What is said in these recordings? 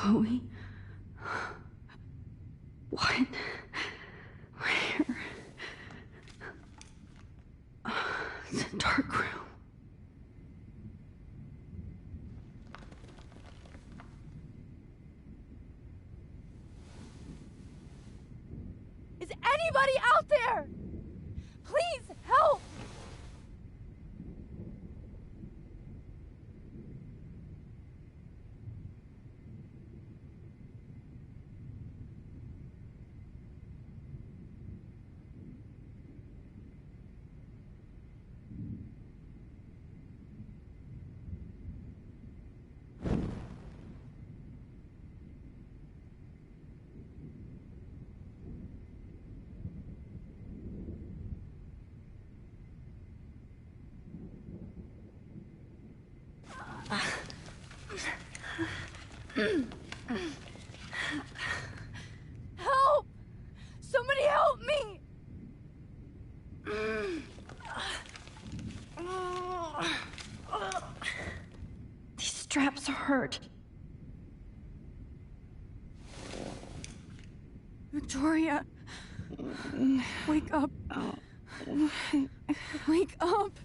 Chloe? What? Where? It's a dark room. Is anybody out there? Please help! Help! Somebody help me! These straps hurt. Victoria, wake up. Wake up.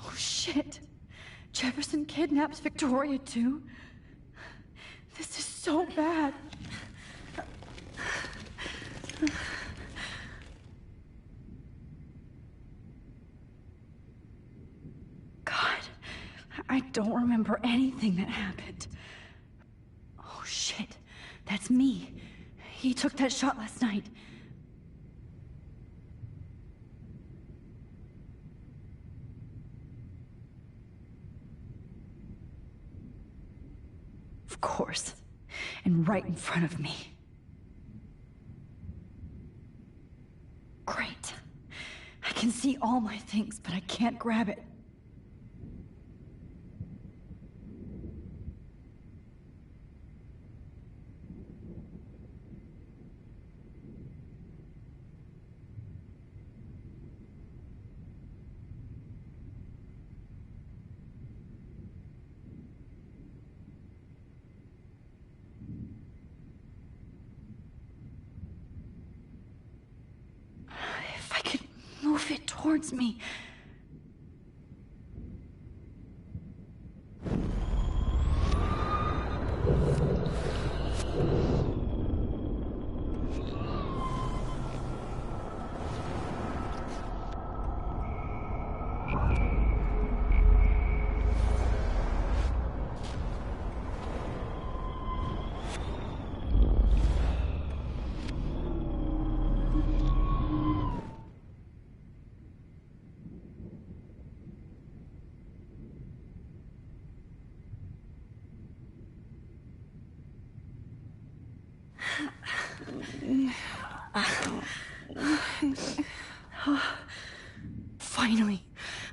Oh, shit. Jefferson kidnaps Victoria, too. This is so bad. God, I don't remember anything that happened. Oh, shit. That's me. He took that shot last night. Of course. And right in front of me. Great. I can see all my things, but I can't grab it. If I could move it towards me. Finally,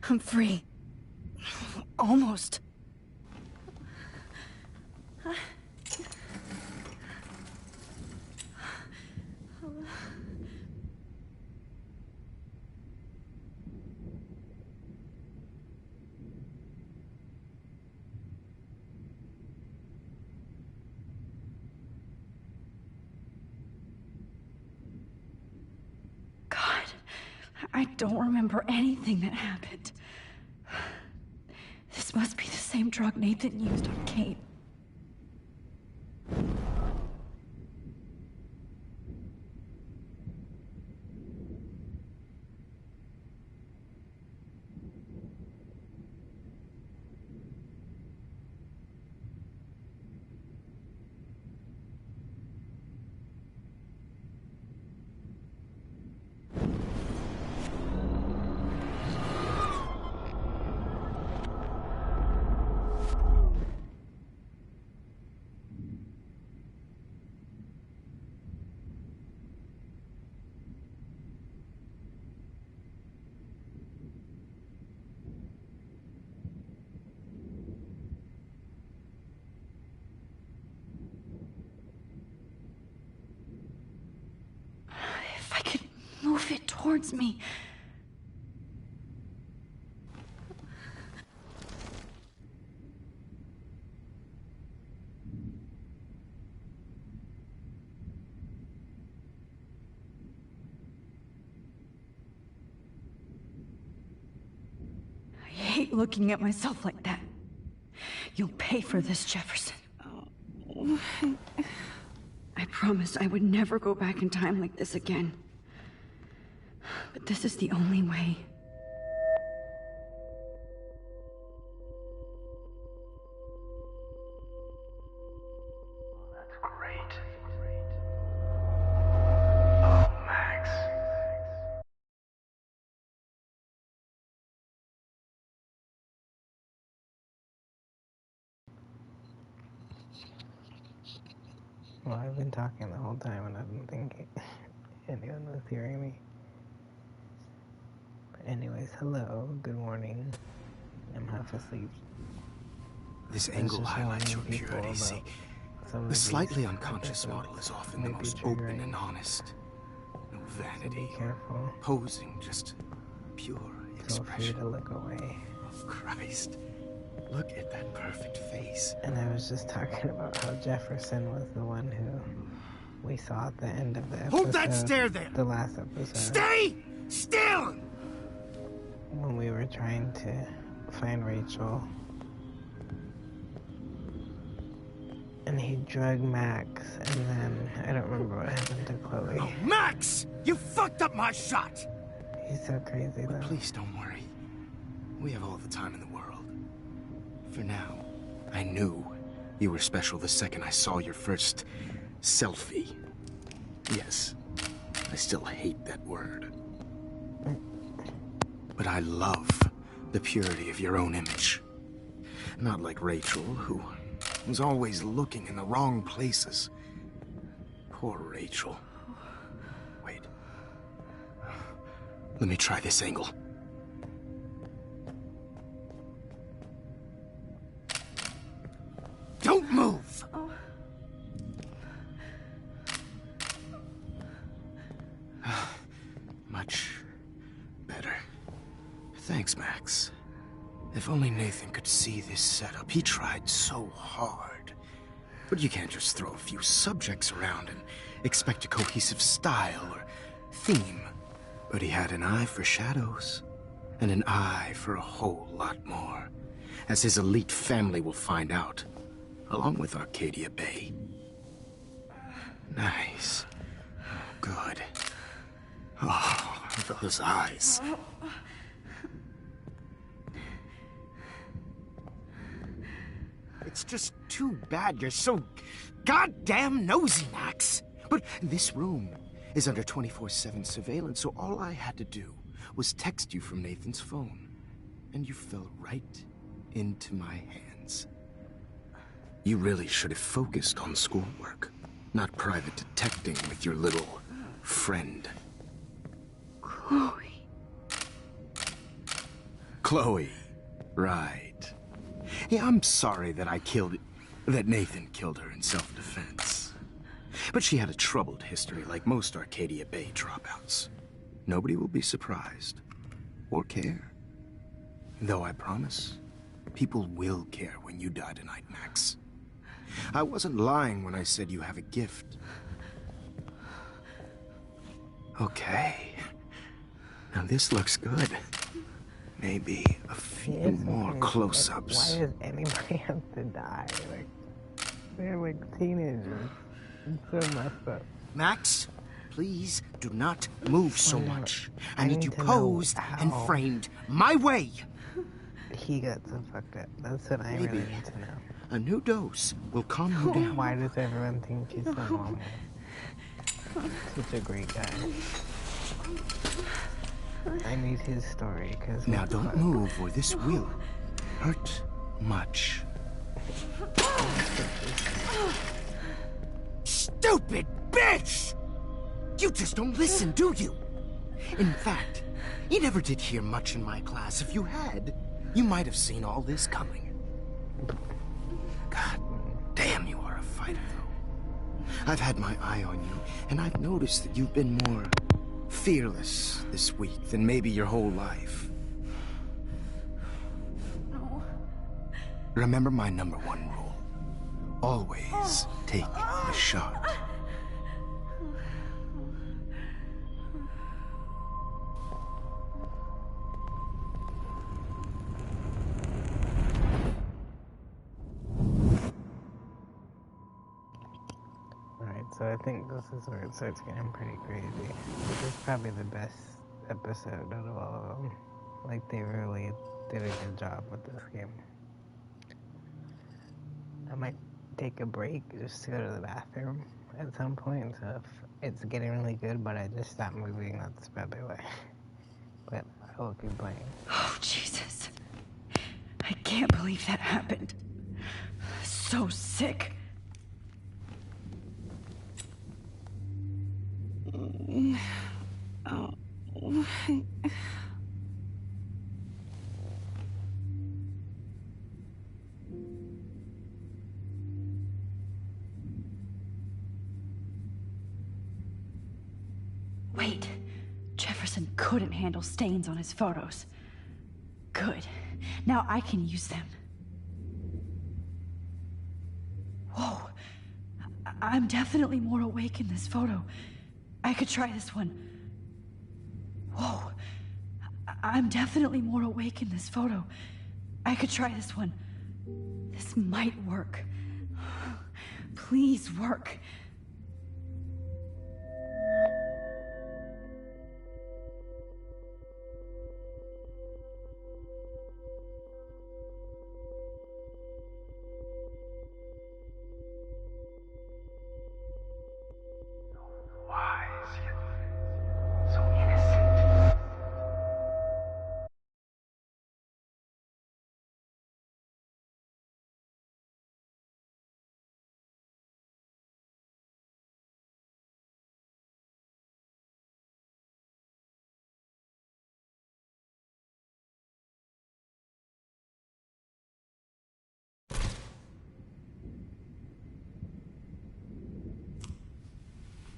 I'm free. Almost. I don't remember anything that happened. This must be the same drug Nathan used on Kate. Move it towards me. hate looking at myself like that. You'll pay for this, Jefferson. I promised I would never go back in time like this again. But this is the only way. That's great. Oh, Max. Well, I've been talking the whole time and I didn't think anyone was hearing me. But anyways, hello, good morning. I'm half asleep. This angle highlights your purity. See, the slightly unconscious model is often the most open and honest. No vanity, Be careful. posing, just pure Feel free expression. to look away. Oh, Christ. Look at that perfect face. And I was just talking about how Jefferson was the one who we saw at the end of the episode. Hold that stare there! The last episode. Stay still! When we were trying to find Rachel. And he drugged Max, and then I don't remember what happened to Chloe. Oh, Max! You fucked up my shot! He's so crazy though. But please don't worry. We have all the time in the world. For now, I knew you were special the second I saw your first selfie. Yes, I still hate that word. But I love the purity of your own image. Not like Rachel, who was always looking in the wrong places. Poor Rachel. Wait. Let me try this angle. Don't move! Much better. Thanks, Max. If only Nathan could see this setup. He tried so hard. But you can't just throw a few subjects around and expect a cohesive style or theme. But he had an eye for shadows, and an eye for a whole lot more, as his elite family will find out, along with Arcadia Bay. Nice. Good. Oh, those eyes. It's just too bad you're so goddamn nosy, Max. But this room is under 24/7 surveillance, so all I had to do was text you from Nathan's phone. And you fell right into my hands. You really should have focused on schoolwork, not private detecting with your little friend. Chloe. Chloe. Right. Yeah, I'm sorry that that Nathan killed her in self-defense. But she had a troubled history like most Arcadia Bay dropouts. Nobody will be surprised. Or care. Though I promise, people will care when you die tonight, Max. I wasn't lying when I said you have a gift. Okay. Now this looks good. Maybe a few more close-ups. Why does anybody have to die? Like, they're like teenagers. It's so messed up. Max, please do not move so much. I need you to know posed and how. framed my way. He got so fucked up. That's what I really need to know. A new dose will calm you down. Why does everyone think he's so normal? Such a great guy. I need his story, because... Now don't move or this will hurt much. Stupid bitch! You just don't listen, do you? In fact, you never did hear much in my class. If you had, you might have seen all this coming. God damn, you are a fighter, though. I've had my eye on you, and I've noticed that you've been more fearless this week than maybe your whole life. No. Remember my number one rule. Always take the shot. so I think this is where it starts getting pretty crazy. This is probably the best episode out of all of them. Like, they really did a good job with this game. I might take a break just to go to the bathroom at some point, so if it's getting really good, but I just stopped moving, that's probably why. But I will keep playing. Oh, Jesus. I can't believe that happened. So sick. Oh. Wait. Jefferson couldn't handle stains on his photos. Good. Now I can use them. Whoa. I'm definitely more awake in this photo. I could try this one. Whoa. I'm definitely more awake in this photo. I could try this one. This might work. Please work. Wise yet so innocent.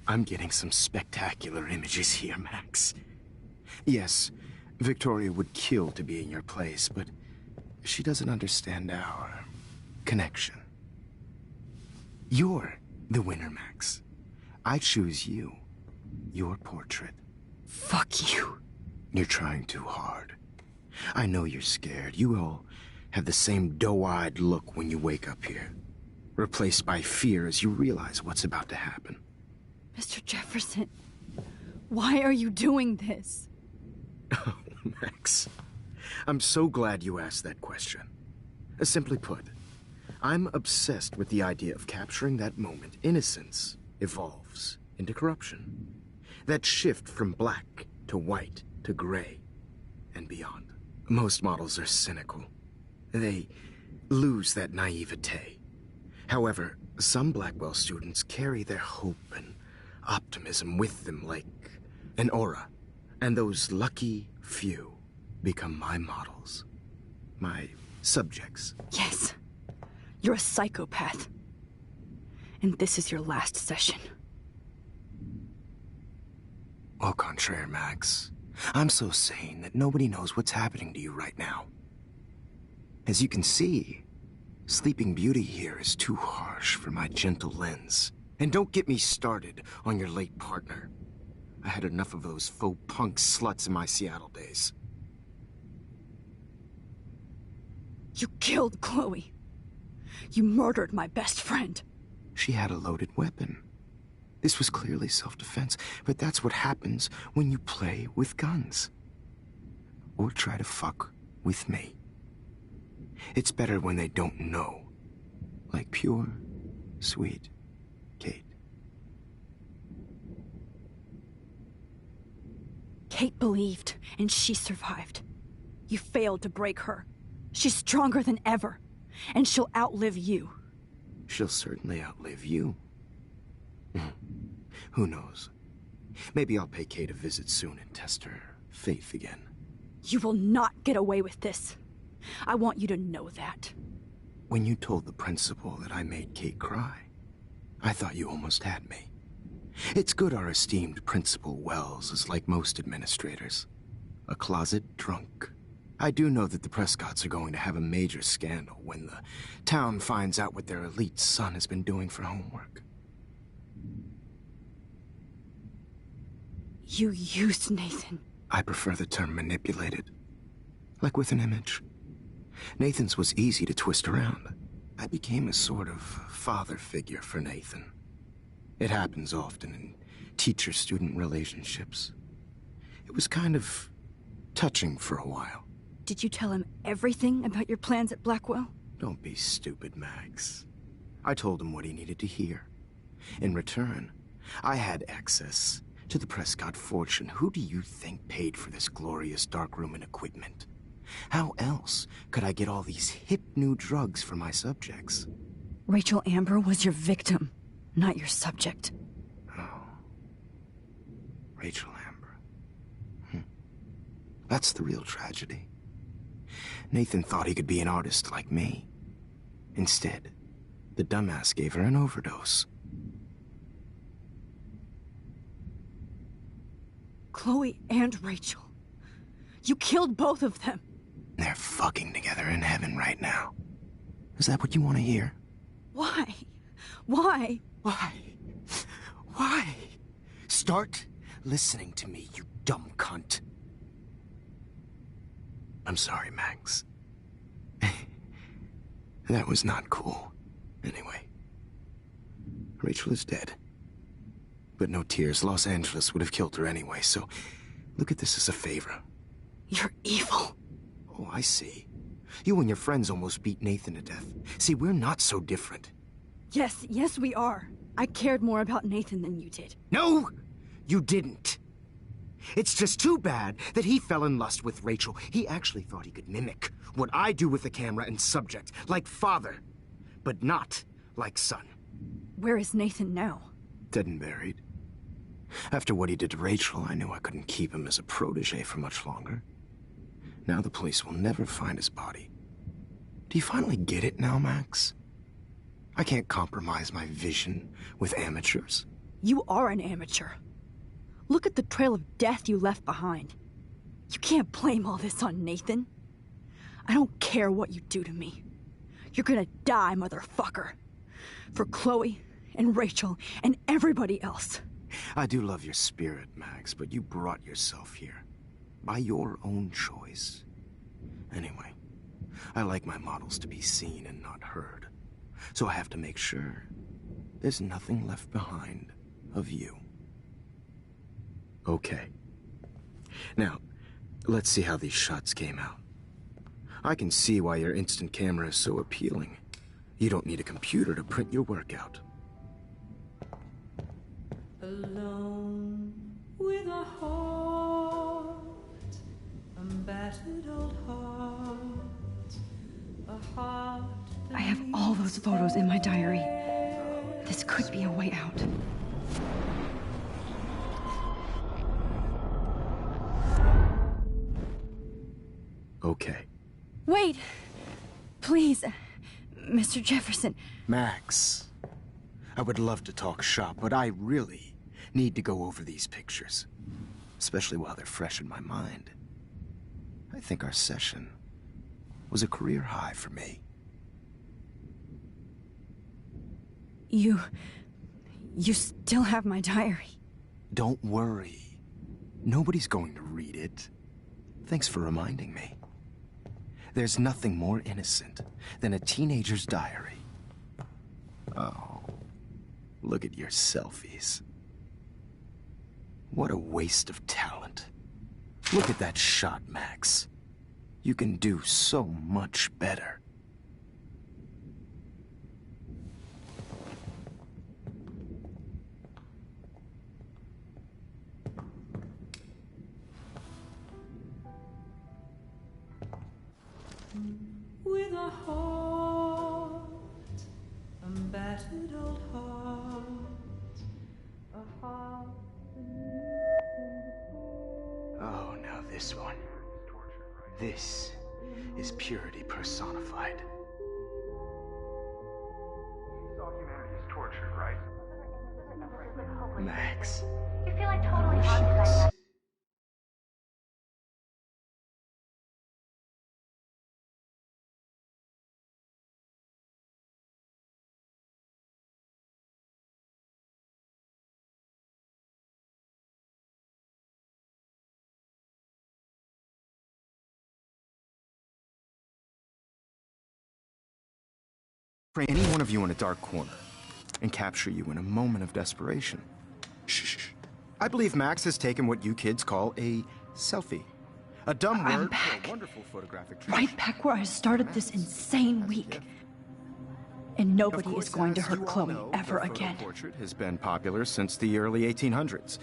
I'm getting some spectacular images here, Max. Yes, Victoria would kill to be in your place, but she doesn't understand our connection. You're the winner, Max. I choose you. Your portrait. Fuck you. You're trying too hard. I know you're scared. You all have the same doe-eyed look when you wake up here, replaced by fear as you realize what's about to happen. Mr. Jefferson, why are you doing this? Oh, Max. I'm so glad you asked that question. Simply put, I'm obsessed with the idea of capturing that moment innocence evolves into corruption. That shift from black to white to gray and beyond. Most models are cynical. They lose that naivete. However, some Blackwell students carry their hope and optimism with them like an aura. And those lucky few become my models. My subjects. Yes. You're a psychopath. And this is your last session. Au contraire, Max. I'm so sane that nobody knows what's happening to you right now. As you can see, Sleeping Beauty here is too harsh for my gentle lens. And don't get me started on your late partner. I had enough of those faux punk sluts in my Seattle days. You killed Chloe. You murdered my best friend. She had a loaded weapon. This was clearly self-defense, but that's what happens when you play with guns. Or try to fuck with me. It's better when they don't know. Like pure, sweet Kate. Kate believed, and she survived. You failed to break her. She's stronger than ever, and she'll outlive you. She'll certainly outlive you. Who knows? Maybe I'll pay Kate a visit soon and test her faith again. You will not get away with this. I want you to know that. When you told the principal that I made Kate cry, I thought you almost had me. It's good our esteemed Principal Wells is like most administrators. A closet drunk. I do know that the Prescotts are going to have a major scandal when the town finds out what their elite son has been doing for homework. You used Nathan. I prefer the term manipulated. Like with an image. Nathan's was easy to twist around. I became a sort of father figure for Nathan. It happens often in teacher-student relationships. It was kind of touching for a while. Did you tell him everything about your plans at Blackwell? Don't be stupid, Max. I told him what he needed to hear. In return, I had access to the Prescott fortune. Who do you think paid for this glorious darkroom and equipment? How else could I get all these hip new drugs for my subjects? Rachel Amber was your victim, not your subject. Oh. Rachel Amber. That's the real tragedy. Nathan thought he could be an artist like me. Instead, the dumbass gave her an overdose. Chloe and Rachel. You killed both of them. They're fucking together in heaven right now. Is that what you want to hear? Why? Why? Why? Why? Start listening to me, you dumb cunt. I'm sorry, Max. That was not cool. Anyway, Rachel is dead. But no tears. Los Angeles would have killed her anyway, so look at this as a favor. You're evil. Oh, I see. You and your friends almost beat Nathan to death. See, we're not so different. Yes, we are. I cared more about Nathan than you did. No, you didn't. It's just too bad that he fell in lust with Rachel. He actually thought he could mimic what I do with the camera and subject, like father, but not like son. Where is Nathan now? Dead and buried. After what he did to Rachel, I knew I couldn't keep him as a protege for much longer. Now the police will never find his body. Do you finally get it now, Max? I can't compromise my vision with amateurs. You are an amateur. Look at the trail of death you left behind. You can't blame all this on Nathan. I don't care what you do to me. You're gonna die, motherfucker. For Chloe and Rachel and everybody else. I do love your spirit, Max, but you brought yourself here. By your own choice. Anyway, I like my models to be seen and not heard. So I have to make sure there's nothing left behind of you. Okay. Now, let's see how these shots came out. I can see why your instant camera is so appealing. You don't need a computer to print your work out. Alone with a heart, a battered old heart, a heart. I have all those photos in my diary. This could be a way out. Okay. Wait! Please, Mr. Jefferson. Max, I would love to talk shop, but I really need to go over these pictures. Especially while they're fresh in my mind. I think our session was a career high for me. You still have my diary. Don't worry. Nobody's going to read it. Thanks for reminding me. There's nothing more innocent than a teenager's diary. Oh, look at your selfies. What a waste of talent. Look at that shot, Max. You can do so much better. With a heart, a battered old heart, a heart. Oh, now this one. This is purity personified. You saw humanity as tortured, right? Max. You feel like totally haunted. For any one of you in a dark corner, and capture you in a moment of desperation. Shh. I believe Max has taken what you kids call a selfie. A dumb I'm word back. for a wonderful photographic Right back where I started this insane week. And nobody is going to hurt Chloe ever again. The portrait has been popular since the early 1800s.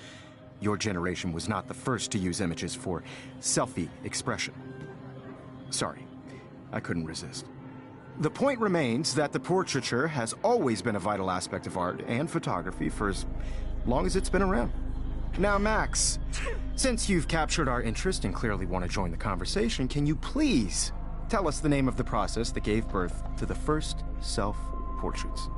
Your generation was not the first to use images for selfie expression. Sorry, I couldn't resist. The point remains that the portraiture has always been a vital aspect of art and photography for as long as it's been around. Now, Max, since you've captured our interest and clearly want to join the conversation, can you please tell us the name of the process that gave birth to the first self-portraits?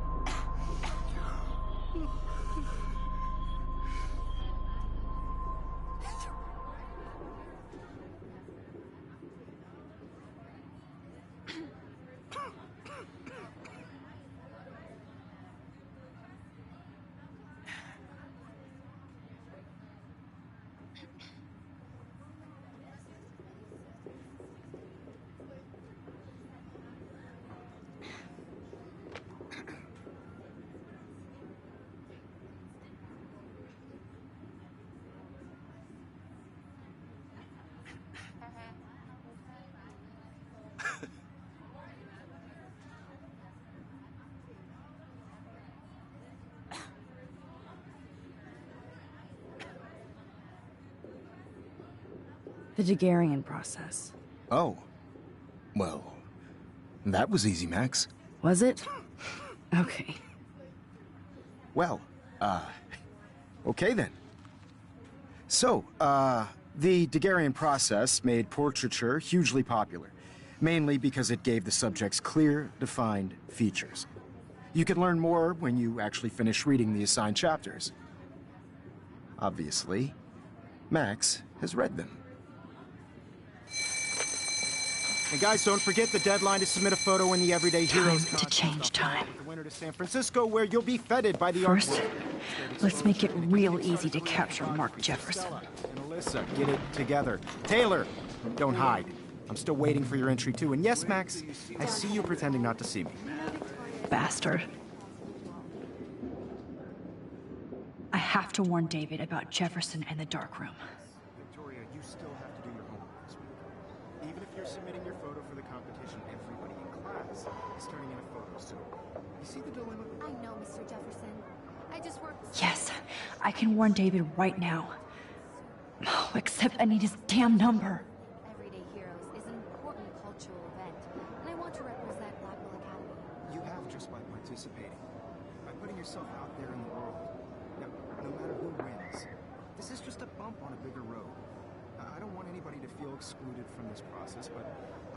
The Daguerrean process. Oh. Well, that was easy, Max. Was it? Okay. Well, okay then. So, the Daguerrean process made portraiture hugely popular, mainly because it gave the subjects clear, defined features. You can learn more when you actually finish reading the assigned chapters. Obviously, Max has read them. And guys, don't forget the deadline to submit a photo in the Everyday Heroes Time to change time. The winner to San Francisco, where you'll be feted by the First, art world. let's make it real easy to capture Mark Jefferson. And Alyssa, get it together. Taylor, don't hide. I'm still waiting for your entry too. And yes, Max, I see you pretending not to see me. Bastard. I have to warn David about Jefferson and the dark room. Victoria, you still have to do your homework this week. Even if you're submitting your photo for the competition, everybody in class is turning in a photo. So, you see the dilemma? I know, Mr. Jefferson. I just worked. Yes, I can warn David right now. Oh, except I need his damn number. Everyday Heroes is an important cultural event, and I want to represent Blackwell Academy. You have just by participating, by putting yourself out there in the world. Now, no matter who wins, this is just a bump on a bigger road. I don't want anybody to feel excluded from this process, but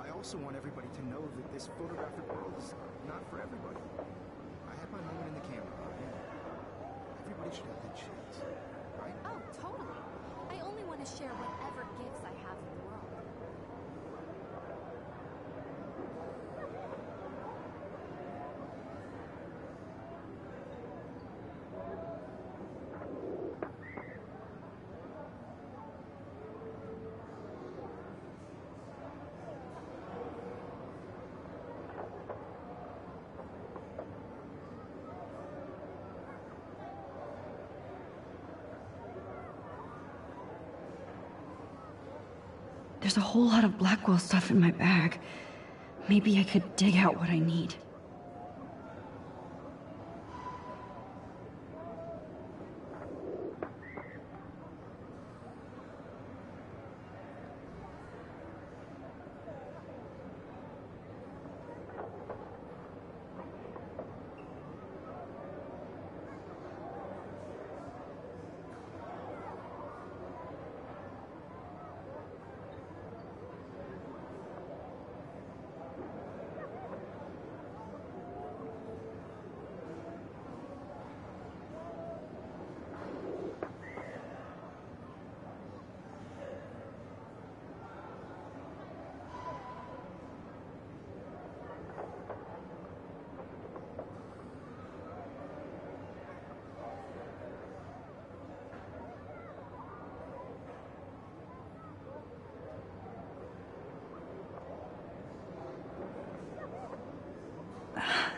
I also want everybody to know that this photographic world is not for everybody. I had my moment in the camera, and everybody should have that chance, right? Oh, totally. I only want to share whatever gifts I have in the world. There's a whole lot of Blackwell stuff in my bag. Maybe I could dig out what I need.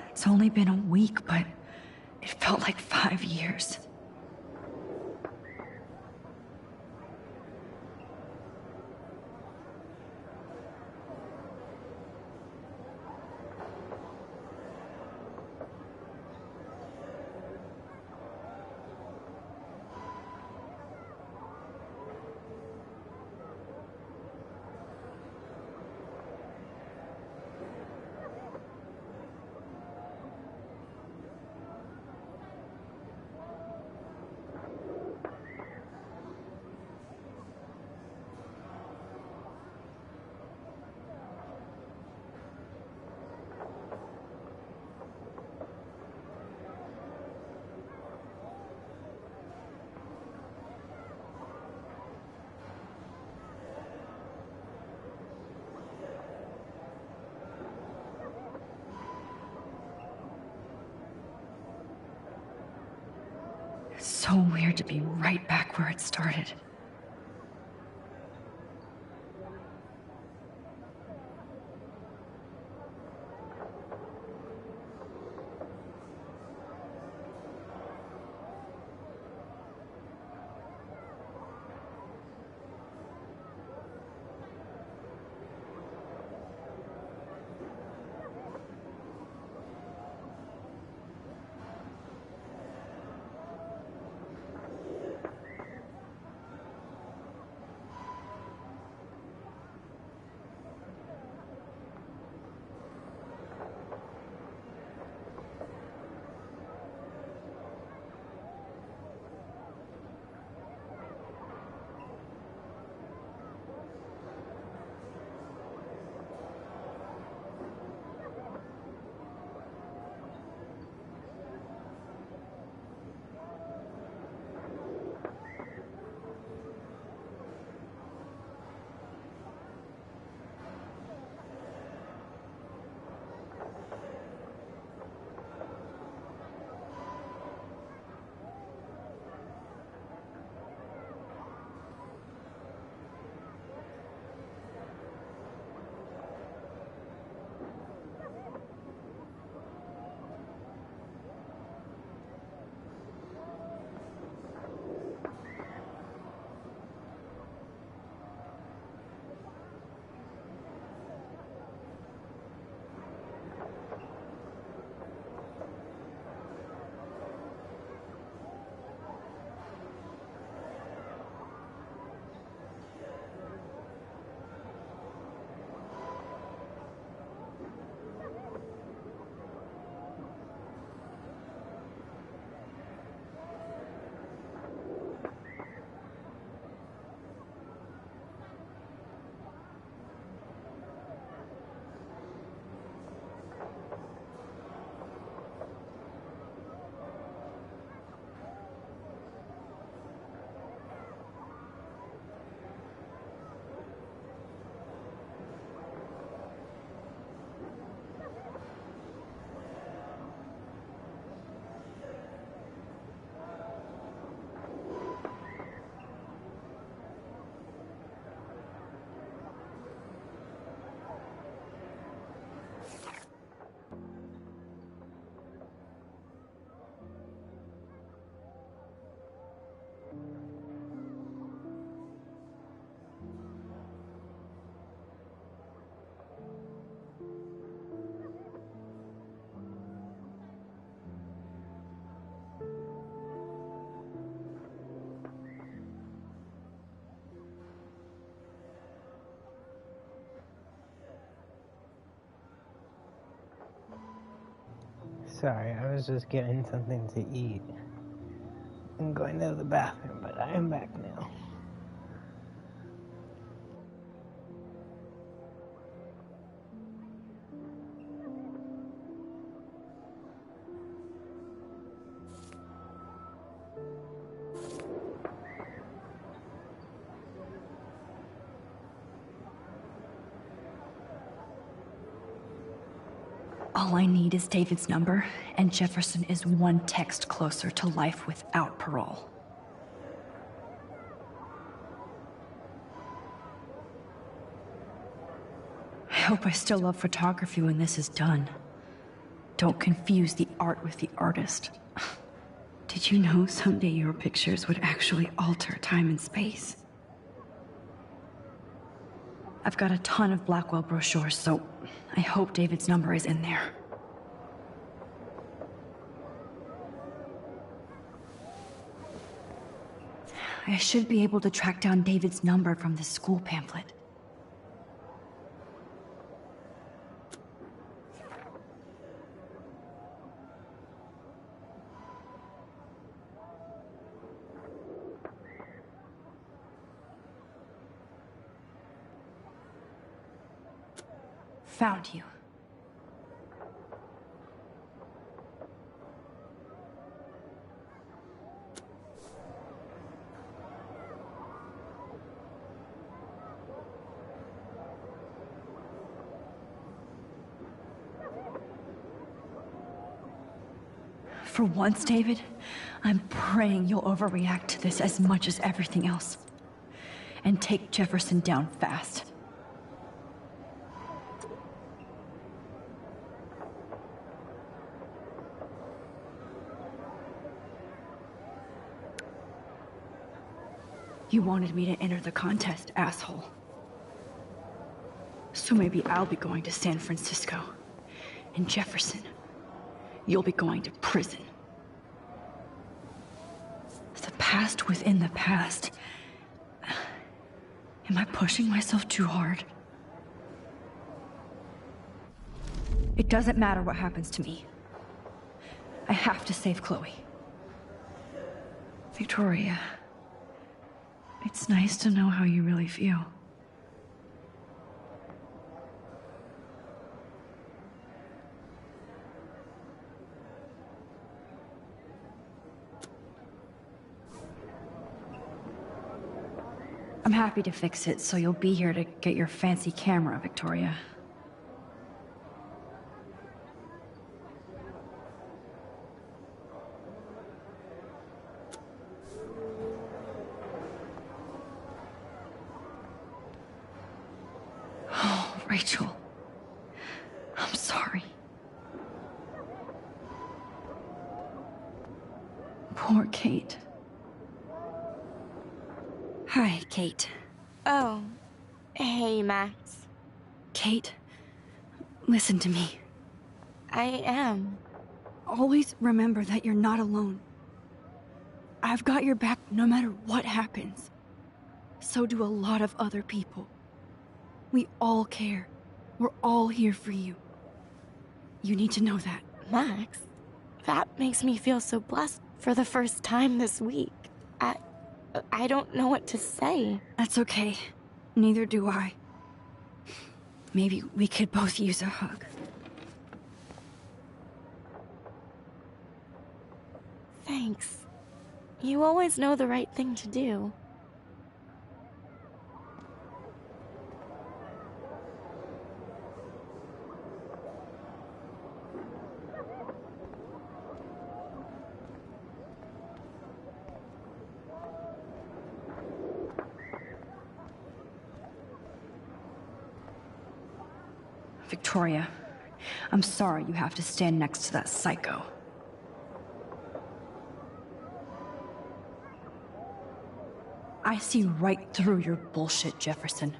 It's only been a week, but It felt like 5 years. It's so weird to be right back where it started. Sorry, I was just getting something to eat and going to the bathroom, but I am back now. All I need is David's number, and Jefferson is one text closer to life without parole. I hope I still love photography when this is done. Don't confuse the art with the artist. Did you know someday your pictures would actually alter time and space? I've got a ton of Blackwell brochures, so I hope David's number is in there. I should be able to track down David's number from the school pamphlet. Found you. For once, David, I'm praying you'll overreact to this as much as everything else. And take Jefferson down fast. You wanted me to enter the contest, asshole. So maybe I'll be going to San Francisco. And Jefferson, you'll be going to prison. The past within the past. Am I pushing myself too hard? It doesn't matter what happens to me. I have to save Chloe. Victoria, it's nice to know how you really feel. I'm happy to fix it, so you'll be here to get your fancy camera, Victoria. Oh, Rachel. I'm sorry. Poor Kate. Hi, Kate. Oh, hey, Max. Kate, listen to me. I am. Always remember that you're not alone. I've got your back no matter what happens. So do a lot of other people. We all care. We're all here for you. You need to know that. Max, that makes me feel so blessed for the first time this week. I don't know what to say. That's okay. Neither do I. Maybe we could both use a hug. Thanks. You always know the right thing to do. Victoria, I'm sorry you have to stand next to that psycho. I see right through your bullshit, Jefferson.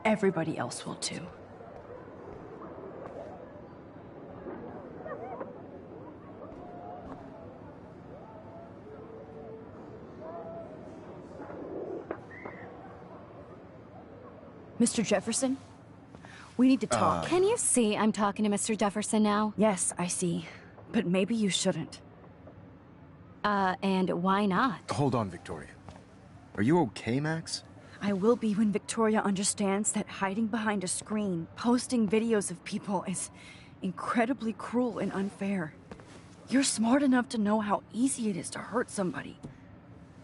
Everybody else will too. Mr. Jefferson? We need to talk. Can you see I'm talking to Mr. Jefferson now? Yes, I see. But maybe you shouldn't. And why not? Hold on, Victoria. Are you okay, Max? I will be when Victoria understands that hiding behind a screen, posting videos of people is incredibly cruel and unfair. You're smart enough to know how easy it is to hurt somebody,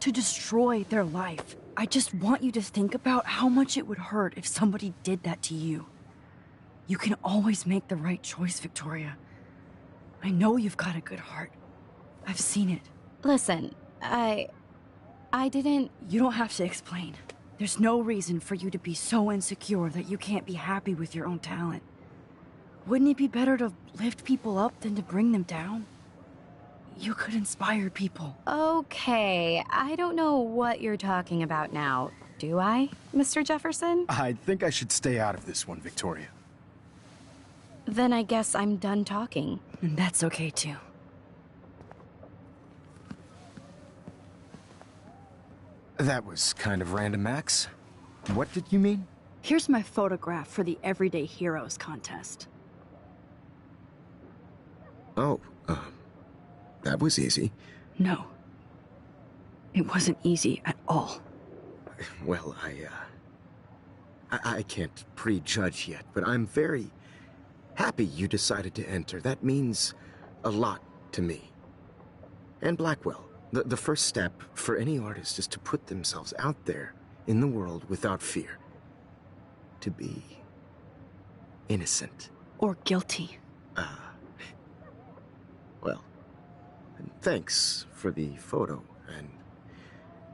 to destroy their life. I just want you to think about how much it would hurt if somebody did that to you. You can always make the right choice, Victoria. I know you've got a good heart. I've seen it. Listen, I didn't... You don't have to explain. There's no reason for you to be so insecure that you can't be happy with your own talent. Wouldn't it be better to lift people up than to bring them down? you could inspire people. Okay, I don't know what you're talking about now. Do I, Mr. Jefferson? I think I should stay out of this one, Victoria. Then I guess I'm done talking. And that's okay too. That was kind of random, Max. What did you mean? Here's my photograph for the Everyday Heroes contest. Oh, that was easy. No. It wasn't easy at all. Well, I can't prejudge yet, but I'm very happy you decided to enter. That means a lot to me. And Blackwell. The first step for any artist is to put themselves out there in the world without fear. To be innocent. Or guilty. Well, thanks for the photo, and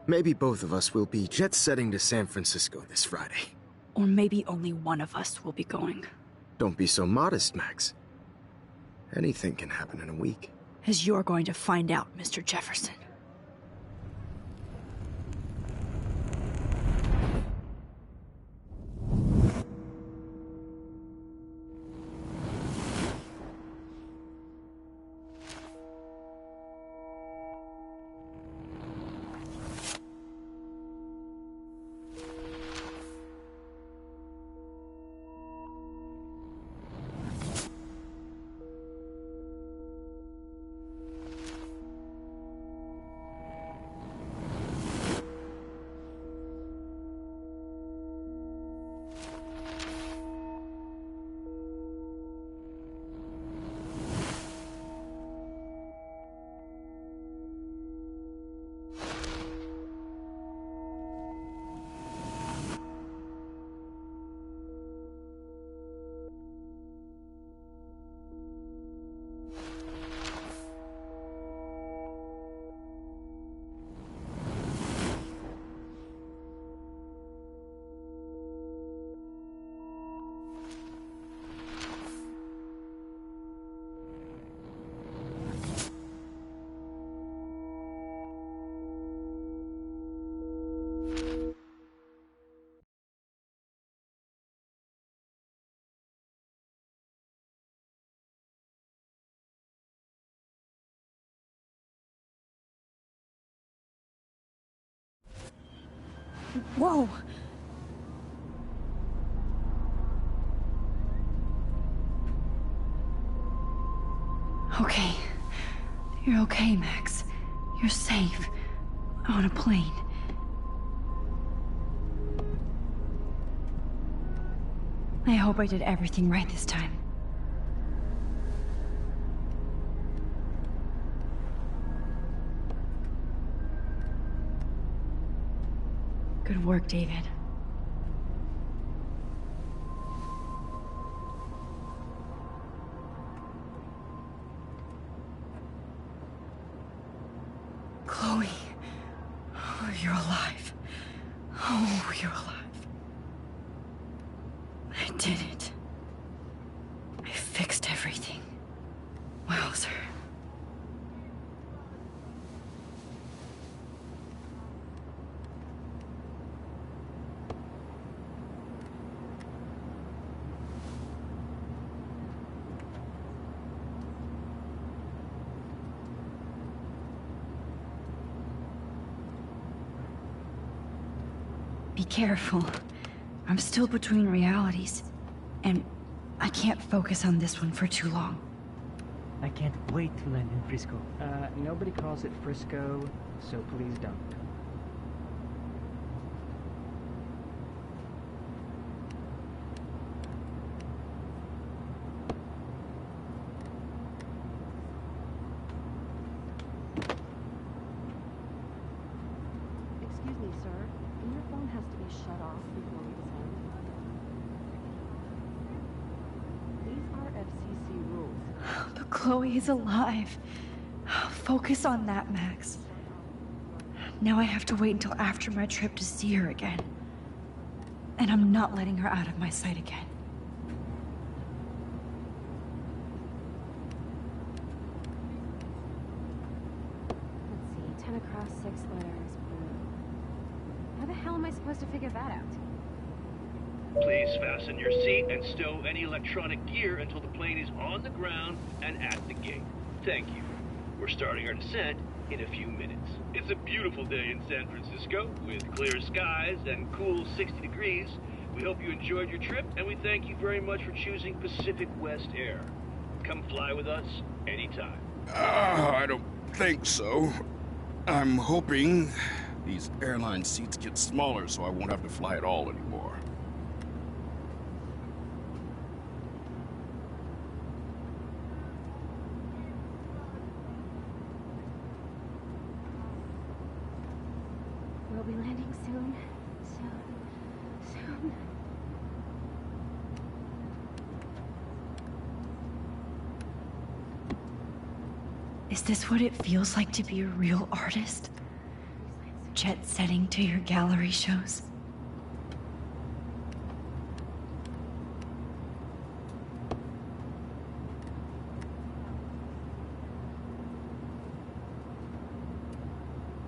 maybe both of us will be jet-setting to San Francisco this Friday. Or maybe only one of us will be going. Don't be so modest, Max. Anything can happen in a week. As you're going to find out, Mr. Jefferson. Whoa! Okay. You're okay, Max. You're safe. On a plane. I hope I did everything right this time. Good work, David. Chloe. Oh, you're alive. Oh, you're alive. I did it. I fixed everything. Wowzer. Be careful. I'm still between realities, and I can't focus on this one for too long. I can't wait to land in Frisco. Nobody calls it Frisco, so please don't. Excuse me, sir. Your phone has to be shut off before we descend. These are FCC rules. But Chloe is alive. Focus on that, Max. Now I have to wait until after my trip to see her again. And I'm not letting her out of my sight again. across 6 letters blue. How the hell am I supposed to figure that out? Please fasten your seat and stow any electronic gear until the plane is on the ground and at the gate. Thank you. We're starting our descent in a few minutes. It's a beautiful day in San Francisco with clear skies and cool 60 degrees. We hope you enjoyed your trip, and we thank you very much for choosing Pacific West Air. Come fly with us anytime. I don't think so. I'm hoping these airline seats get smaller so I won't have to fly at all anymore. We'll be landing soon. Soon. Is this what it feels like to be a real artist? Jet setting to your gallery shows?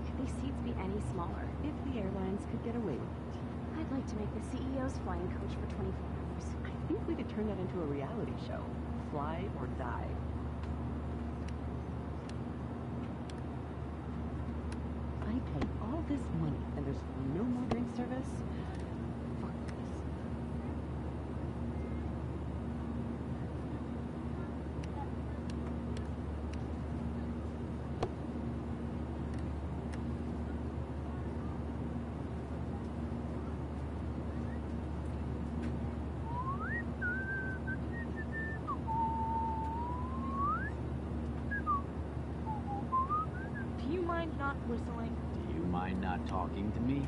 Could these seats be any smaller? If the airlines could get away with it. I'd like to make the CEO's flying coach for 24 hours. I think we could turn that into a reality show. Fly or die. I pay all this money and there's no more drink service? Fuck this. Do you mind not whistling? Do you mind not talking to me?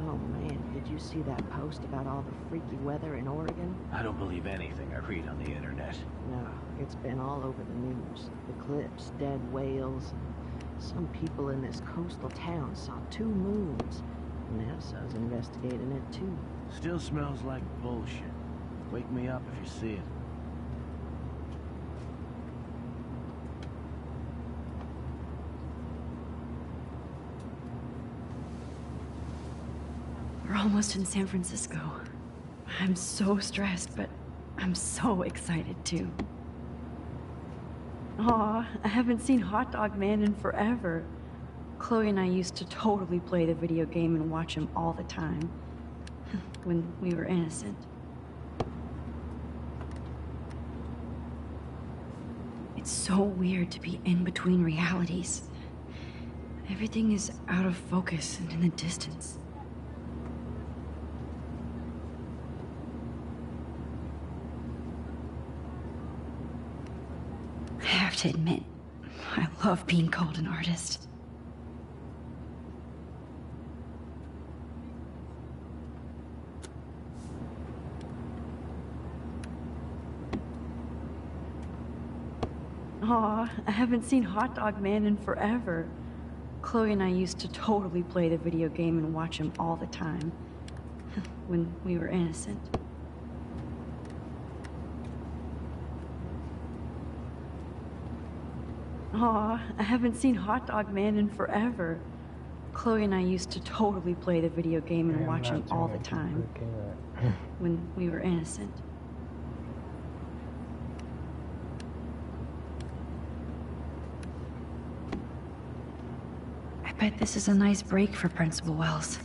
Oh man, did you see that post about all the freaky weather in Oregon? I don't believe anything I read on the internet. No, it's been all over the news. Eclipse, dead whales. Some people in this coastal town saw 2 moons. NASA's investigating it too. Still smells like bullshit. Wake me up if you see it. We're almost in San Francisco. I'm so stressed, but I'm so excited too. Aw, I haven't seen Hot Dog Man in forever. Chloe and I used to totally play the video game and watch him all the time. When we were innocent. It's so weird to be in between realities. Everything is out of focus and in the distance. I have to admit, I love being called an artist. Aw, I haven't seen Hot Dog Man in forever. Chloe and I used to totally play the video game and watch him all the time. When we were innocent. Aw, I haven't seen Hot Dog Man in forever. Chloe and I used to totally play the video game and watch him all the time. When we were innocent. I bet this is a nice break for Principal Wells.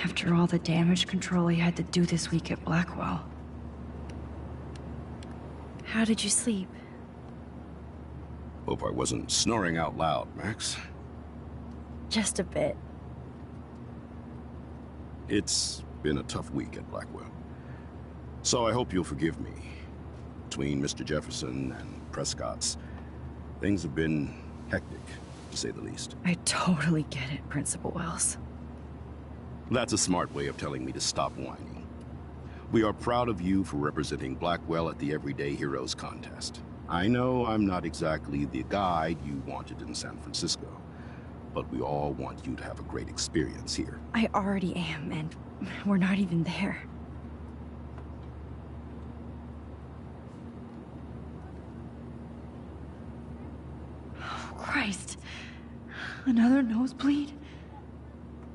After all the damage control he had to do this week at Blackwell. How did you sleep? Hope I wasn't snoring out loud, Max. Just a bit. It's been a tough week at Blackwell. So I hope you'll forgive me. between Mr. Jefferson and Prescott's. Things have been hectic, to say the least. I totally get it, Principal Wells. That's a smart way of telling me to stop whining. We are proud of you for representing Blackwell at the Everyday Heroes contest. I know I'm not exactly the guide you wanted in San Francisco, but we all want you to have a great experience here. I already am, and we're not even there. Oh, Christ. Another nosebleed?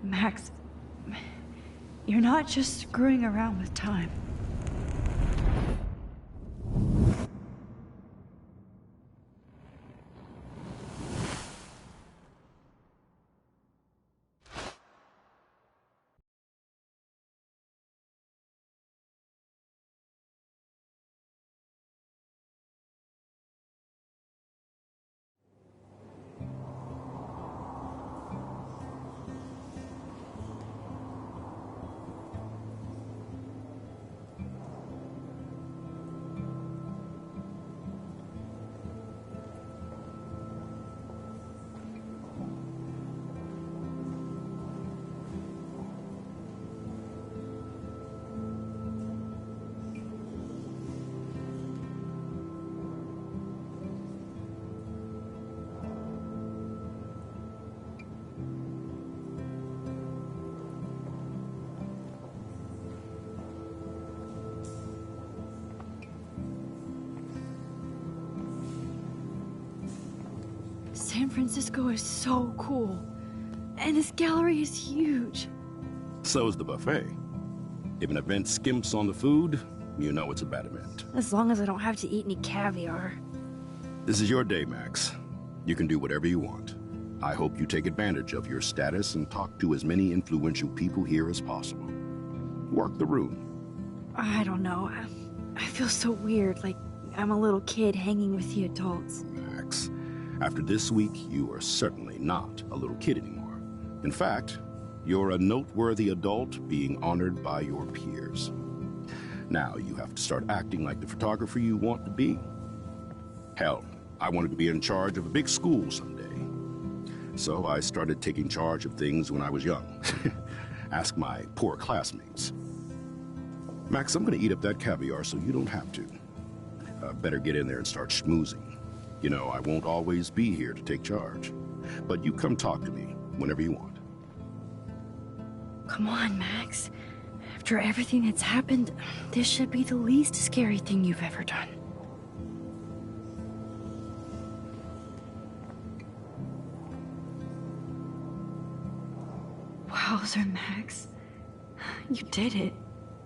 Max, you're not just screwing around with time. San Francisco is so cool. And this gallery is huge. So is the buffet. If an event skimps on the food, you know it's a bad event. As long as I don't have to eat any caviar. This is your day, Max. You can do whatever you want. I hope you take advantage of your status and talk to as many influential people here as possible. Work the room. I don't know. I feel so weird, like I'm a little kid hanging with the adults. Max, after this week, you are certainly not a little kid anymore. In fact, you're a noteworthy adult being honored by your peers. Now you have to start acting like the photographer you want to be. Hell, I wanted to be in charge of a big school someday. So I started taking charge of things when I was young. Ask my poor classmates. Max, I'm gonna eat up that caviar so you don't have to. Better get in there and start schmoozing. You know, I won't always be here to take charge. But you come talk to me whenever you want. Come on, Max. After everything that's happened, this should be the least scary thing you've ever done. Wowzer, Max. You did it.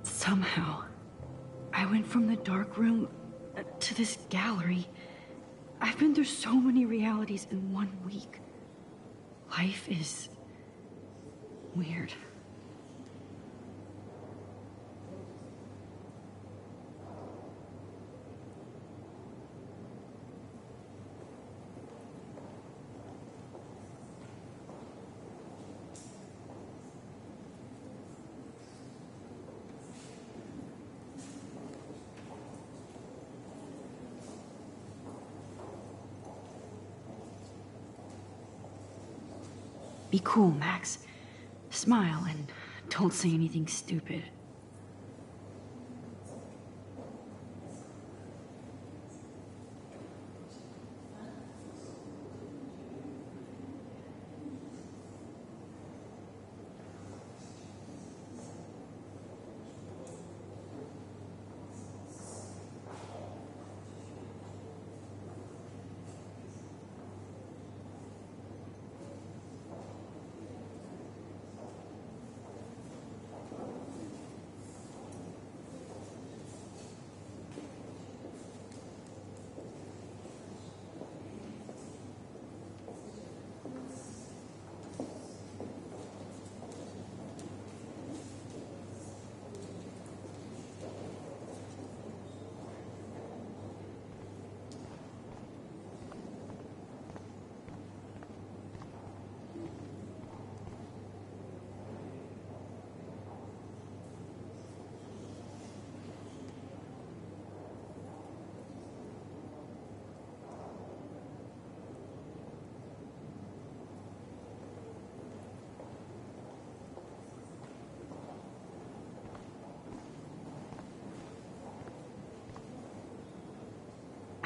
Somehow. I went from the dark room to this gallery. I've been through so many realities in 1 week. Life is weird. Be cool, Max. Smile and don't say anything stupid.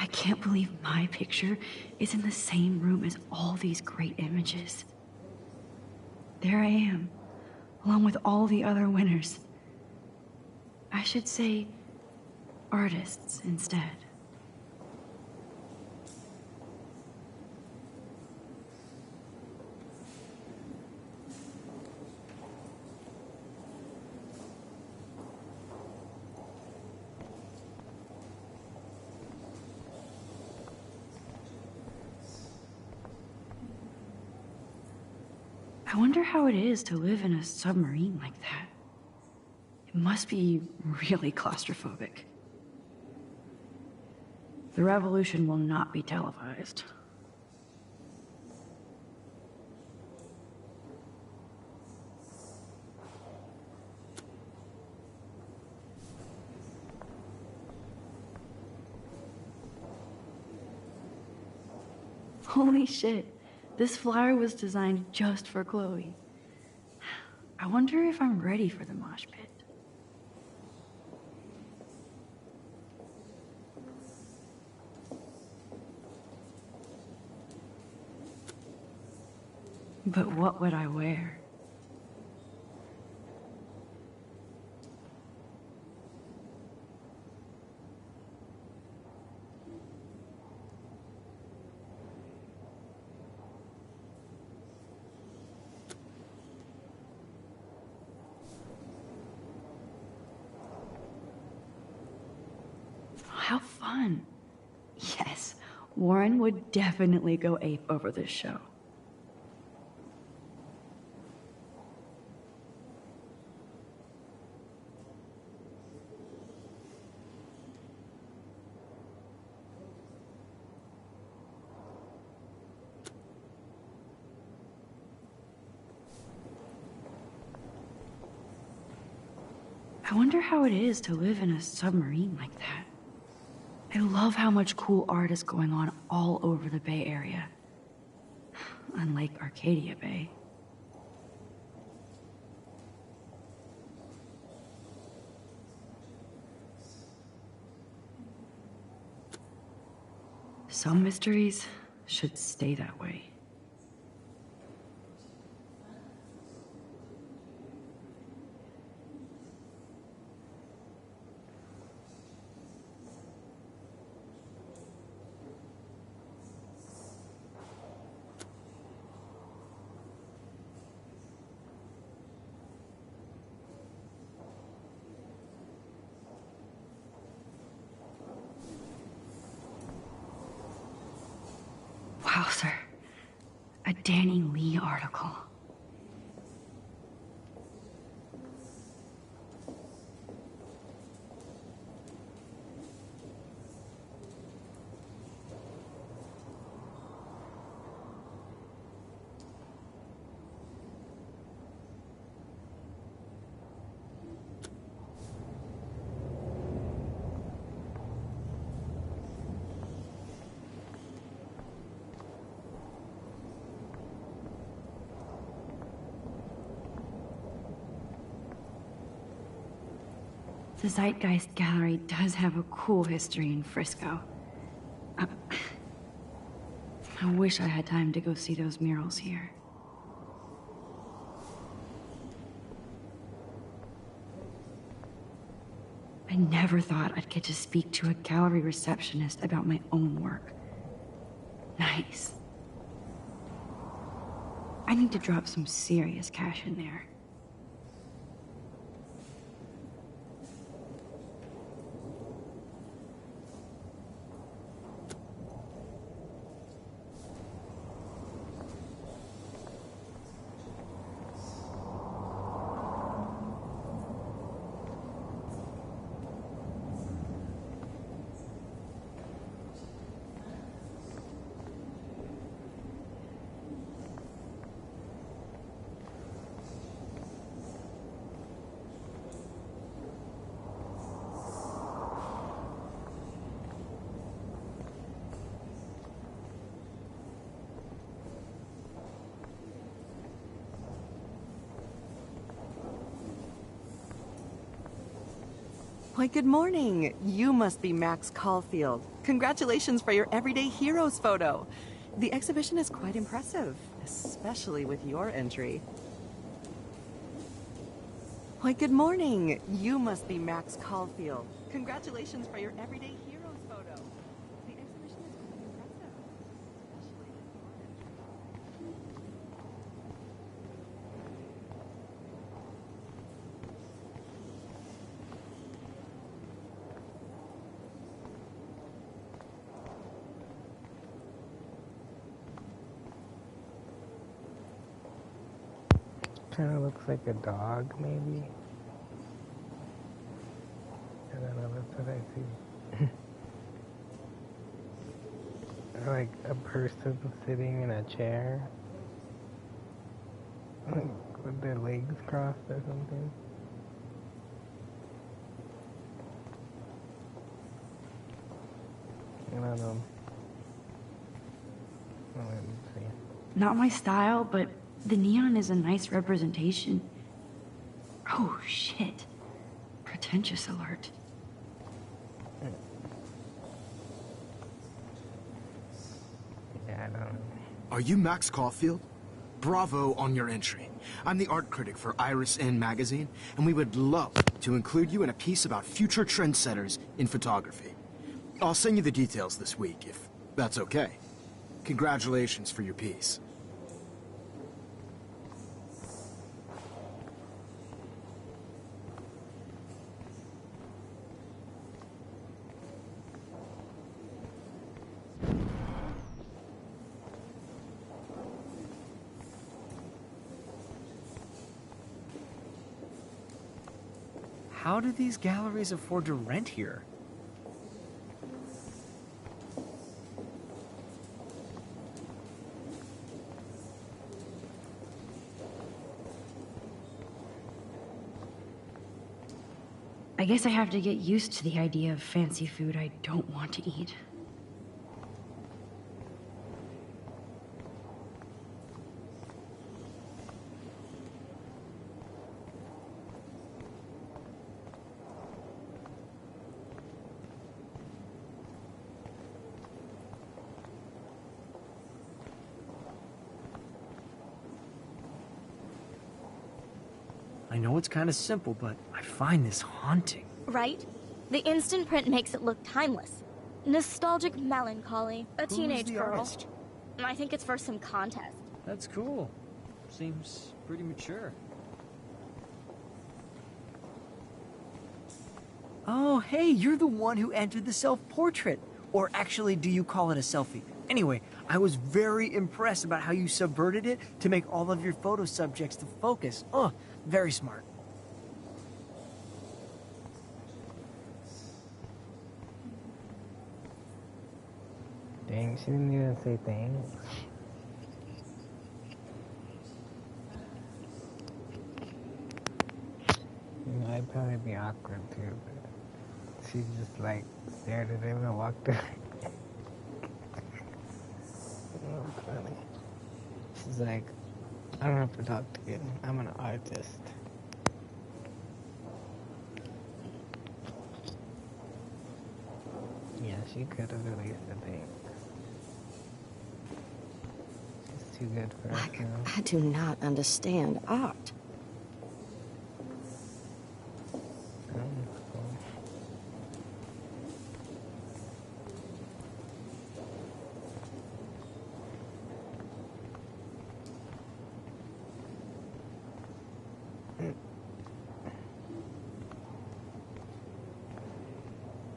I can't believe my picture is in the same room as all these great images. There I am, along with all the other winners. I should say artists instead. I wonder how it is to live in a submarine like that. It must be really claustrophobic. The revolution will not be televised. Holy shit. This flyer was designed just for Chloe. I wonder if I'm ready for the mosh pit. But what would I wear? How fun. Yes, Warren would definitely go ape over this show. I wonder how it is to live in a submarine like that. I love how much cool art is going on all over the Bay Area. Unlike Arcadia Bay. Some mysteries should stay that way. Wowzer. A Danny Lee article. The Zeitgeist Gallery does have a cool history in Frisco. I wish I had time to go see those murals here. I never thought I'd get to speak to a gallery receptionist about my own work. Nice. I need to drop some serious cash in there. Why, good morning. You must be Max Caulfield. Congratulations for your Everyday Heroes photo. The exhibition is quite impressive, especially with your entry. Why, good morning. You must be Max Caulfield. Congratulations for your Everyday Heroes photo. The exhibition is quite impressive, especially with your entry. Kind of looks like a dog, maybe. I don't know, that's what I see. Or like a person sitting in a chair. Like with their legs crossed or something. I don't know. Let me see. Not my style, but the neon is a nice representation. Oh, shit. Pretentious alert. Yeah, I don't know. Are you Max Caulfield? Bravo on your entry. I'm the art critic for Iris N magazine, and we would love to include you in a piece about future trendsetters in photography. I'll send you the details this week, if that's okay. Congratulations for your piece. How do these galleries afford to rent here? I guess I have to get used to the idea of fancy food I don't want to eat. I know it's kind of simple, but I find this haunting. Right? The instant print makes it look timeless. Nostalgic melancholy. A Who's teenage the girl. artist? I think it's for some contest. That's cool. Seems pretty mature. Oh, hey, you're the one who entered the self-portrait. Or actually, do you call it a selfie? Anyway, I was very impressed about how you subverted it to make all of your photo subjects the focus. Oh, very smart. Dang, she didn't even say thanks. You know, I'd probably be awkward too, but she just like stared at him and walked away. Oh, funny. She's like, I don't have to talk to you. I'm an artist. Yeah, she could have released the thing. She's too good for us now. I do not understand art.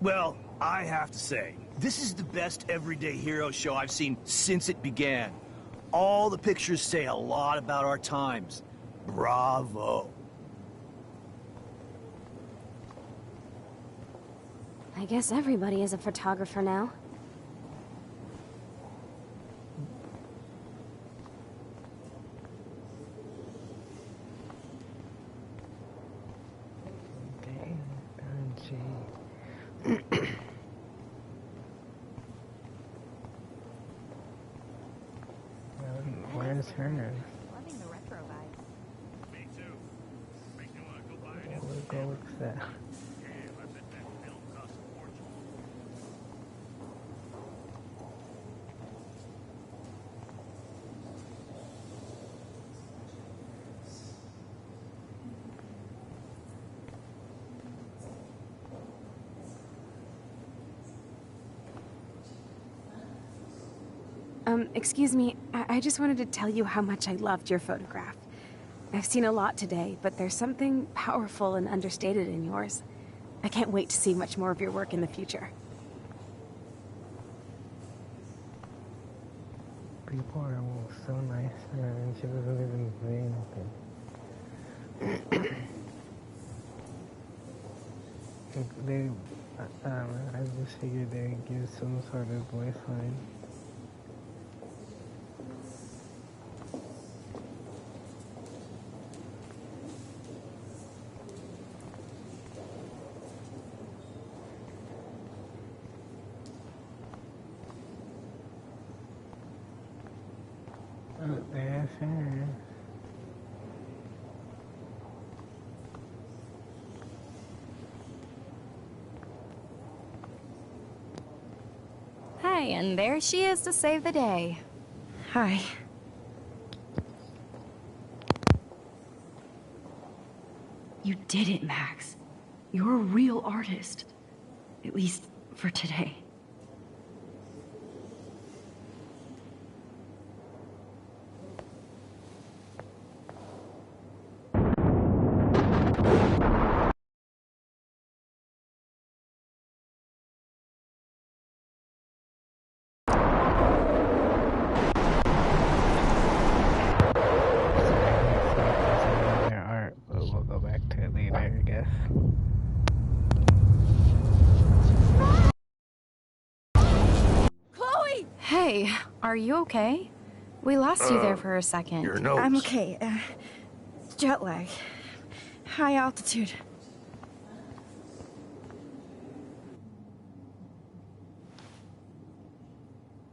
Well, I have to say, this is the best Everyday Hero show I've seen since it began. All the pictures say a lot about our times. Bravo. I guess everybody is a photographer now. Where's her? Loving the retro vibes. Me too. Makes me want to go buy We'll go with that. Excuse me, I just wanted to tell you how much I loved your photograph. I've seen a lot today, but there's something powerful and understated in yours. I can't wait to see much more of your work in the future. People are so nice, and she doesn't even say anything. I just figured they'd give some sort of voice line. Oh, there's her. Hey, and there she is to save the day. Hi. You did it, Max. You're a real artist. At least for today. Their art, but we'll go back to it later, I guess. Chloe! Hey, are you okay? We lost you there for a second. Your notes. I'm okay. Jet lag. High altitude.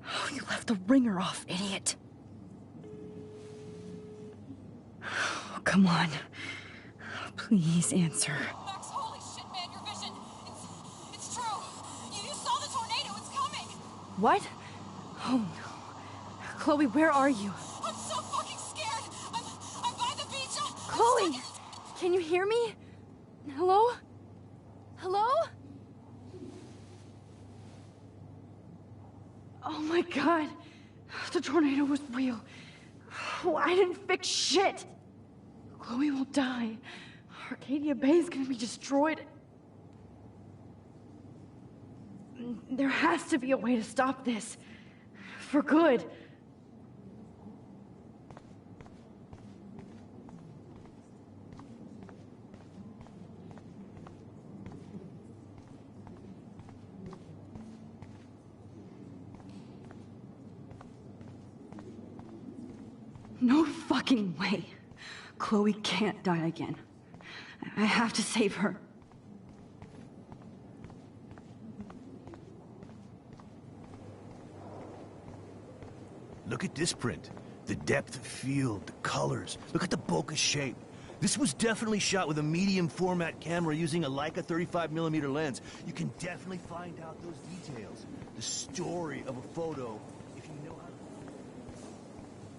Oh, you left the ringer off, idiot. Oh, come on. Please answer. Max, holy shit, man, your vision. It's true. You saw the tornado. It's coming. What? Oh no. Chloe, where are you? I'm so fucking scared. I'm by the beach. Chloe! Can you hear me? Hello? Hello? Oh my god. The tornado was real. Oh, I didn't fix shit. Chloe will die. Arcadia Bay is gonna be destroyed. There has to be a way to stop this. For good. No fucking way. Chloe can't die again. I have to save her. Look at this print. The depth of field, the colors. Look at the bokeh shape. This was definitely shot with a medium format camera using a Leica 35mm lens. You can definitely find out those details. The story of a photo, if you know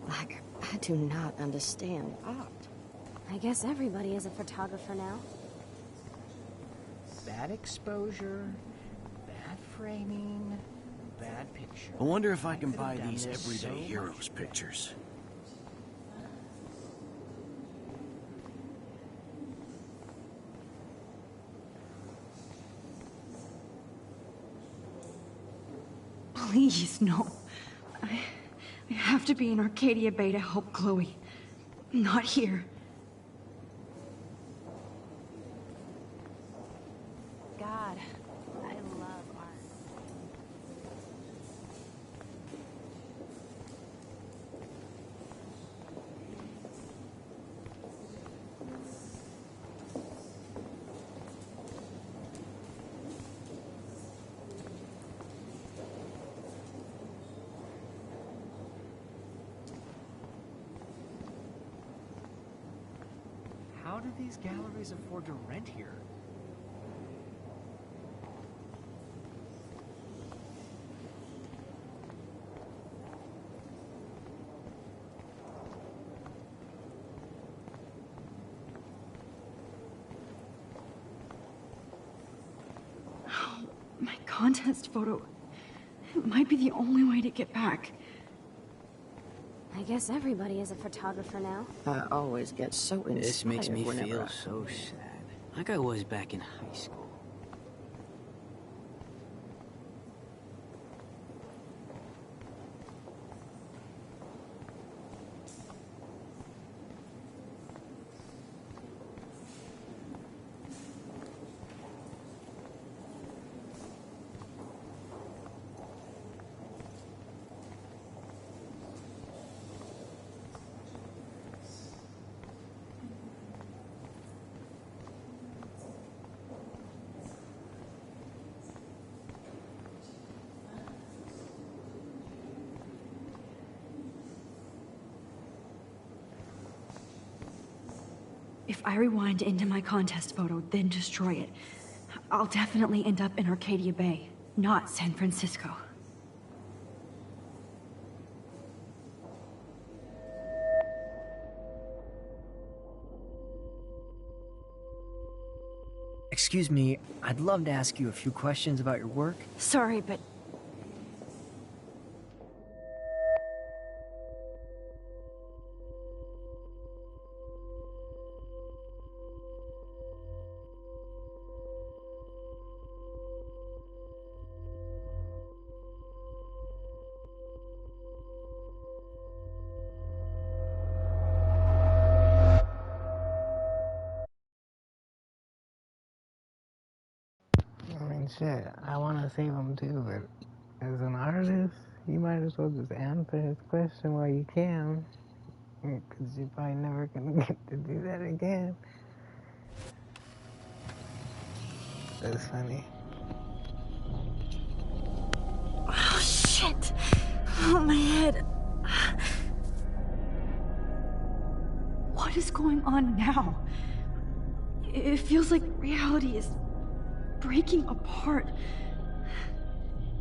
how to... I do not understand art. I guess everybody is a photographer now. Bad exposure, bad framing, bad picture. I wonder if I can buy Could've done these this everyday so heroes much pictures. Please, no. I have to be in Arcadia Bay to help Chloe. Not here. God, I love art. How do these galleries afford to rent here? Oh, my contest photo. It might be the only way to get back. I guess everybody is a photographer now. I always get so inspired This makes me whenever feel I- so sad. Like I was back in high school. If I rewind into my contest photo, then destroy it, I'll definitely end up in Arcadia Bay, not San Francisco. Excuse me, I'd love to ask you a few questions about your work. Sorry, but I mean, shit, I want to save him too, but as an artist, you might as well just answer his question while you can, because you're probably never gonna get to do that again. That's funny. oh shit! Oh, my head. What is going on now? It feels like reality is breaking apart.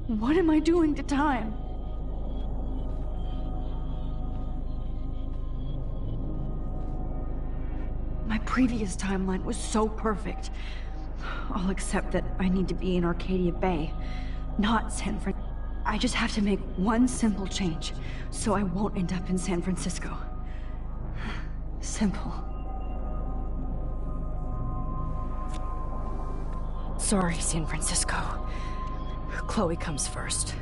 What am I doing to time? My previous timeline was so perfect. I'll accept that I need to be in Arcadia Bay, not San Francisco. I just have to make one simple change, so I won't end up in San Francisco. Simple. Sorry, San Francisco. Chloe comes first.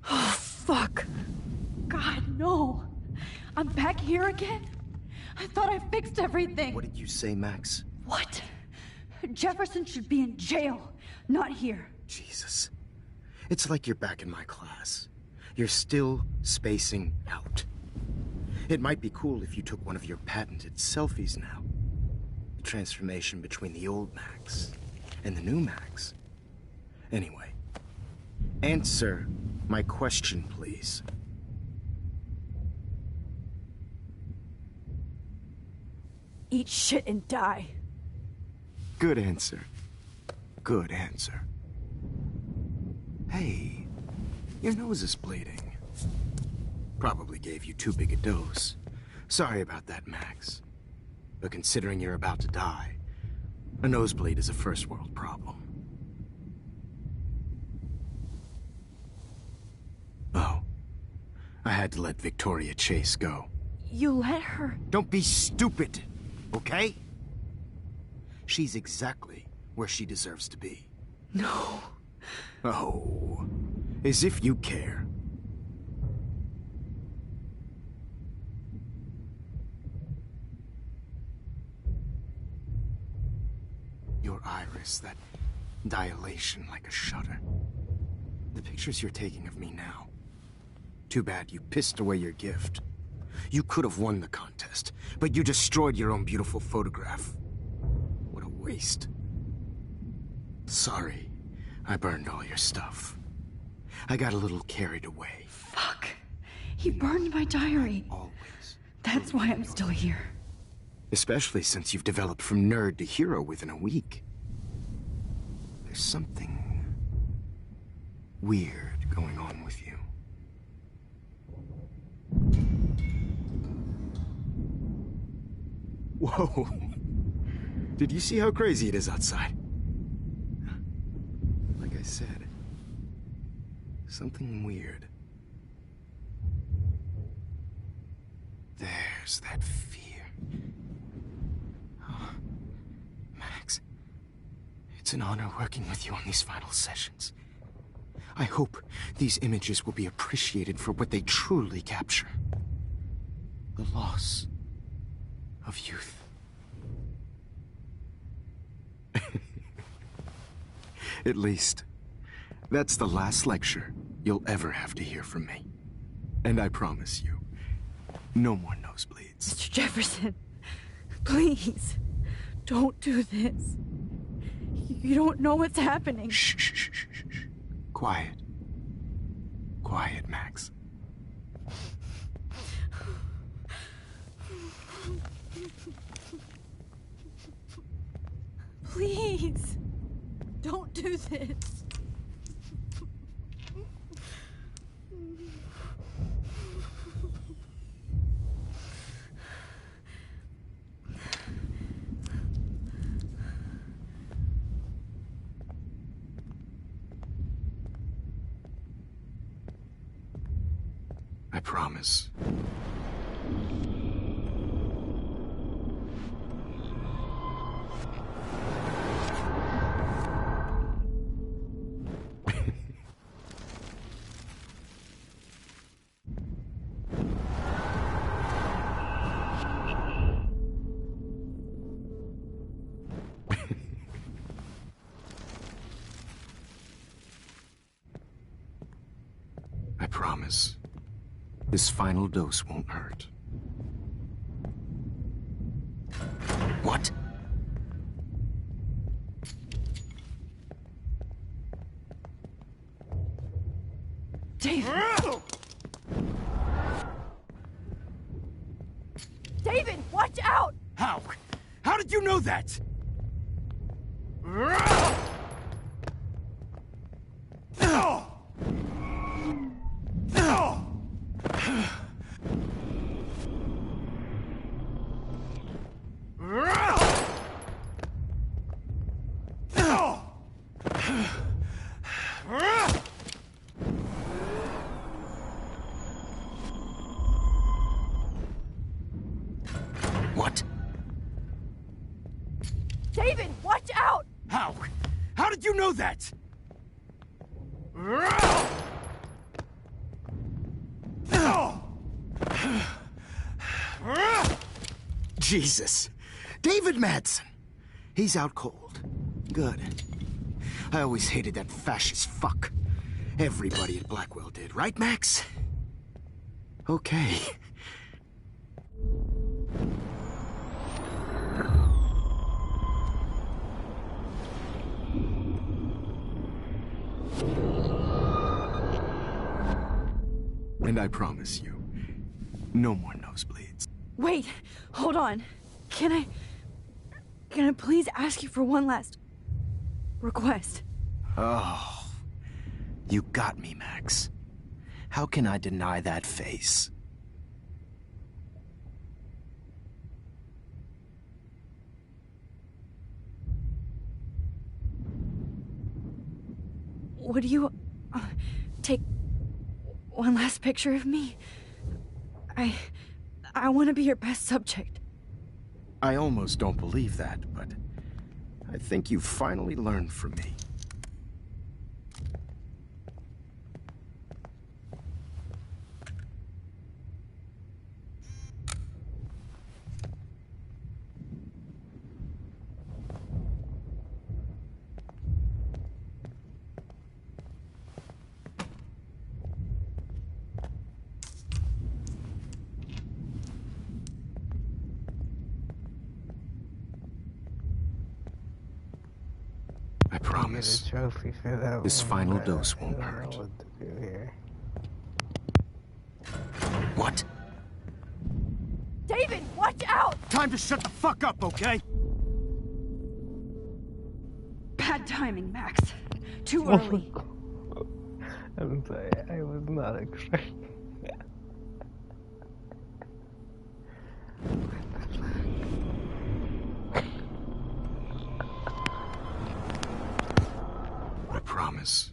Oh, fuck. God, no. I'm back here again? I thought I fixed everything. What did you say, Max? What? Jefferson should be in jail, not here. Jesus. It's like you're back in my class. You're still spacing out. It might be cool if you took one of your patented selfies now. The transformation between the old Max and the new Max. Anyway, answer my question, please. Eat shit and die. Good answer. Good answer. Hey, your nose is bleeding. Probably gave you too big a dose. Sorry about that, Max. But considering you're about to die, a nosebleed is a first world problem. Oh, I had to let Victoria Chase go. You let her? Don't be stupid, okay? She's exactly where she deserves to be. No. Oh, as if you care. darkness, that dilation like a shutter. The pictures you're taking of me now. Too bad you pissed away your gift. You could have won the contest, but you destroyed your own beautiful photograph. What a waste. Sorry, I burned all your stuff. I got a little carried away. Fuck. He burned my diary. Always. That's why I'm still here. Especially since you've developed from nerd to hero within a week. There's something weird going on with you. Whoa. Did you see how crazy it is outside? Like I said, something weird. There's that fear. Oh, Max, it's an honor working with you on these final sessions. I hope these images will be appreciated for what they truly capture. The loss of youth. At least, that's the last lecture you'll ever have to hear from me. And I promise you, no more nosebleeds. Mr. Jefferson, please, don't do this. You don't know what's happening. Shh, shh, shh, shh, shh. Quiet. Quiet, Max. Please, don't do this. I promise. I promise. This final dose won't hurt. What? David! David, watch out! How? How did you know that? What? David, watch out! How? How did you know that? Jesus. David Madsen. He's out cold. Good. I always hated that fascist fuck. Everybody at Blackwell did, right, Max? Okay. And I promise you, no more nosebleeds. Wait, hold on. Can I please ask you for one last request? Oh, you got me, Max. How can I deny that face? Would you take one last picture of me? I want to be your best subject. I almost don't believe that, but I think you've finally learned from me. promise, get a trophy for that this one, final but dose I won't don't hurt. know what to do here. What? David, watch out! Time to shut the fuck up, okay? Bad timing, Max. Too early. I'm sorry, I was not expecting that. I promise,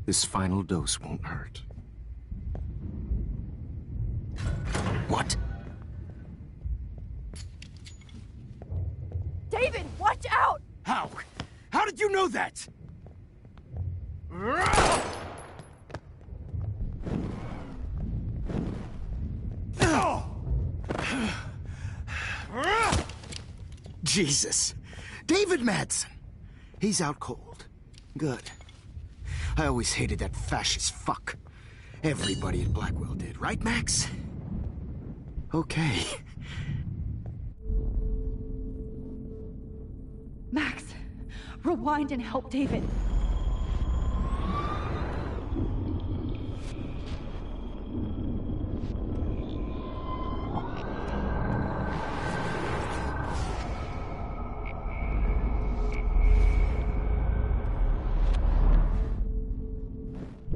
this final dose won't hurt. What? David, watch out! How? How did you know that? Jesus. David Madsen. He's out cold. Good. I always hated that fascist fuck. Everybody at Blackwell did, right, Max? Okay. Max, rewind and help David.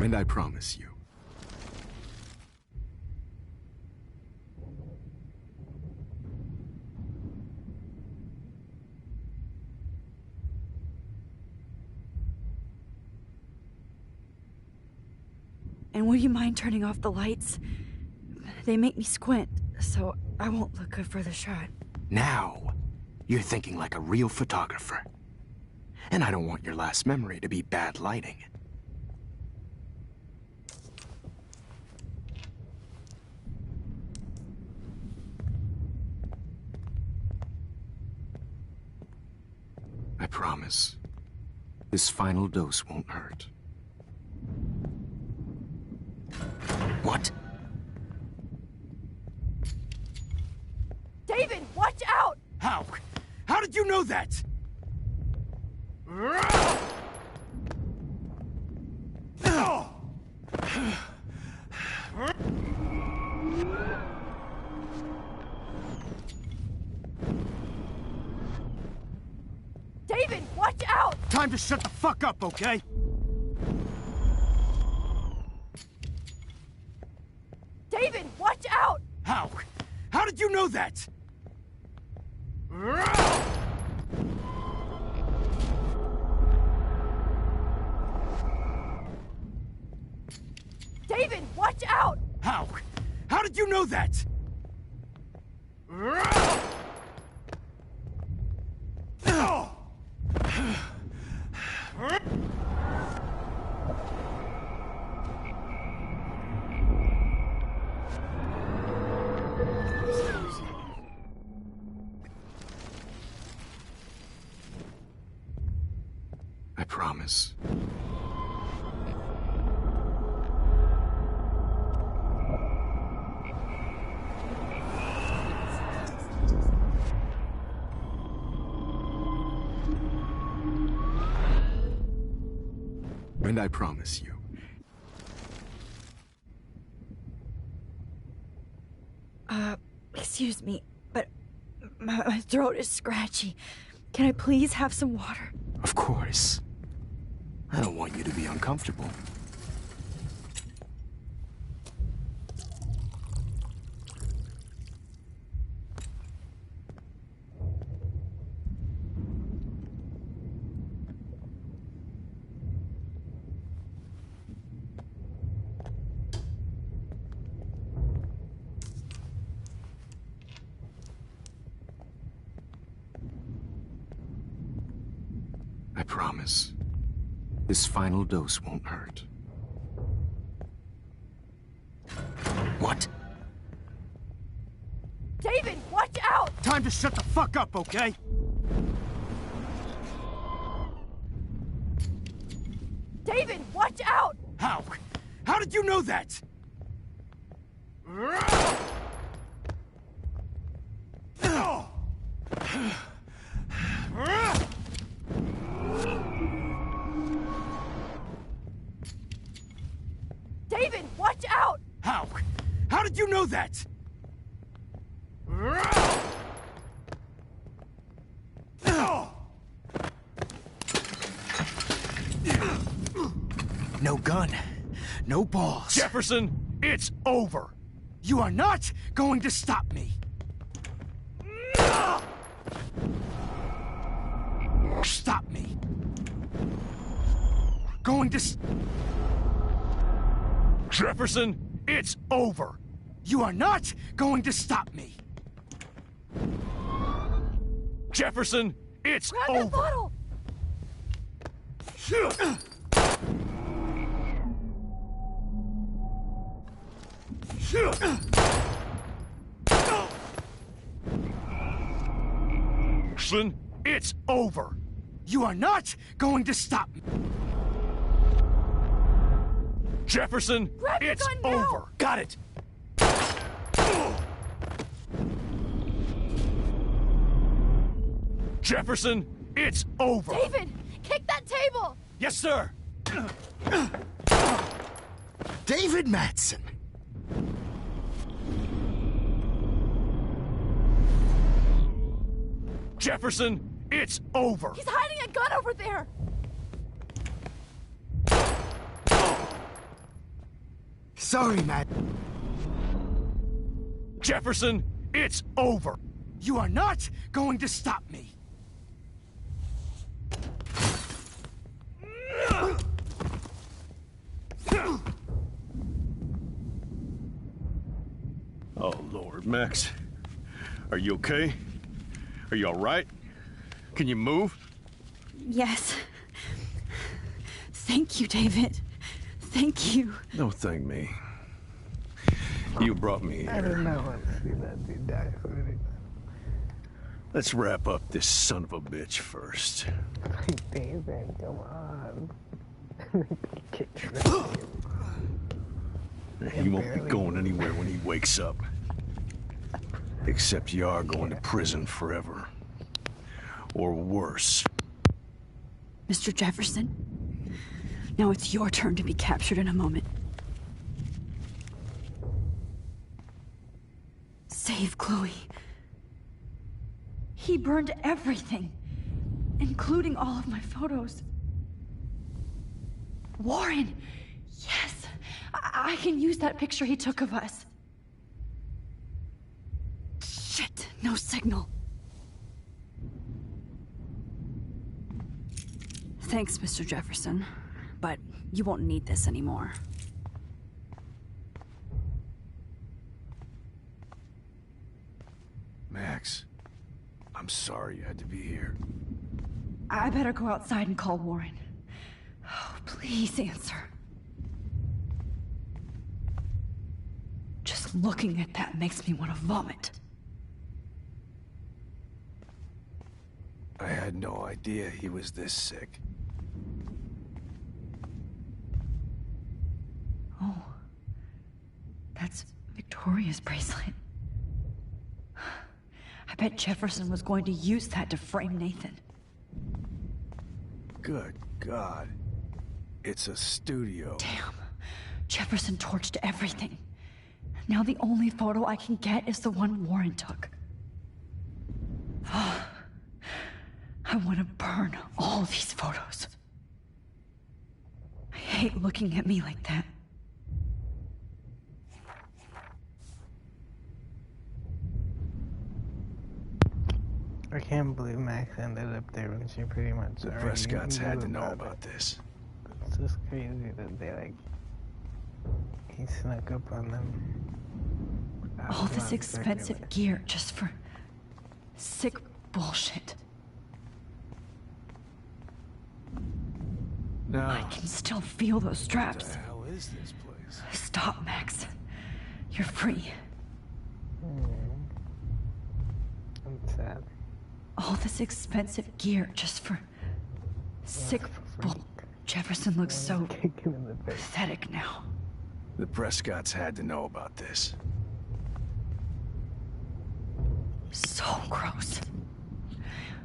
And I promise you, And would you mind turning off the lights? They make me squint, so I won't look good for the shot. Now, you're thinking like a real photographer. And I don't want your last memory to be bad lighting. I promise, this final dose won't hurt. What? David, watch out! How? How did you know that? David, watch out! Time to shut the fuck up, okay? David, watch out! How? How did you know that? David, watch out! How? How did you know that? I promise. And I promise you, Excuse me, but my throat is scratchy. Can I please have some water? Of course. I don't want you to be uncomfortable. I promise, this final dose won't hurt. What? David, watch out! Time to shut the fuck up, okay? David, watch out! How? How did you know that? Watch out! How? How did you know that? No gun. No balls. Jefferson, it's over. You are not going to stop me. Stop me. Going to... Jefferson, it's over. You are not going to stop me. Jefferson, it's Grab over. that bottle! Jefferson, it's over. You are not going to stop me. Jefferson, Grab your it's gun now! over. Got it. Jefferson, it's over. David, kick that table! Yes, sir. David Madsen. Jefferson, it's over. He's hiding a gun over there! Sorry, Matt. Jefferson, it's over. You are not going to stop me. Oh, Lord, Max. Are you okay? Are you all right? Can you move? Yes. Thank you, David. Thank you. Don't thank me. You brought me I did here. not want to see that dude die for anything. Let's wrap up this son of a bitch first. Like, David, come on. Get tricked. He won't be going anywhere when he wakes up. Except you are going to prison forever. Or worse. Mr. Jefferson, now it's your turn to be captured in a moment. Save Chloe. He burned everything, including all of my photos. Warren! Yes! I can use that picture he took of us. Shit, no signal. Thanks, Mr. Jefferson, but you won't need this anymore. Max, I'm sorry you had to be here. I better go outside and call Warren. Oh, please answer. Just looking at that makes me want to vomit. I had no idea he was this sick. Oh, that's Victoria's bracelet. I bet Jefferson was going to use that to frame Nathan. Good God. It's a studio. Damn. Jefferson torched everything. Now the only photo I can get is the one Warren took. I want to burn all these photos. I hate looking at me like that. I can't believe Max ended up there when she pretty much The already Prescotts knew had to know about it. this. It's just crazy that they, like, he snuck up on them. I All was this not expecting expensive it. gear just for sick bullshit. No. I can still feel those straps. What the hell is this place? Stop, Max. You're free. I'm sad. All this expensive gear just for sick bull. Jefferson looks so pathetic now. The Prescotts had to know about this. So gross.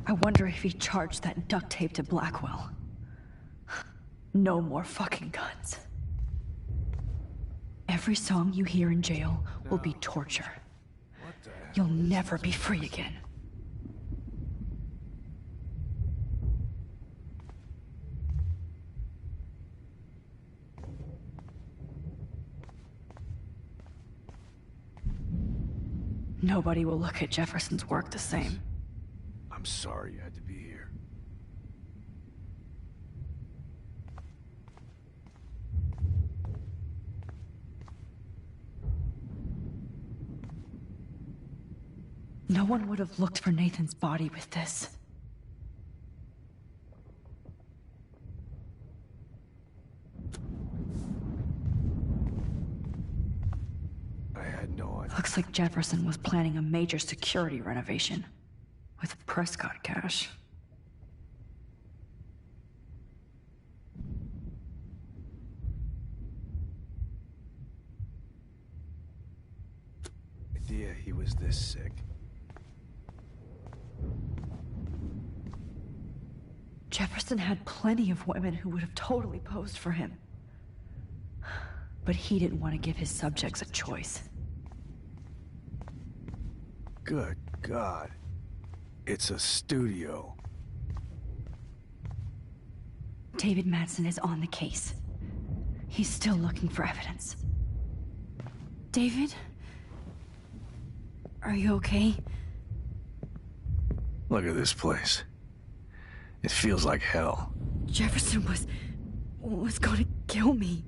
I wonder if he charged that duct tape to Blackwell. No more fucking guns. Every song you hear in jail will be torture. You'll never be free again. Nobody will look at Jefferson's work the same. I'm sorry you had to be here. No one would have looked for Nathan's body with this. I had no idea. Looks like Jefferson was planning a major security renovation with Prescott cash. Idea he was this sick. Jefferson had plenty of women who would have totally posed for him. But he didn't want to give his subjects a choice. Good God. It's a studio. David Madsen is on the case. He's still looking for evidence. David? Are you okay? Look at this place. It feels like hell. Jefferson was gonna kill me.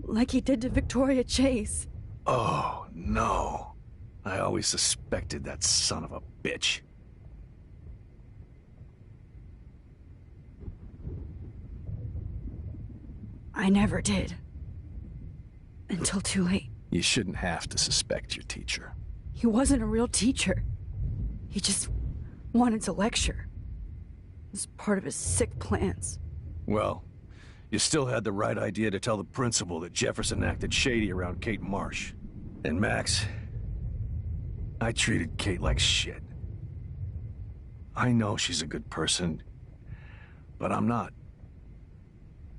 Like he did to Victoria Chase. Oh, no. I always suspected that son of a bitch. I never did. Until too late. You shouldn't have to suspect your teacher. He wasn't a real teacher. He just wanted to lecture. It was part of his sick plans. Well, you still had the right idea to tell the principal that Jefferson acted shady around Kate Marsh. And Max, I treated Kate like shit. I know she's a good person, but I'm not.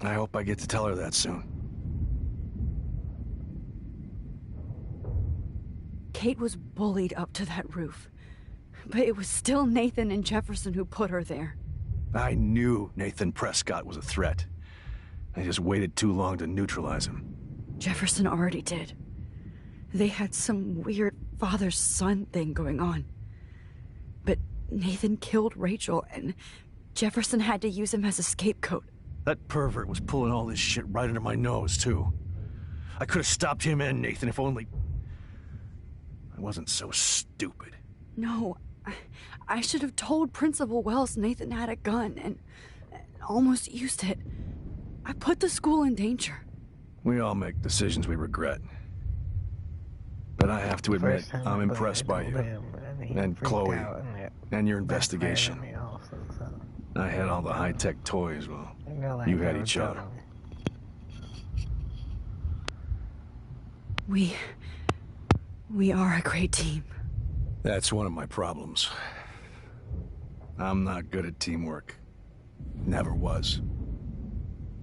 I hope I get to tell her that soon. Kate was bullied up to that roof. But it was still Nathan and Jefferson who put her there. I knew Nathan Prescott was a threat. I just waited too long to neutralize him. Jefferson already did. They had some weird father-son thing going on. But Nathan killed Rachel, and Jefferson had to use him as a scapegoat. That pervert was pulling all this shit right under my nose, too. I could have stopped him and Nathan if only... I wasn't so stupid. No, I should have told Principal Wells Nathan had a gun and almost used it. I put the school in danger. We all make decisions we regret. But I have to admit, I'm impressed by you. And Chloe. And your investigation. I had all the high-tech toys, well, you had each other. We are a great team. That's one of my problems. I'm not good at teamwork. Never was.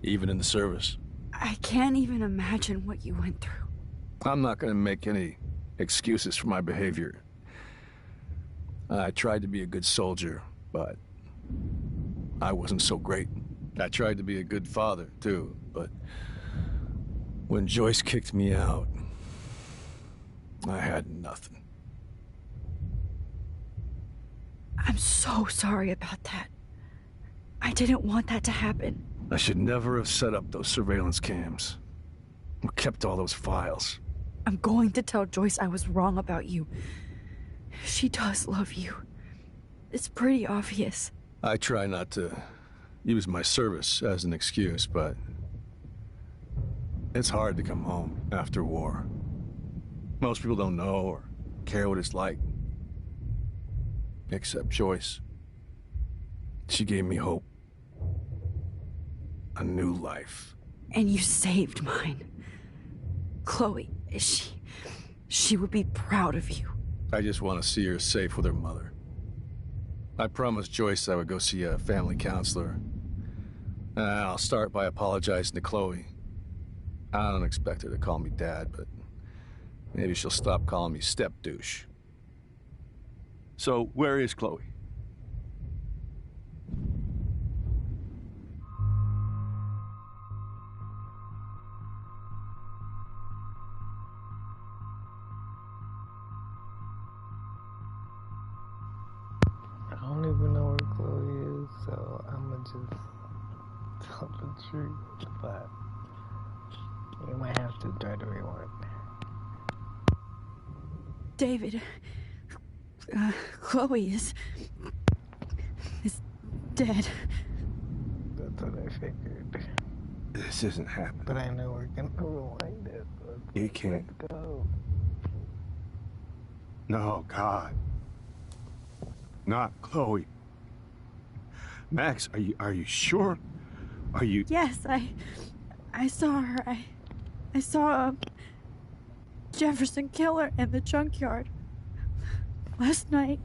Even in the service. I can't even imagine what you went through. I'm not gonna make any excuses for my behavior. I tried to be a good soldier, but I wasn't so great. I tried to be a good father, too, but when Joyce kicked me out, I had nothing. I'm so sorry about that. I didn't want that to happen. I should never have set up those surveillance cams. Or kept all those files. I'm going to tell Joyce I was wrong about you. She does love you. It's pretty obvious. I try not to use my service as an excuse, but it's hard to come home after war. Most people don't know or care what it's like. Except Joyce. She gave me hope. A new life. And you saved mine. Chloe, she would be proud of you. I just want to see her safe with her mother. I promised Joyce I would go see a family counselor. I'll start by apologizing to Chloe. I don't expect her to call me Dad, but maybe she'll stop calling me step douche. So, where is Chloe? I don't even know where Chloe is, so I'ma just tell the truth, but you might have to try to rewind. David, Chloe is dead. That's what I figured. This isn't happening. But I know we're gonna rewind it. You can't. Let's go. No, God. Not Chloe. Max, are you sure? Are you... Yes, I saw her. I saw Jefferson Killer in the junkyard last night.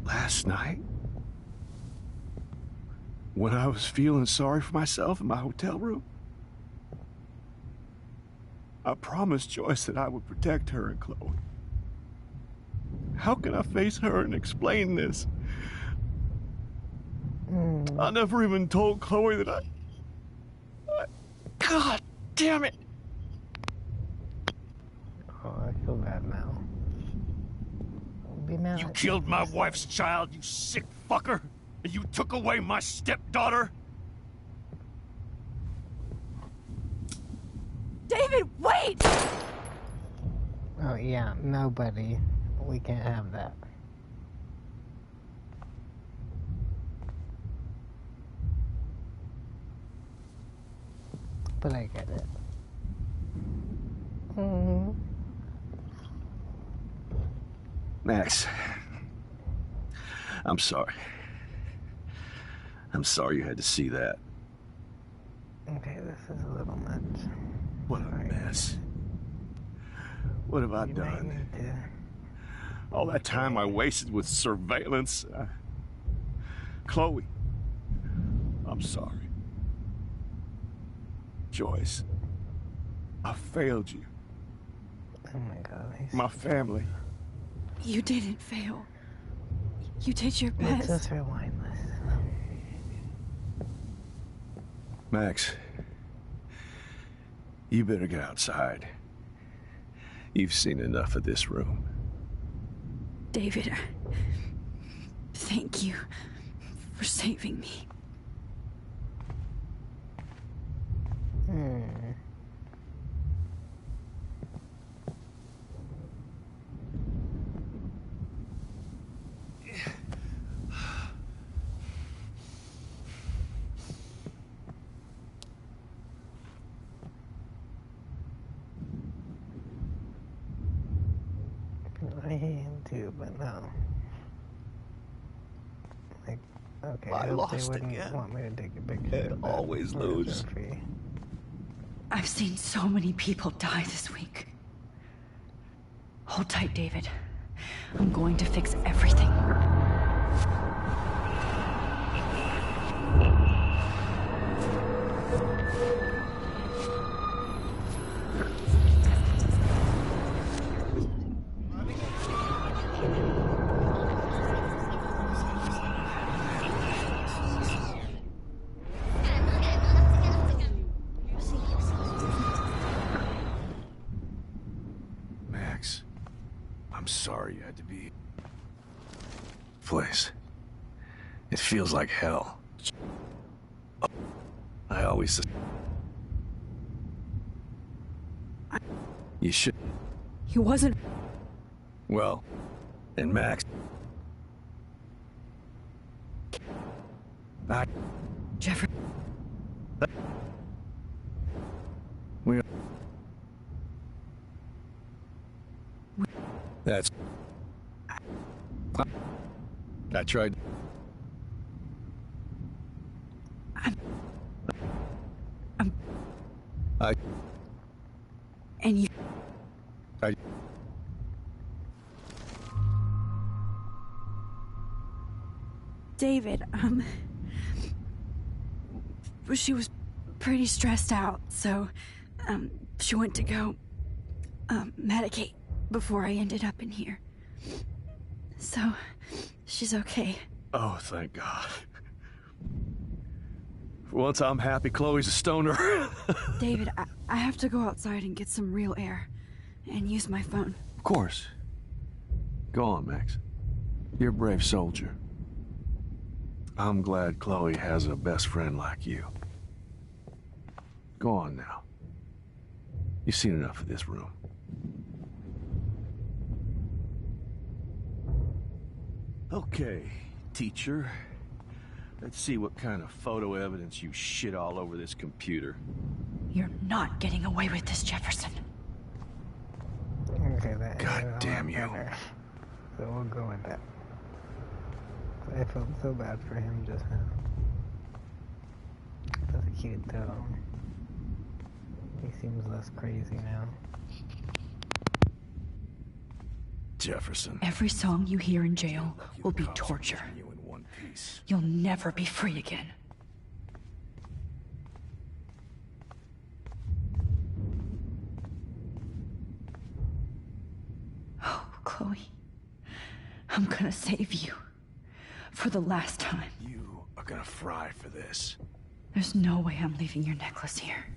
Last night? When I was feeling sorry for myself in my hotel room? I promised Joyce that I would protect her and Chloe. How can I face her and explain this? I never even told Chloe that I... God damn it! Oh, I feel bad now. Be mad. You killed my wife's child, you sick fucker! And you took away my stepdaughter? David, wait! Oh, yeah, nobody. We can't have that. But I get it. Max, I'm sorry. I'm sorry you had to see that. Okay, this is a little much. What a mess. What have I done? All that time I wasted with surveillance. Chloe, I'm sorry. Joyce, I failed you. Oh my God. My family. You didn't fail. You did your Let's best. just rewind this. Max, you better get outside. You've seen enough of this room. David, thank you for saving me. I hate him too, but no. Like, okay, I hope lost they wouldn't again. want me to take a picture. I always lose. I've seen so many people die this week. Hold tight, David. I'm going to fix everything. Max, I'm sorry you had to be... Place. It feels like hell. I always... You should... He wasn't... Well, and Max... Jeffrey... We... That's... I tried... And you... David, she was pretty stressed out, so, She went to go medicate before I ended up in here. So, she's okay. Oh, thank God. For once I'm happy Chloe's a stoner. David, I have to go outside and get some real air and use my phone. Of course. Go on, Max. You're a brave soldier. I'm glad Chloe has a best friend like you. Go on now. You've seen enough of this room. Okay, teacher. Let's see what kind of photo evidence you shit all over this computer. You're not getting away with this, Jefferson. Okay, that God damn you. Better. So we'll go with that. I felt so bad for him just now. That's cute though. He seems less crazy now. Jefferson. Every song you hear in jail will be torture. You'll never be free again. Oh, Chloe. I'm gonna save you. For the last time. You are gonna fry for this. There's no way I'm leaving your necklace here.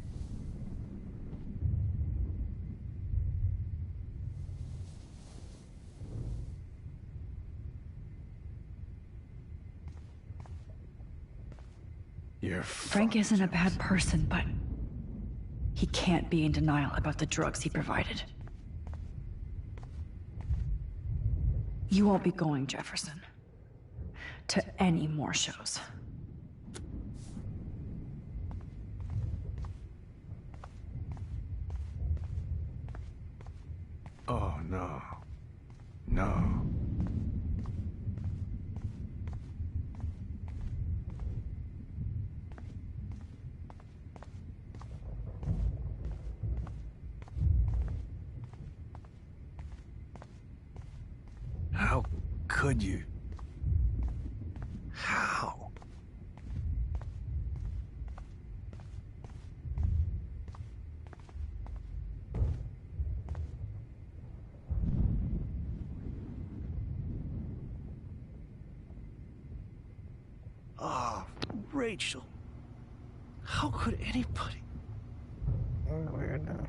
Frank isn't a bad person, but he can't be in denial about the drugs he provided. You won't be going, Jefferson, to any more shows. Oh, no. No. How could you? How? Ah, Rachel. How could anybody? Weird though.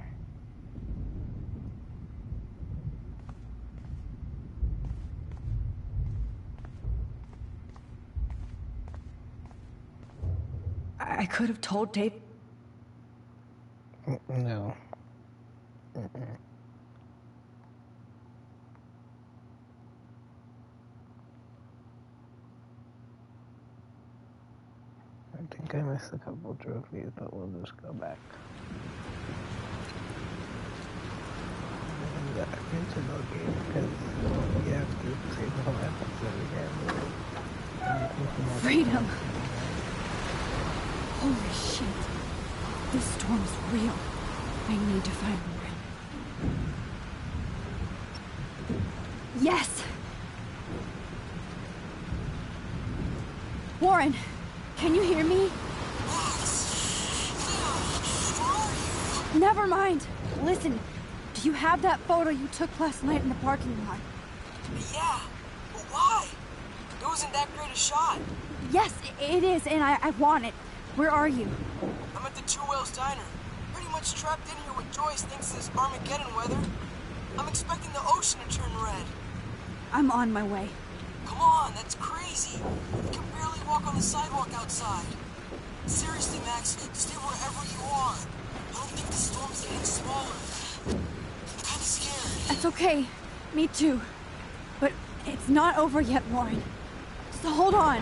I could have told Dave. No. I think I missed a couple trophies, but we'll just go back. The original game, because you have to save the whole episode again. Freedom! Holy shit. This storm's real. I need to find Warren. Yes! Warren, can you hear me? Never mind. Listen, do you have that photo you took last night in the parking lot? Yeah, but why? It wasn't that great a shot. Yes, it is, and I want it. Where are you? I'm at the Two Whales Diner. Pretty much trapped in here with Joyce thinks this Armageddon weather. I'm expecting the ocean to turn red. I'm on my way. Come on, that's crazy. You can barely walk on the sidewalk outside. Seriously, Max, stay wherever you are. I don't think the storm's getting smaller. I'm kinda scared. That's okay. Me too. But it's not over yet, Warren. So hold on.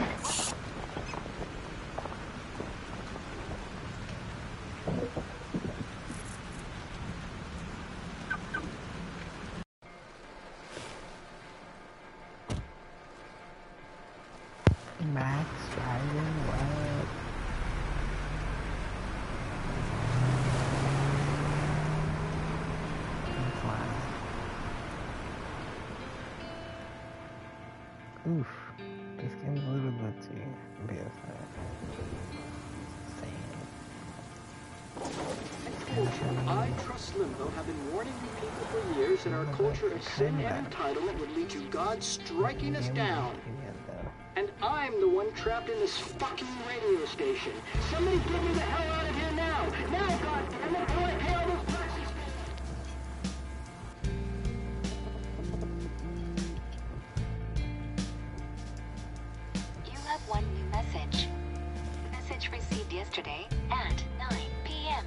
Max driving? What? Oof. This game's a little glitchy. BSI. I, Trust Limbo, have been warning you people for years that our culture of sin and entitlement would lead to God striking us down. And I'm the one trapped in this fucking radio station. Somebody get me the hell out of here now! Now, goddammit, how do I pay all those taxes? You have one new message. Message received yesterday at 9 p.m.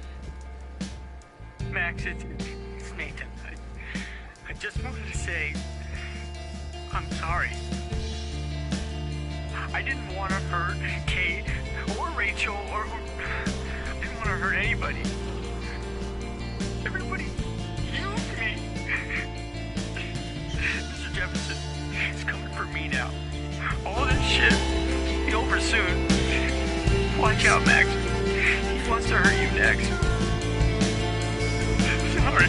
Max, it's Nathan. I just wanted to say, I'm sorry. I didn't want to hurt Kate or Rachel or I didn't want to hurt anybody. Everybody used me. Mr. Jefferson is coming for me now. All this shit will be over soon. Watch out, Max. He wants to hurt you next. Sorry.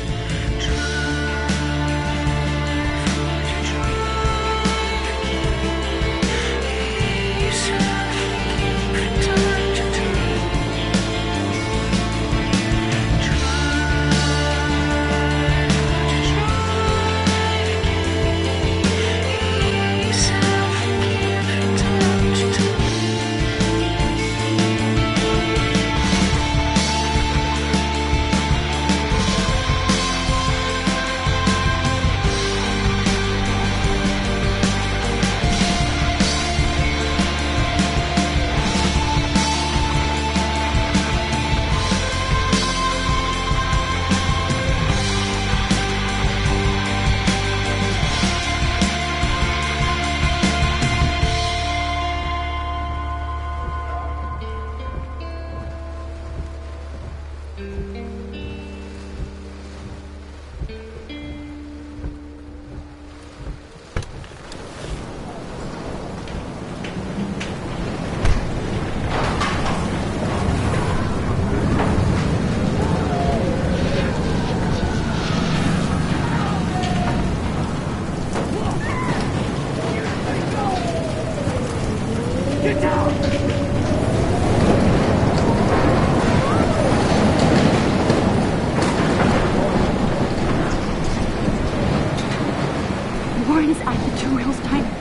Warren's at the 2 rails diner,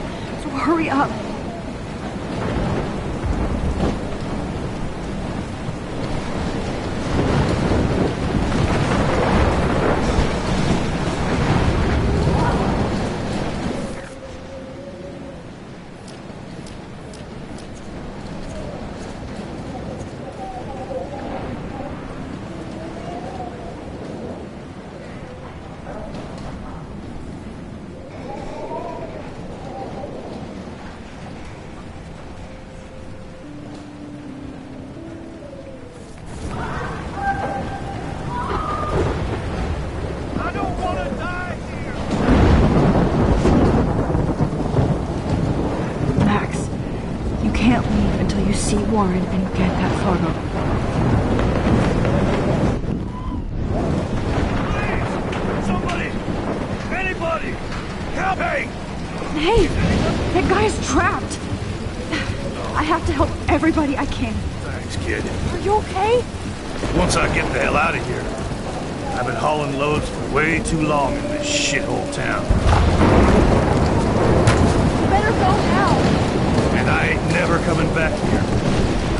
so hurry up. See Warren and get that photo. Please! Somebody! Anybody! Help me! Hey! That guy's trapped! I have to help everybody I can. Thanks, kid. Are you okay? Once I get the hell out of here. I've been hauling loads for way too long in this shithole town. You better go now! And I ain't never coming back here.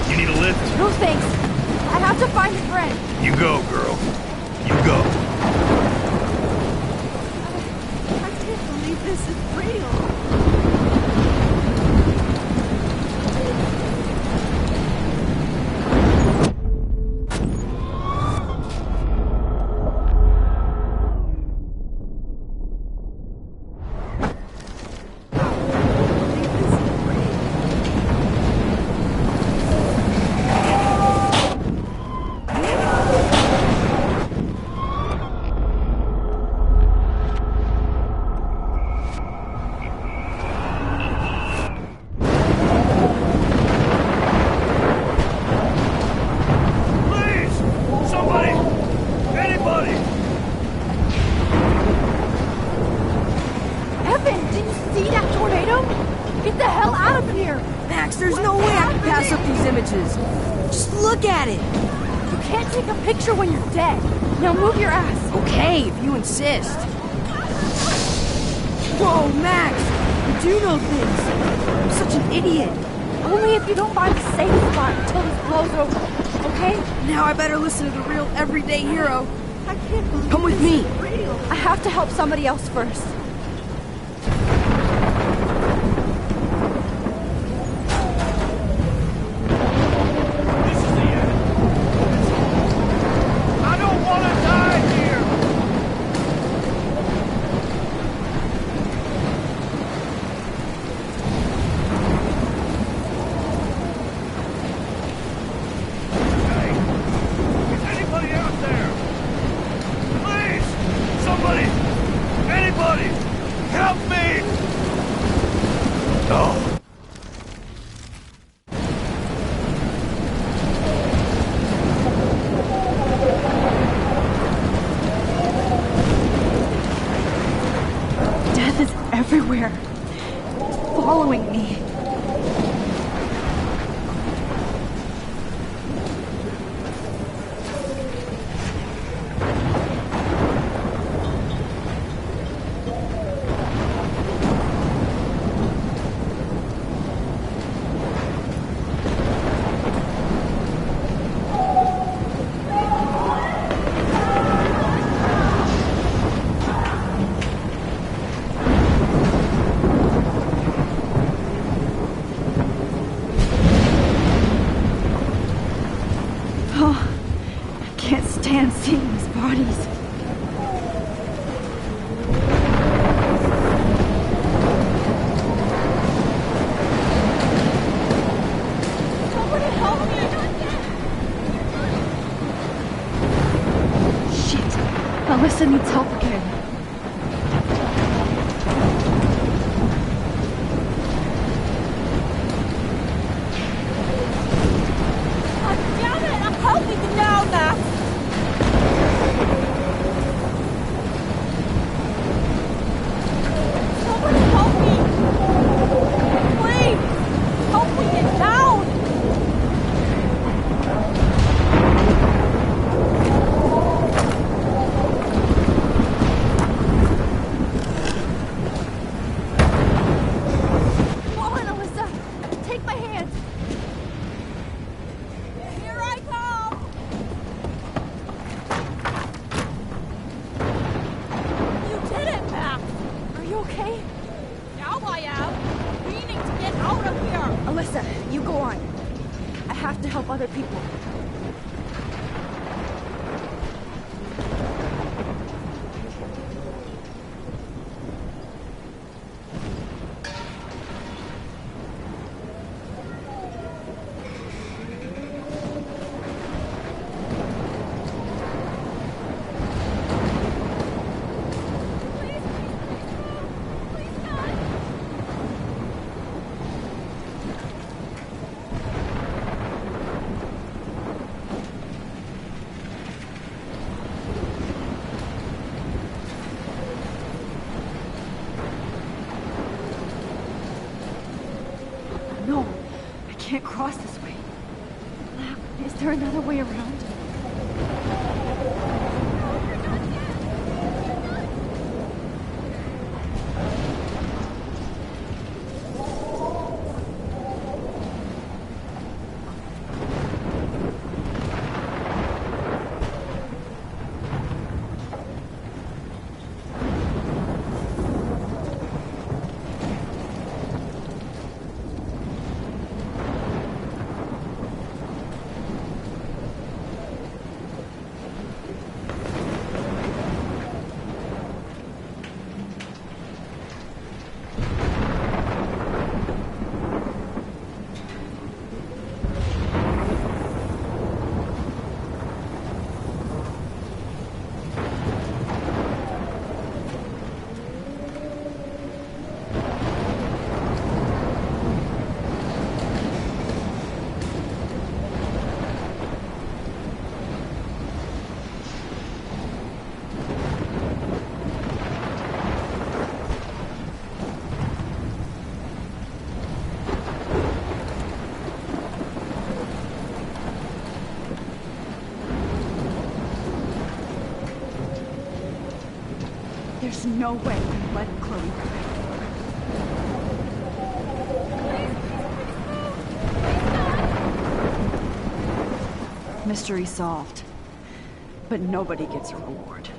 You need a lift? No thanks. I have to find a friend. You go, girl. You go. I can't believe this is real. There's no way I can pass up these images. Just look at it. You can't take a picture when you're dead. Now move your ass. Okay, if you insist. Whoa, Max! You do know things. I'm such an idiot. Only if you don't find a safe spot until this blows over, okay? Now I better listen to the real everyday hero. I can't believe Come with me. Real. I have to help somebody else first. Everywhere. Following me. Can't seeing these bodies. Somebody help me! Shit. Alyssa needs help again. God damn it! I'm helping you now, Max! Alyssa, you go on. I have to help other people. No, I can't cross this way. Is there another way around? There's no way I'm letting Chloe die. Mystery solved. But nobody gets a reward.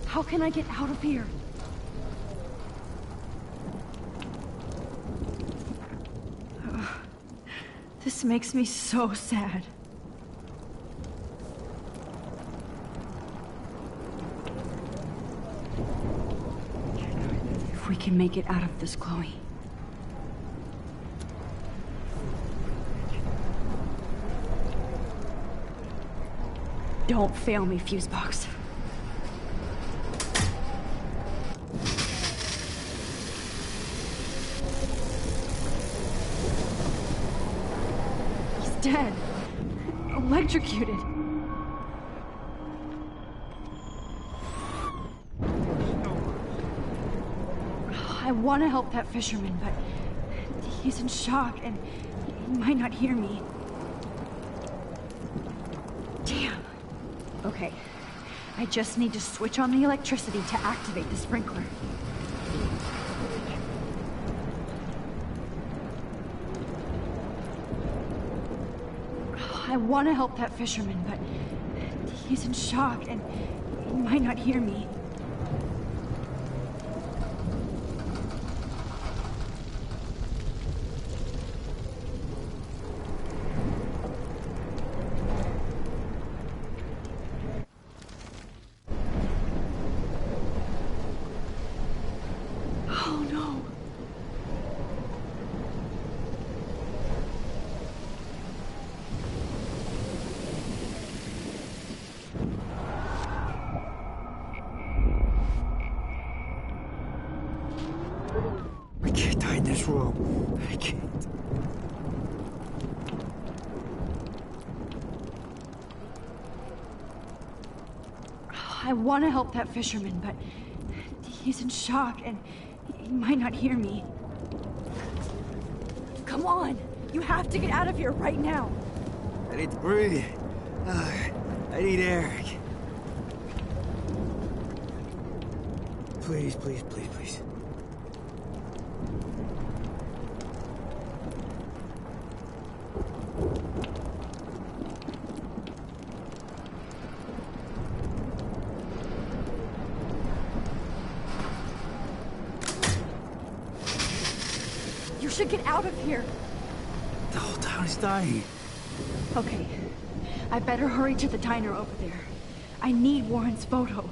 How can I get out of here? This makes me so sad. If we can make it out of this, Chloe. Don't fail me, Fusebox. Dead. Electrocuted. I want to help that fisherman, but he's in shock and he might not hear me. Damn. Okay. I just need to switch on the electricity to activate the sprinkler. I want to help that fisherman, but he's in shock and he might not hear me. Oh no. I can't die in this room. I can't. I want to help that fisherman, but he's in shock and he might not hear me. Come on! You have to get out of here right now! I need to breathe. I need air. Please, please, please, please. You should get out of here! The whole town is dying. Okay. I better hurry to the diner over there. I need Warren's photo.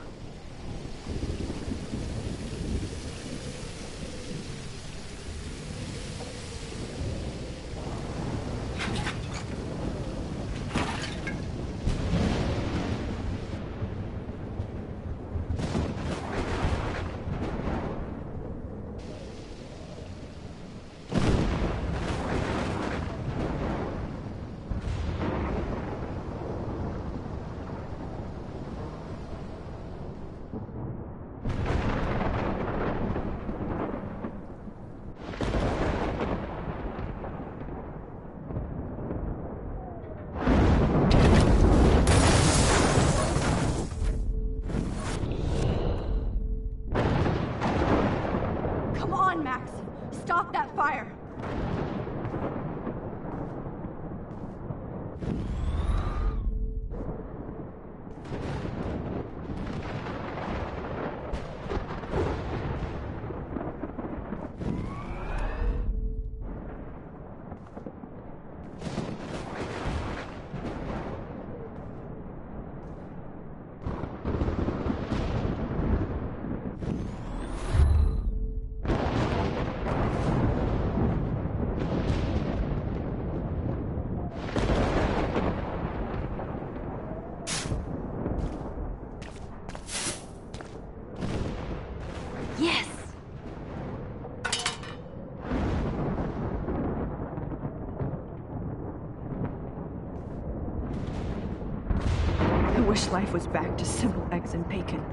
wish life was back to simple eggs and bacon.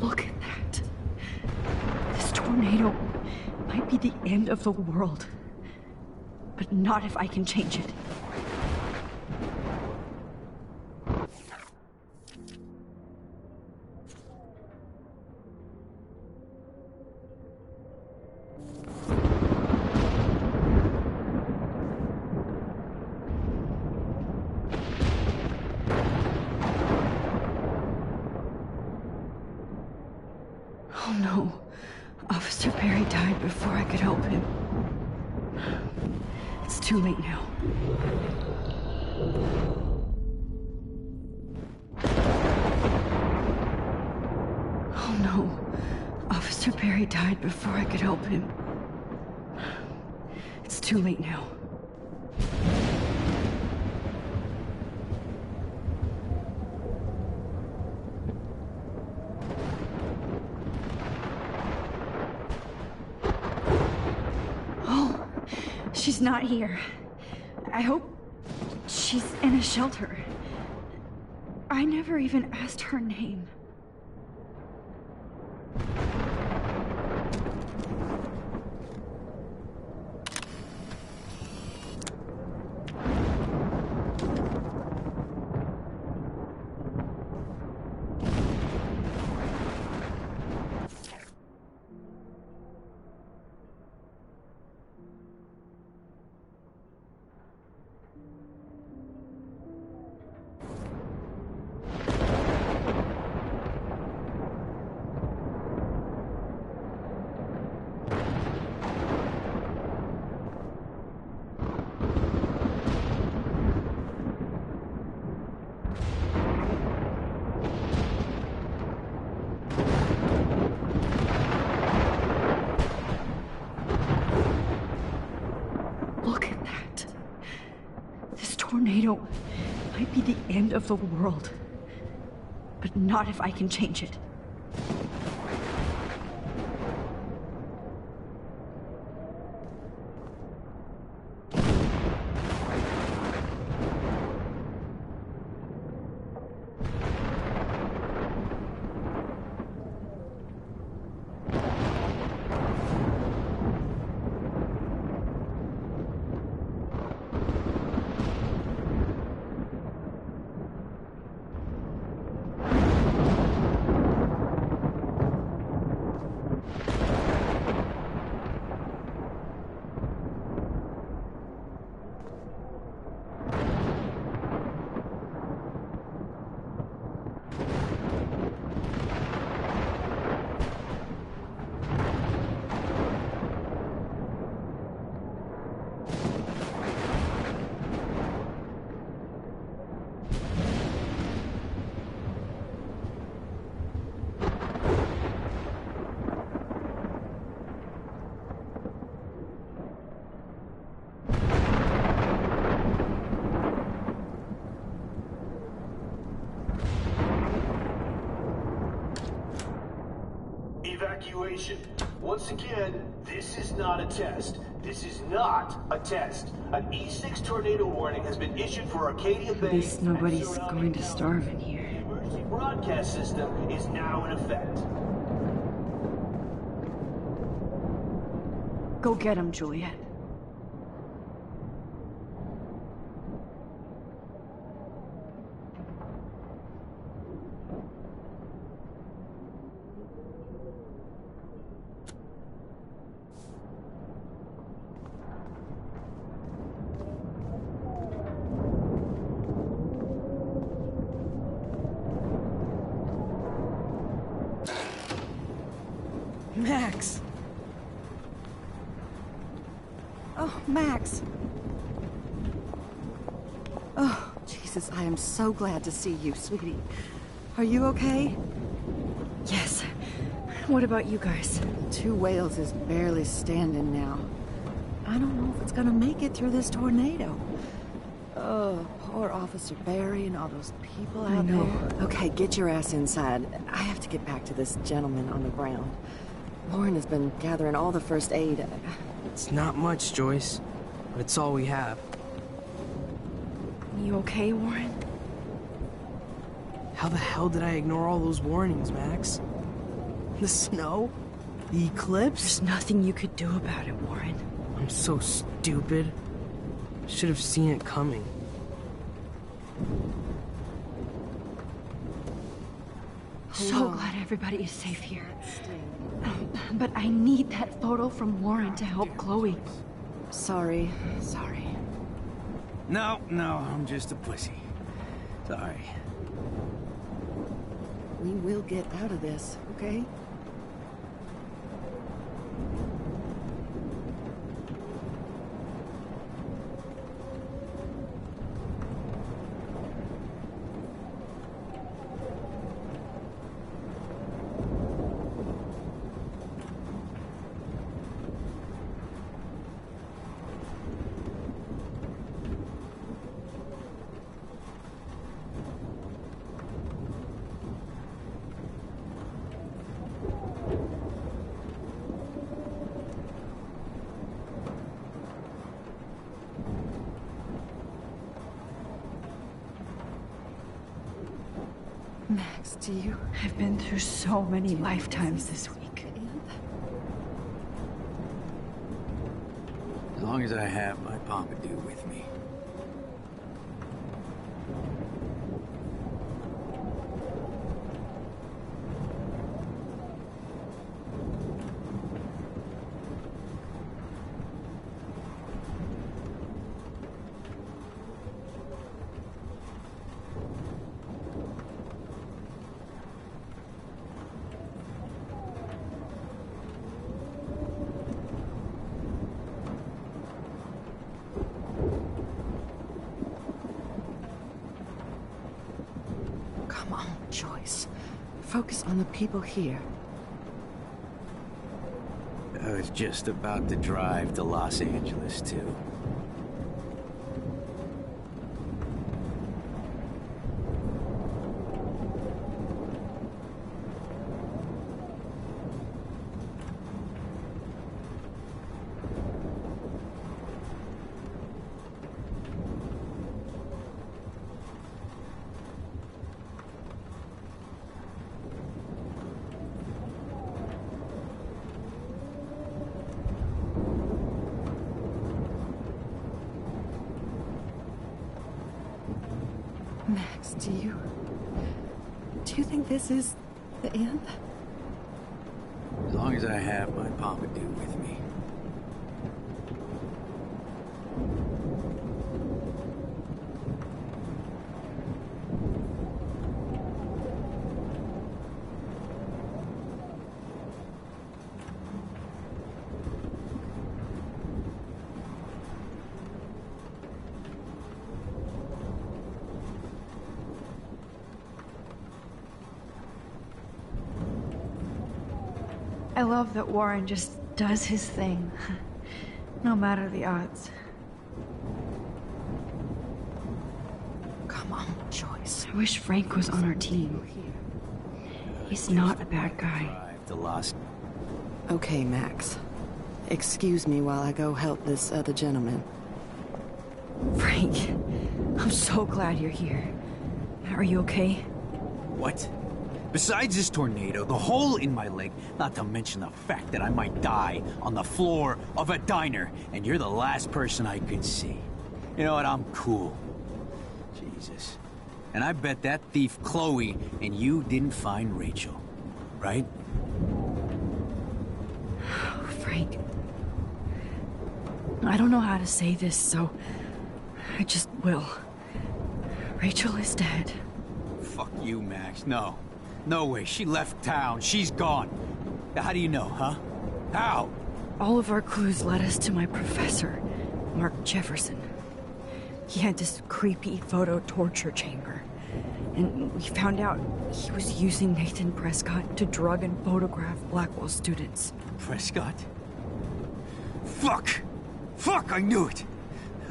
Look at that. This tornado might be the end of the world. But not if I can change it. Oh no. Officer Perry died before I could help him. It's too late now. Oh no. Officer Perry died before I could help him. It's too late now. She's not here. I hope she's in a shelter. I never even asked her name. Tornado might be the end of the world, but not if I can change it. Evacuation. Once again, this is not a test. This is not a test. An E6 tornado warning has been issued for Arcadia Bay. At least nobody's going to starve in here. The emergency broadcast system is now in effect. Go get him, Juliet. Max! Oh, Max! Oh, Jesus, I am so glad to see you, sweetie. Are you okay? Yes. What about you guys? Two Whales is barely standing now. I don't know if it's gonna make it through this tornado. Oh, poor Officer Barry and all those people out there. Okay, get your ass inside. I have to get back to this gentleman on the ground. Lauren has been gathering all the first aid. It's not much, Joyce, but it's all we have. You okay, Warren? How the hell did I ignore all those warnings, Max? The snow? The eclipse? There's nothing you could do about it, Warren. I'm so stupid. Should have seen it coming. So glad everybody is safe here. But I need that photo from Warren to help Chloe. Sorry. No, I'm just a pussy. Sorry. We will get out of this, okay? Max, do you... I've been through so many lifetimes this week. As long as I have my Pompadour with me. Come on, Joyce. Focus on the people here. I was just about to drive to Los Angeles, too. Max, do you think this is the end? As long as I have my Pompadour with me. I love that Warren just does his thing, no matter the odds. Come on, Joyce. I wish Frank was on our team. He's not a bad guy. Okay, Max. Excuse me while I go help this other gentleman. Frank, I'm so glad you're here. Are you okay? What? Besides this tornado, the hole in my leg, not to mention the fact that I might die on the floor of a diner, and you're the last person I could see. You know what? I'm cool. Jesus. And I bet that thief Chloe and you didn't find Rachel, right? Oh, Frank. I don't know how to say this, so I just will. Rachel is dead. Fuck you, Max. No. No way. She left town. She's gone. How do you know, huh? How? All of our clues led us to my professor, Mark Jefferson. He had this creepy photo torture chamber. And we found out he was using Nathan Prescott to drug and photograph Blackwell students. Prescott? Fuck! Fuck, I knew it!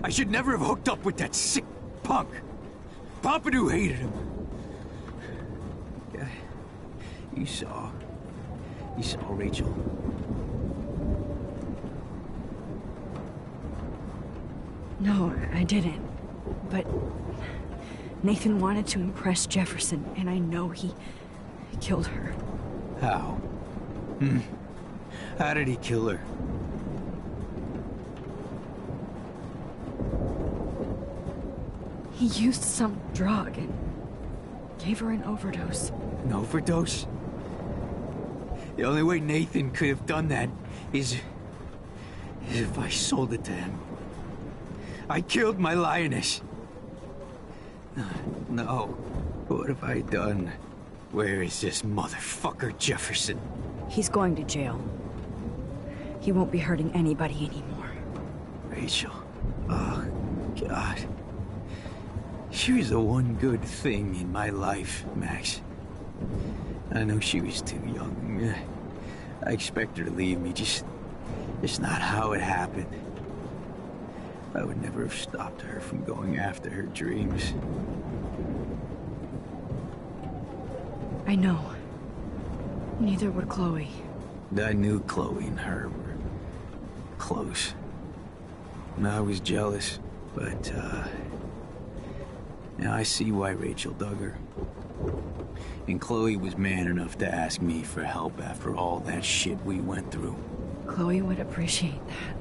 I should never have hooked up with that sick punk. Pompadour hated him. Yeah, you saw Rachel. No, I didn't. But Nathan wanted to impress Jefferson, and I know he killed her. How? How did he kill her? He used some drug and gave her an overdose. An overdose? The only way Nathan could have done that is if I sold it to him. I killed my lioness. No. What have I done? Where is this motherfucker Jefferson? He's going to jail. He won't be hurting anybody anymore. Rachel. Oh, God. She was the one good thing in my life, Max. I know she was too young. I expect her to leave me, just not how it happened. I would never have stopped her from going after her dreams. I know. Neither would Chloe. I knew Chloe and her were close. And I was jealous, but, now I see why Rachel dug her. And Chloe was man enough to ask me for help after all that shit we went through. Chloe would appreciate that.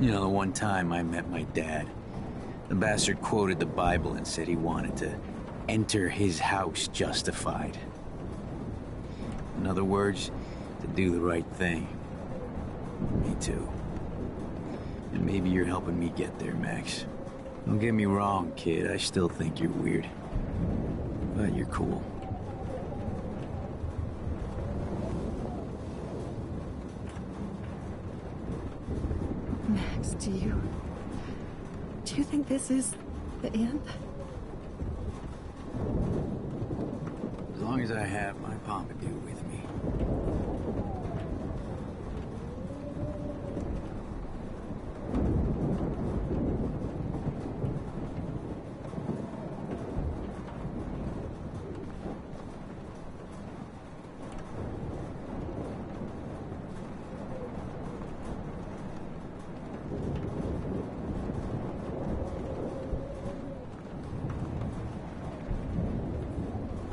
You know, the one time I met my dad, the bastard quoted the Bible and said he wanted to enter his house justified. In other words, to do the right thing. Me too. And maybe you're helping me get there, Max. Don't get me wrong, kid. I still think you're weird. But you're cool. Max, do you think this is the end? As long as I have my Pompidou with me.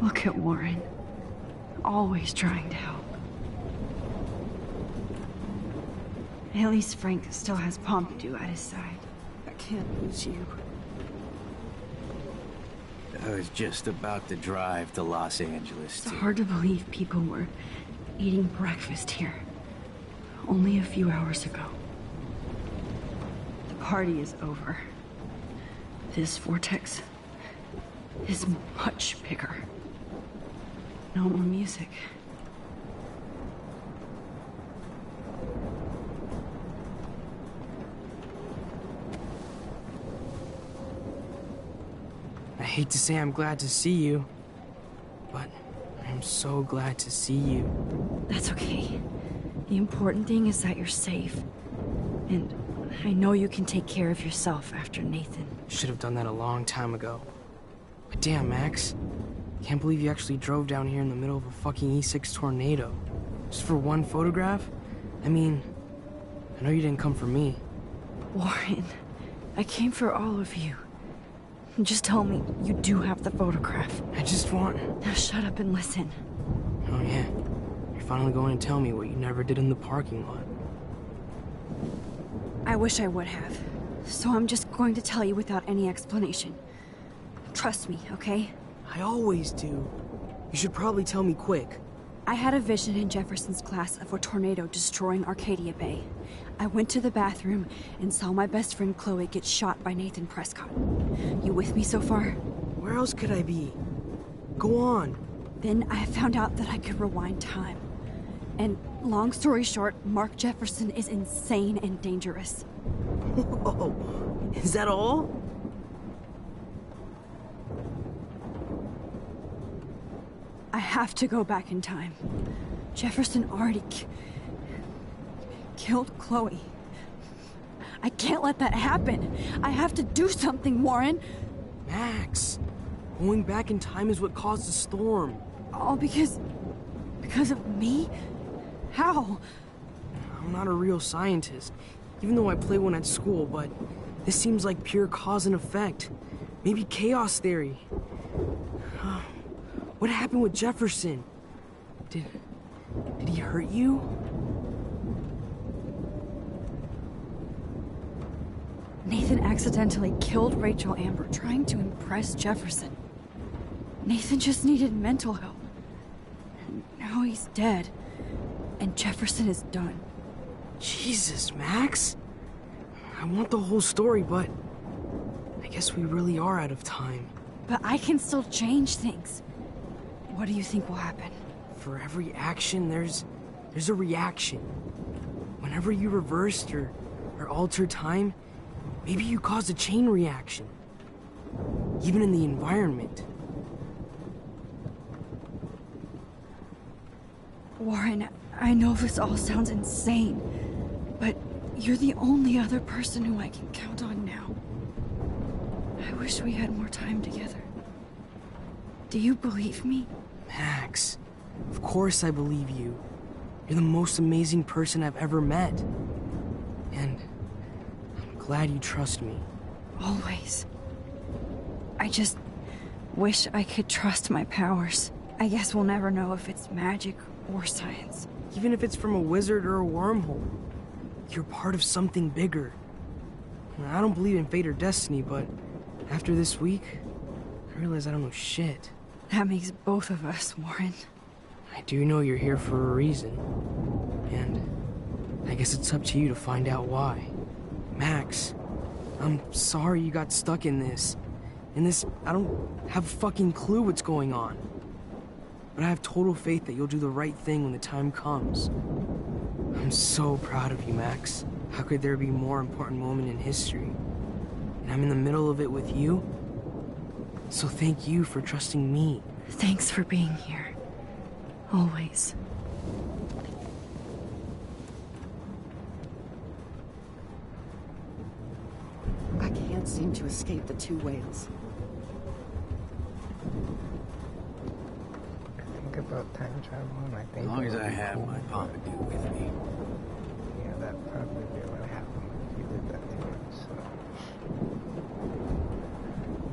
Look at Warren. Always trying to help. At least Frank still has Pompidou at his side. I can't lose you. I was just about to drive to Los Angeles. It's hard to believe people were eating breakfast here only a few hours ago. The party is over. This vortex is much bigger. No more music. I hate to say I'm glad to see you, but I'm so glad to see you. That's okay. The important thing is that you're safe. And I know you can take care of yourself after Nathan. Should have done that a long time ago. But damn, Max. Can't believe you actually drove down here in the middle of a fucking E6 tornado. Just for one photograph? I mean, I know you didn't come for me. Warren, I came for all of you. Just tell me you do have the photograph. I just want... Now shut up and listen. Oh yeah, you're finally going to tell me what you never did in the parking lot. I wish I would have. So I'm just going to tell you without any explanation. Trust me, okay? I always do. You should probably tell me quick. I had a vision in Jefferson's class of a tornado destroying Arcadia Bay. I went to the bathroom and saw my best friend Chloe get shot by Nathan Prescott. You with me so far? Where else could I be? Go on. Then I found out that I could rewind time. And long story short, Mark Jefferson is insane and dangerous. Whoa, is that all? I have to go back in time. Jefferson already killed Chloe. I can't let that happen. I have to do something, Warren. Max, going back in time is what caused the storm. All because of me? How? I'm not a real scientist, even though I play one at school, but This seems like pure cause and effect. Maybe chaos theory. What happened with Jefferson? Did he hurt you? Nathan accidentally killed Rachel Amber trying to impress Jefferson. Nathan just needed mental help. Now he's dead, and Jefferson is done. Jesus, Max. I want the whole story, but I guess we really are out of time. But I can still change things. What do you think will happen? For every action, there's a reaction. Whenever you reversed or altered time, maybe you caused a chain reaction. Even in the environment. Warren, I know this all sounds insane, but you're the only other person who I can count on now. I wish we had more time together. Do you believe me? Max, of course I believe you. You're the most amazing person I've ever met. And I'm glad you trust me. Always. I just wish I could trust my powers. I guess we'll never know if it's magic or science. Even if it's from a wizard or a wormhole, you're part of something bigger. I don't believe in fate or destiny, but after this week, I realize I don't know shit. That makes both of us, Warren. I do know you're here for a reason. And I guess it's up to you to find out why. Max, I'm sorry you got stuck in this. I don't have a fucking clue what's going on. But I have total faith that you'll do the right thing when the time comes. I'm so proud of you, Max. How could there be a more important moment in history? And I'm in the middle of it with you. So thank you for trusting me. Thanks for being here. Always. I can't seem to escape the two whales. Think about time travel, and I think As long it as would I be have cool. my Pompidou with me. Yeah, that'd probably be what happened if you did that to him, so...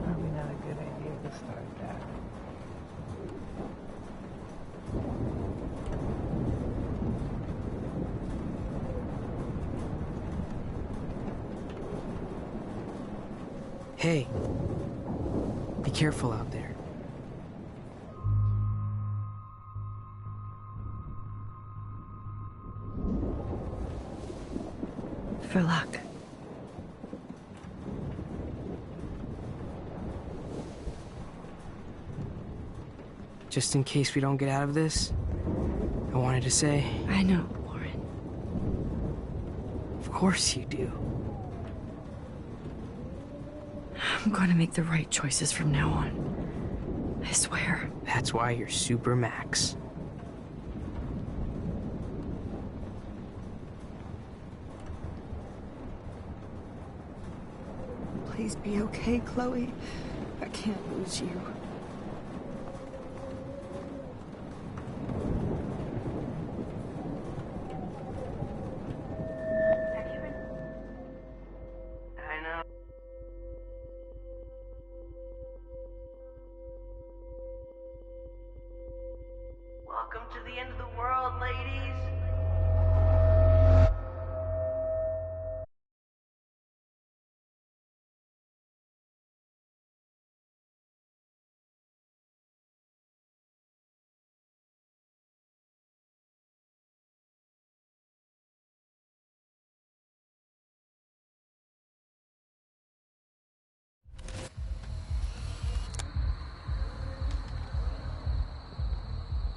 Probably not a good idea to start that. Hey, be careful out there. For luck. Just in case we don't get out of this, I wanted to say... I know, Warren. Of course you do. I'm going to make the right choices from now on. I swear. That's why you're Super Max. Please be okay, Chloe. I can't lose you. I know. Welcome to the end of the world, ladies.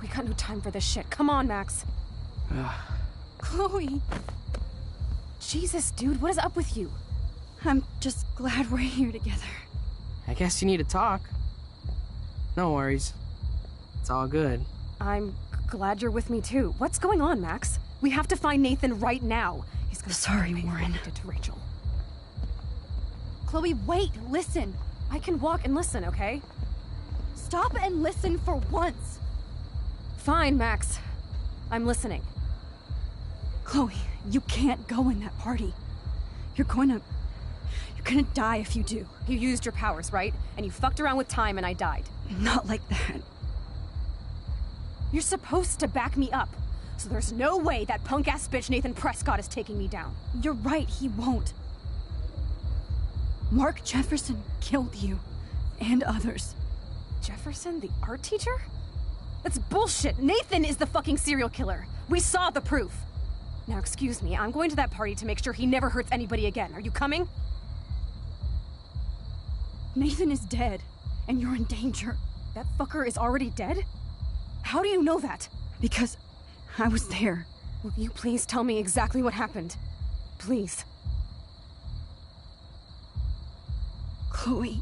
We got no time for this shit. Come on, Max. Chloe. Jesus, dude, what is up with you? I'm just glad we're here together. I guess you need to talk. No worries. It's all good. I'm glad you're with me too. What's going on, Max? We have to find Nathan right now. He's gonna Sorry, Warren. to Rachel. Chloe, wait, listen. I can walk and listen, okay? Stop and listen for once. Fine, Max. I'm listening. Chloe, you can't go in that party. You're going to You're gonna die if you do. You used your powers, right? And you fucked around with time and I died. Not like that. You're supposed to back me up. So there's no way that punk-ass bitch Nathan Prescott is taking me down. You're right, he won't. Mark Jefferson killed you. And others. Jefferson, the art teacher? That's bullshit. Nathan is the fucking serial killer. We saw the proof. Now, excuse me, I'm going to that party to make sure he never hurts anybody again. Are you coming? Nathan is dead, and you're in danger. That fucker is already dead? How do you know that? Because I was there. Will you please tell me exactly what happened? Please. Chloe.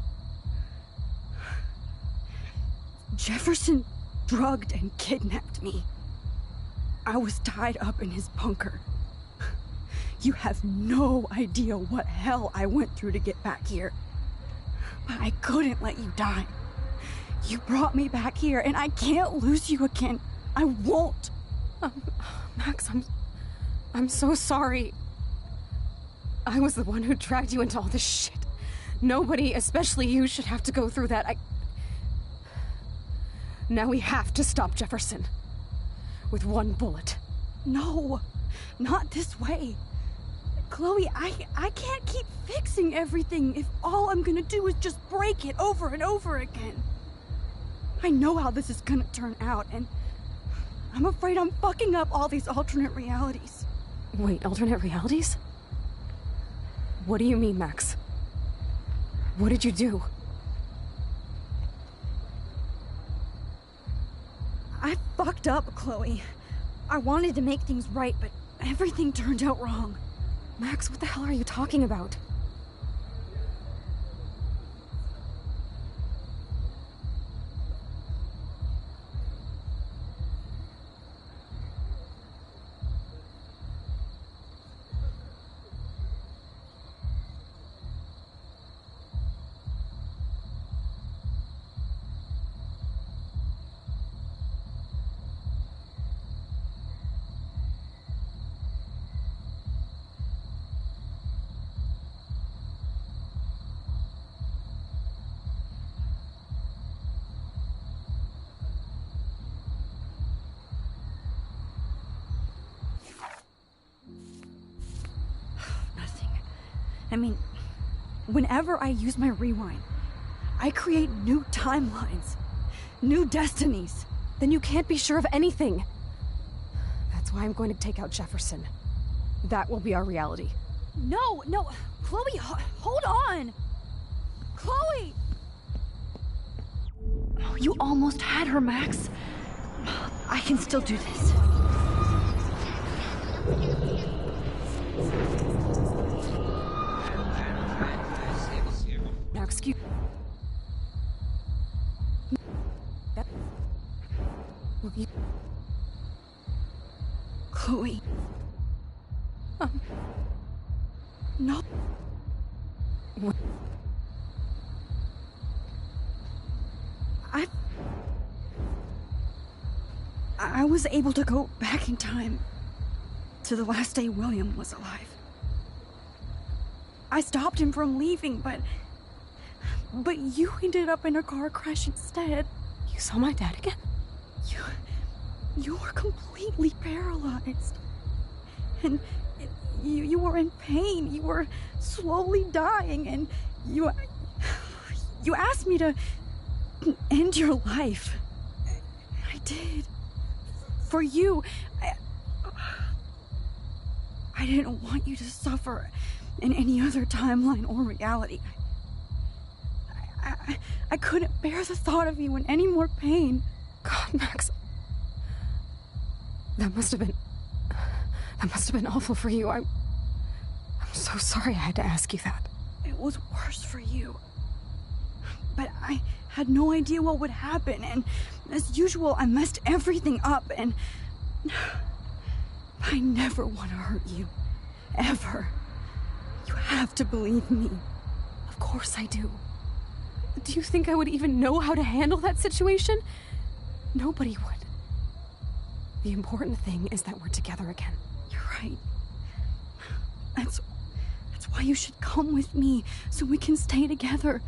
Jefferson drugged and kidnapped me. I was tied up in his bunker. You have no idea what hell I went through to get back here. But I couldn't let you die. You brought me back here, and I can't lose you again. I won't. Max, I'm so sorry. I was the one who dragged you into all this shit. Nobody, especially you, should have to go through that. Now we have to stop Jefferson. With one bullet. No, not this way. Chloe, I can't keep fixing everything if all I'm gonna do is just break it over and over again. I know how this is gonna turn out, and I'm afraid I'm fucking up all these alternate realities. Wait, alternate realities? What do you mean, Max? What did you do? I fucked up, Chloe. I wanted to make things right, but everything turned out wrong. Max, what the hell are you talking about? I mean, whenever I use my rewind, I create new timelines, new destinies. Then you can't be sure of anything. That's why I'm going to take out Jefferson. That will be our reality. No, Chloe, hold on! Chloe! Oh, you almost had her, Max. I can still do this. Now, excuse... Chloe. No. What? I was able to go back in time to the last day William was alive. I stopped him from leaving, but you ended up in a car crash instead. You saw my dad again? You were completely paralyzed. And you were in pain. You were slowly dying, and you asked me to end your life. I did. For you. I didn't want you to suffer in any other timeline or reality. I couldn't bear the thought of you in any more pain. God, Max. That must have been awful for you. I'm so sorry I had to ask you that. It was worse for you. But I had no idea what would happen, and as usual, I messed everything up, and I never want to hurt you. Ever. You have to believe me. Of course I do. Do you think I would even know how to handle that situation? Nobody would. The important thing is that we're together again. You're right. That's That's why you should come with me, so we can stay together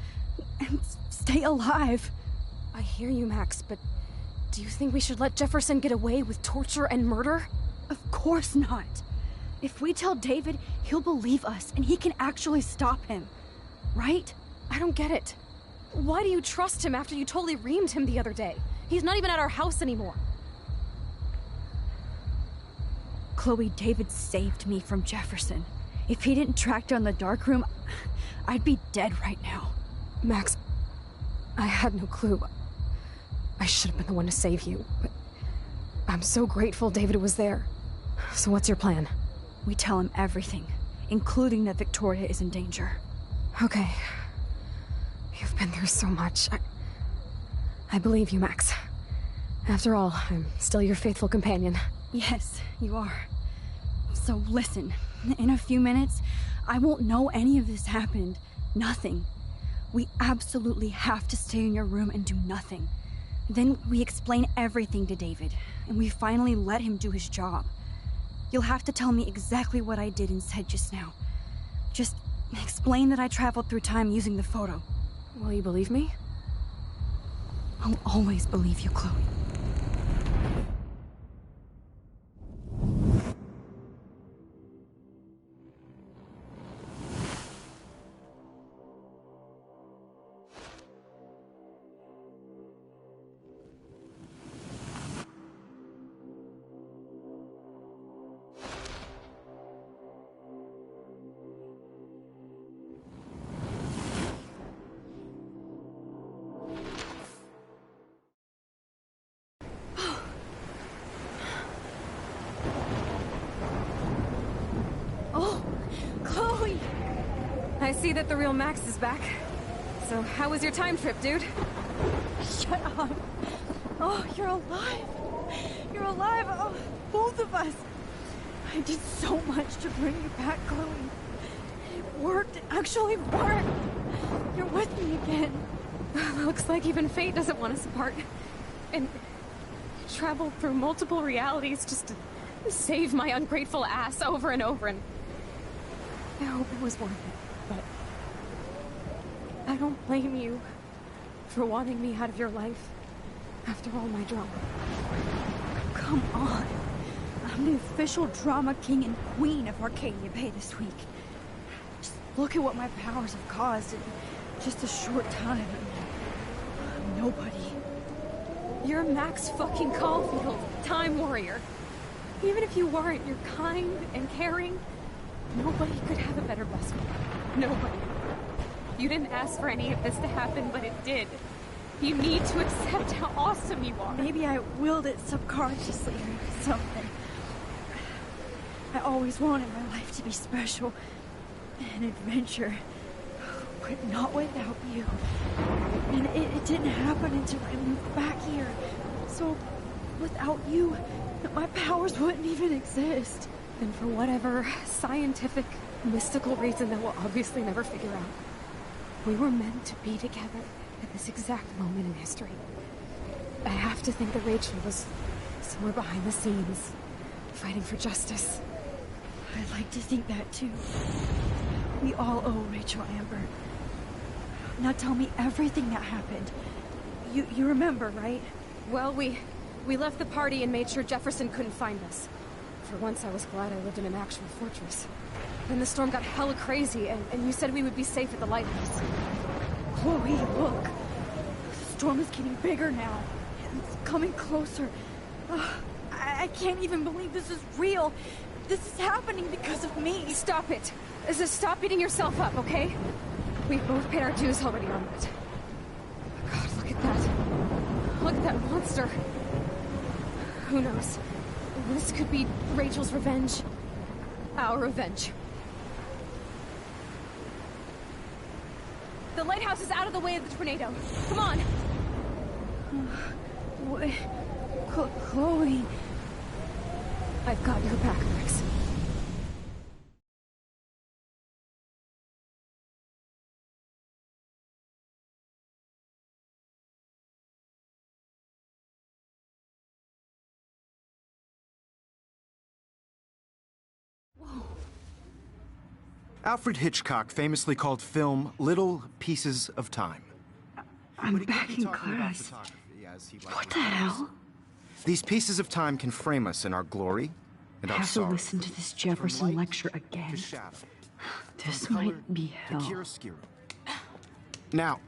and stay alive. I hear you, Max, but do you think we should let Jefferson get away with torture and murder? Of course not. If we tell David, he'll believe us, and he can actually stop him. Right? I don't get it. Why do you trust him after you totally reamed him the other day? He's not even at our house anymore. Chloe, David saved me from Jefferson. If he didn't track down the darkroom, I'd be dead right now. Max, I had no clue. I should have been the one to save you, but I'm so grateful David was there. So what's your plan? We tell him everything, including that Victoria is in danger. Okay. You've been through so much. I believe you, Max. After all, I'm still your faithful companion. Yes, you are. So listen, in a few minutes, I won't know any of this happened. Nothing. We absolutely have to stay in your room and do nothing. Then we explain everything to David, and we finally let him do his job. You'll have to tell me exactly what I did and said just now. Just explain that I traveled through time using the photo. Will you believe me? I'll always believe you, Chloe. I see that the real Max is back. So how was your time trip, dude? Shut up. Oh, you're alive. You're alive. Oh, both of us. I did so much to bring you back, Chloe. It worked. It actually worked. You're with me again. Looks like even fate doesn't want us apart. And I traveled through multiple realities just to save my ungrateful ass over and over, and I hope it was worth it. But I don't blame you for wanting me out of your life after all my drama. Come on. I'm the official drama king and queen of Arcadia Bay this week. Just look at what my powers have caused in just a short time. I'm nobody. You're Max fucking Caulfield, Time Warrior. Even if you weren't, you're kind and caring. Nobody could have a better best friend. Nobody. You didn't ask for any of this to happen, but it did. You need to accept how awesome you are. Maybe I willed it subconsciously or something. I always wanted my life to be special. An adventure. But not without you. And it didn't happen until I moved back here. So, without you, my powers wouldn't even exist. And for whatever scientific, mystical reason that we'll obviously never figure out, we were meant to be together at this exact moment in history. I have to think that Rachel was somewhere behind the scenes, fighting for justice. I'd like to think that too. We all owe Rachel Amber. Now tell me everything that happened. You remember, right? Well, we left the party and made sure Jefferson couldn't find us. For once, I was glad I lived in an actual fortress. Then the storm got hella crazy, and you said we would be safe at the lighthouse. Chloe, look. The storm is getting bigger now. It's coming closer. I can't even believe this is real. This is happening because of me. Stop it. Just stop beating yourself up, okay? We've both paid our dues already on it. God, look at that. Look at that monster. Who knows? This could be Rachel's revenge. Our revenge. The lighthouse is out of the way of the tornado. Come on! Chloe... I've got your back, Max. Alfred Hitchcock famously called film little pieces of time. I'm back in class. What the hell? These pieces of time can frame us in our glory and I our have to sorrow. listen to this Jefferson lecture again. This might be hell. Now,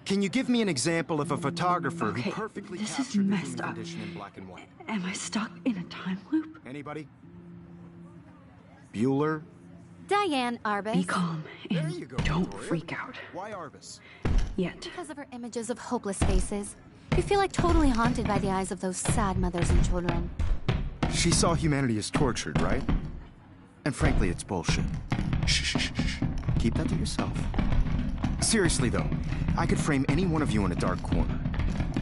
can you give me an example of a photographer who Okay, perfectly this is captured the messed human up. condition in black and white? Am I stuck in a time loop? Anybody? Bueller? Diane Arbus. Be calm and don't freak out. Why Arbus? Yet. Because of her images of hopeless faces. You feel like totally haunted by the eyes of those sad mothers and children. She saw humanity as tortured, right? And frankly, it's bullshit. Shh, shh, shh, shh. Keep that to yourself. Seriously, though, I could frame any one of you in a dark corner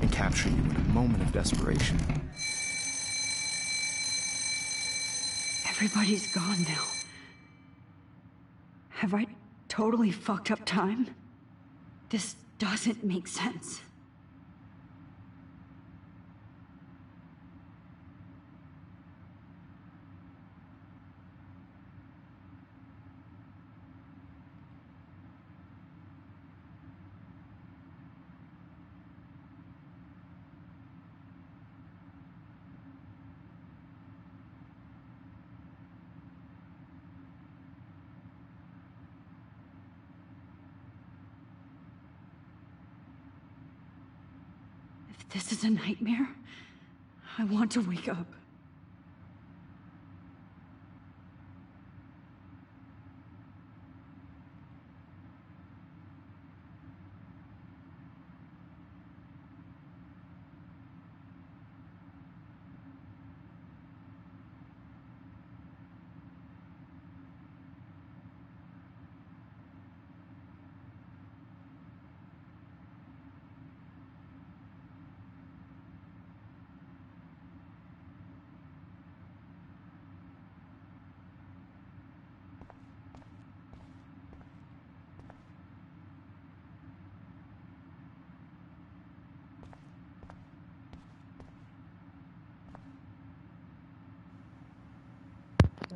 and capture you in a moment of desperation. Everybody's gone now. Have I totally fucked up time? This doesn't make sense. If this is a nightmare, I want to wake up.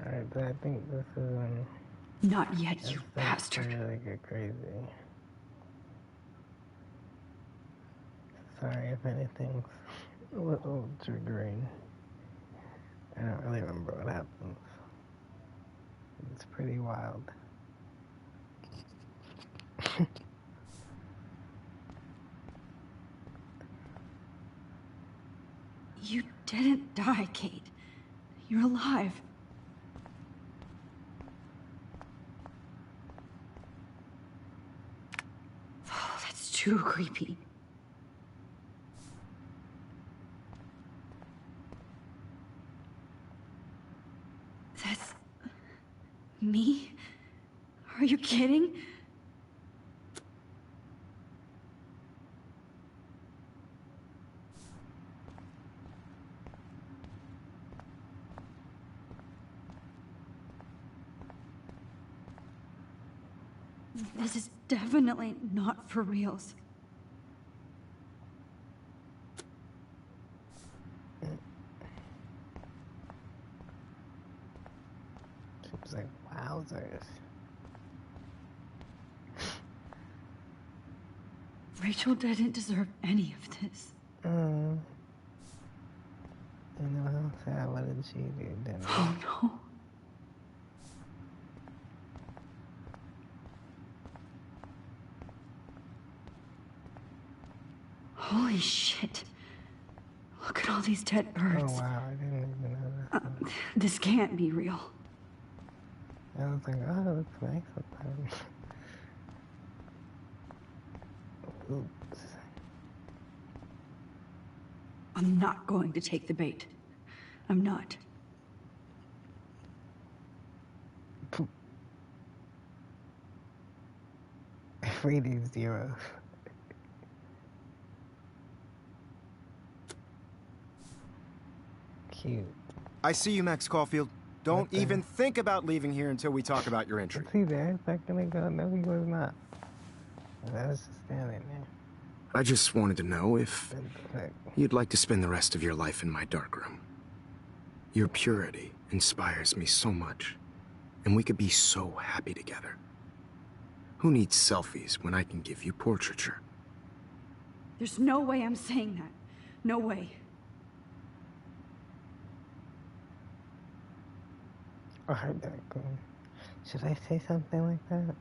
Alright, but I think this is Not yet, you bastard. Really get crazy. Sorry if anything's a little triggering. I don't really remember what happens. It's pretty wild. You didn't die, Kate. You're alive. Oh, that's too creepy. That's... me? Are you kidding? This is definitely not for reals. Seems like wowzers. Rachel didn't deserve any of this. I know how sad. What did she do? Didn't Oh no. Holy shit. Look at all these dead birds. Oh wow, I didn't even know that. This can't be real. I was like, oh, that looks nice sometimes. Oops. I'm not going to take the bait. I'm not. 3D zeros. Cute. I see you, Max Caulfield. Don't even think about leaving here until we talk about your entry. Was he there a second ago? No, he was not. I was just standing there. I just wanted to know if you'd like to spend the rest of your life in my darkroom. Your purity inspires me so much, and we could be so happy together. Who needs selfies when I can give you portraiture? There's no way I'm saying that. No way. Alright, that cool. Should I say something like that?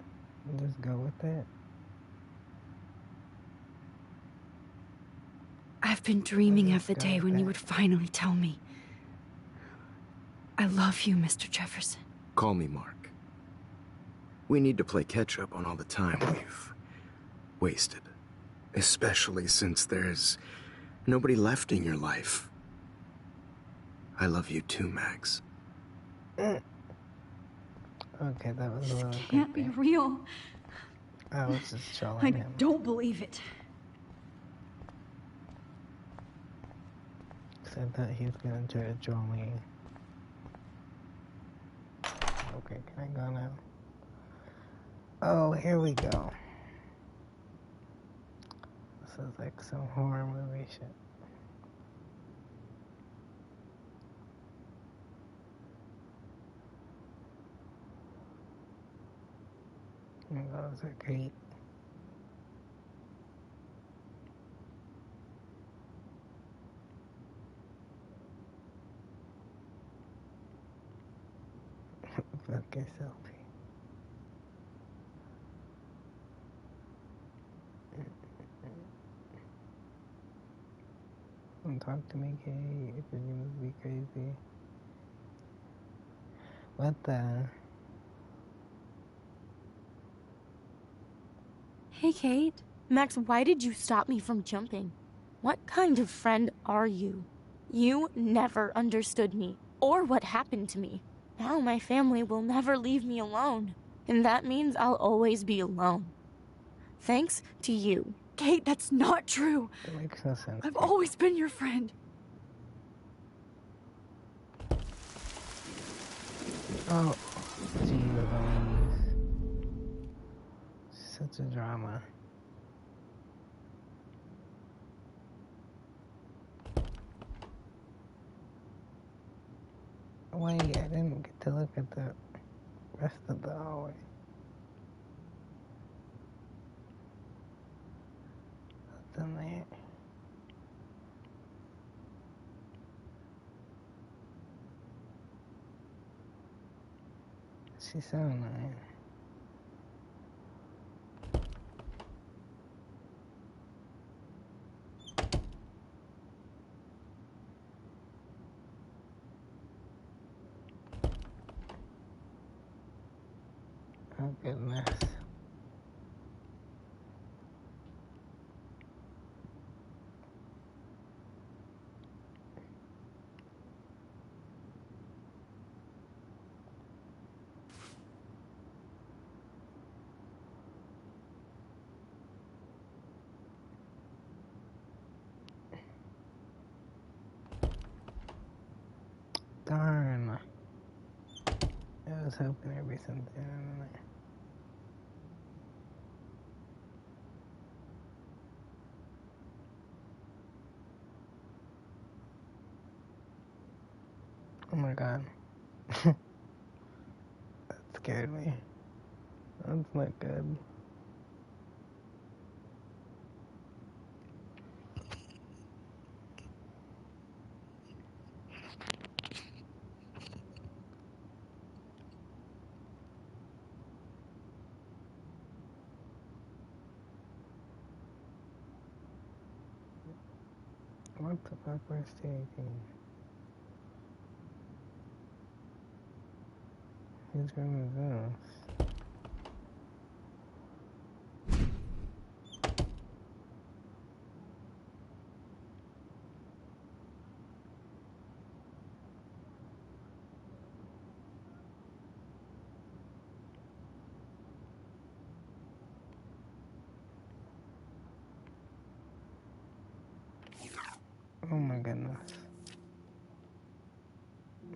Just go with it? I've been dreaming of the day when you would finally tell me. I love you, Mr. Jefferson. Call me Mark. We need to play catch-up on all the time we've wasted. Especially since there's nobody left in your life. I love you too, Max. Okay, that was a little Can't be real. I was just trolling I him. don't believe it. I thought he was gonna try to troll me. Okay, can I go now? Oh, here we go. This is like some horror movie shit. Those are great. Fuck your selfie. Don't talk to me, Kate, if you're gonna be crazy. What the? Hey, Kate. Max, why did you stop me from jumping? What kind of friend are you? You never understood me, or what happened to me. Now my family will never leave me alone, and that means I'll always be alone. Thanks to you. Kate, that's not true. That makes no sense. I've always been your friend. Oh, gee Louise. Such a drama. Wait, I didn't get to look at the rest of the hallway. What's in there? She's so annoying. Oh goodness. Darn. I was hoping there'd be something in there. Oh my god. That scared me. That's not good. What the fuck was taking? Whose room is this? Oh my goodness.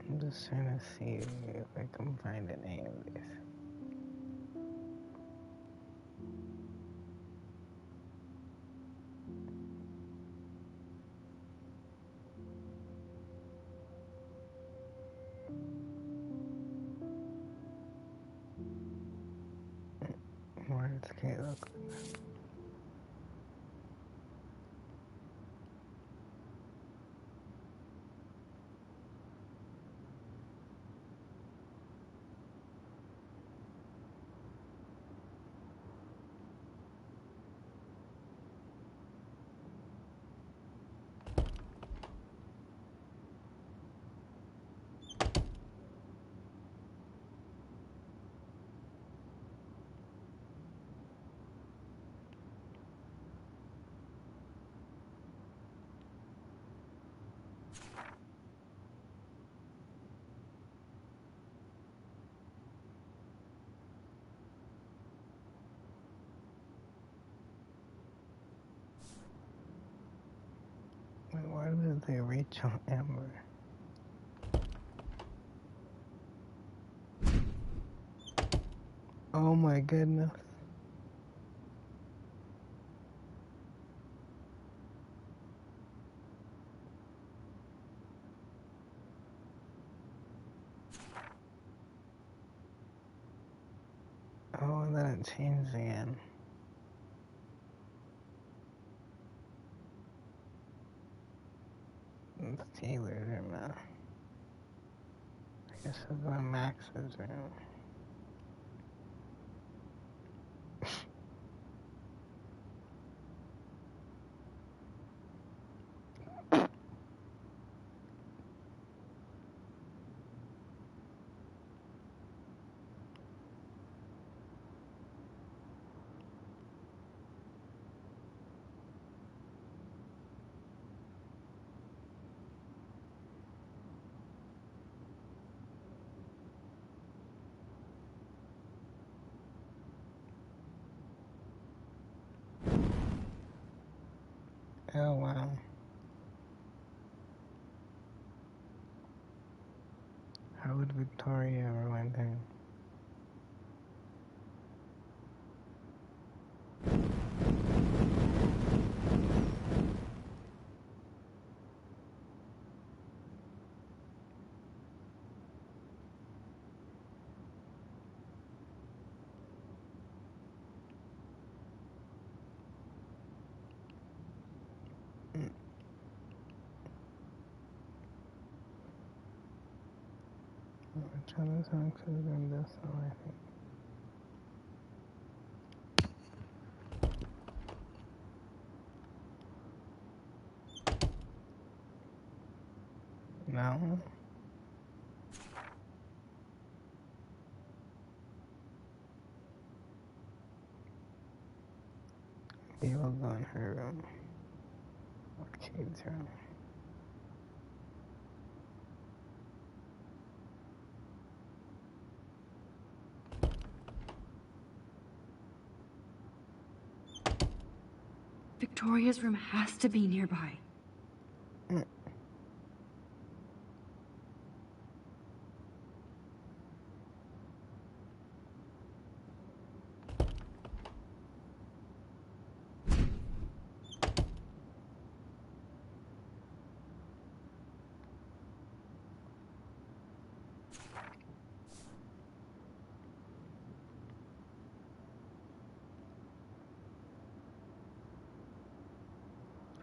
I'm just trying to see if I can find a name of this. It's okay, look. Wait, why did they reach on Amber? Oh my goodness. Oh, and then it changed again. It's Taylor's room now. I guess we'll go to Max's room. Oh wow. How would Victoria ever went there? Which other song could have been this song, I think. No? Maybe we'll go in her room. Or Kate's room. Victoria's room has to be nearby.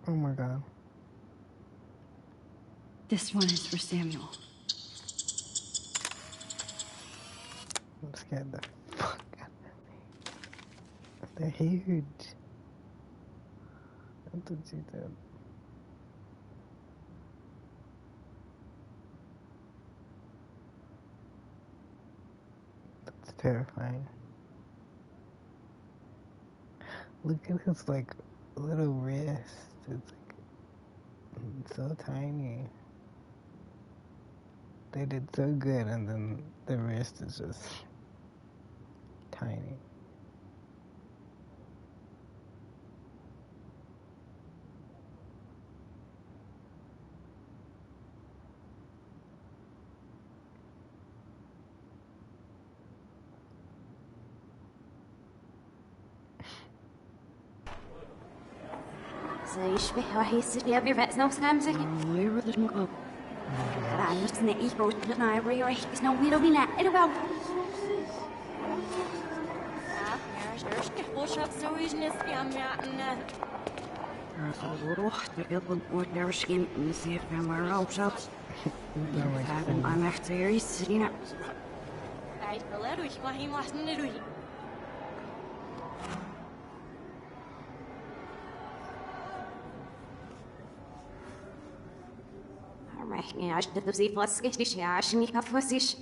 Oh my god. This one is for Samuel. I'm scared the fuck out of me. They're huge. That's what she did. That's terrifying. Look at his like little wrist. It's like so tiny. They did so good, and then the wrist is just tiny. يشبه وحيس يا بيرفع نفس نمسك أنا نفس نعيش بوجودنا يبري ريح بس نوبي لو بينا إلو I'm echt serious, you know. Ja, ich hätte sie was richtig, ja, ich nicht auf was ich.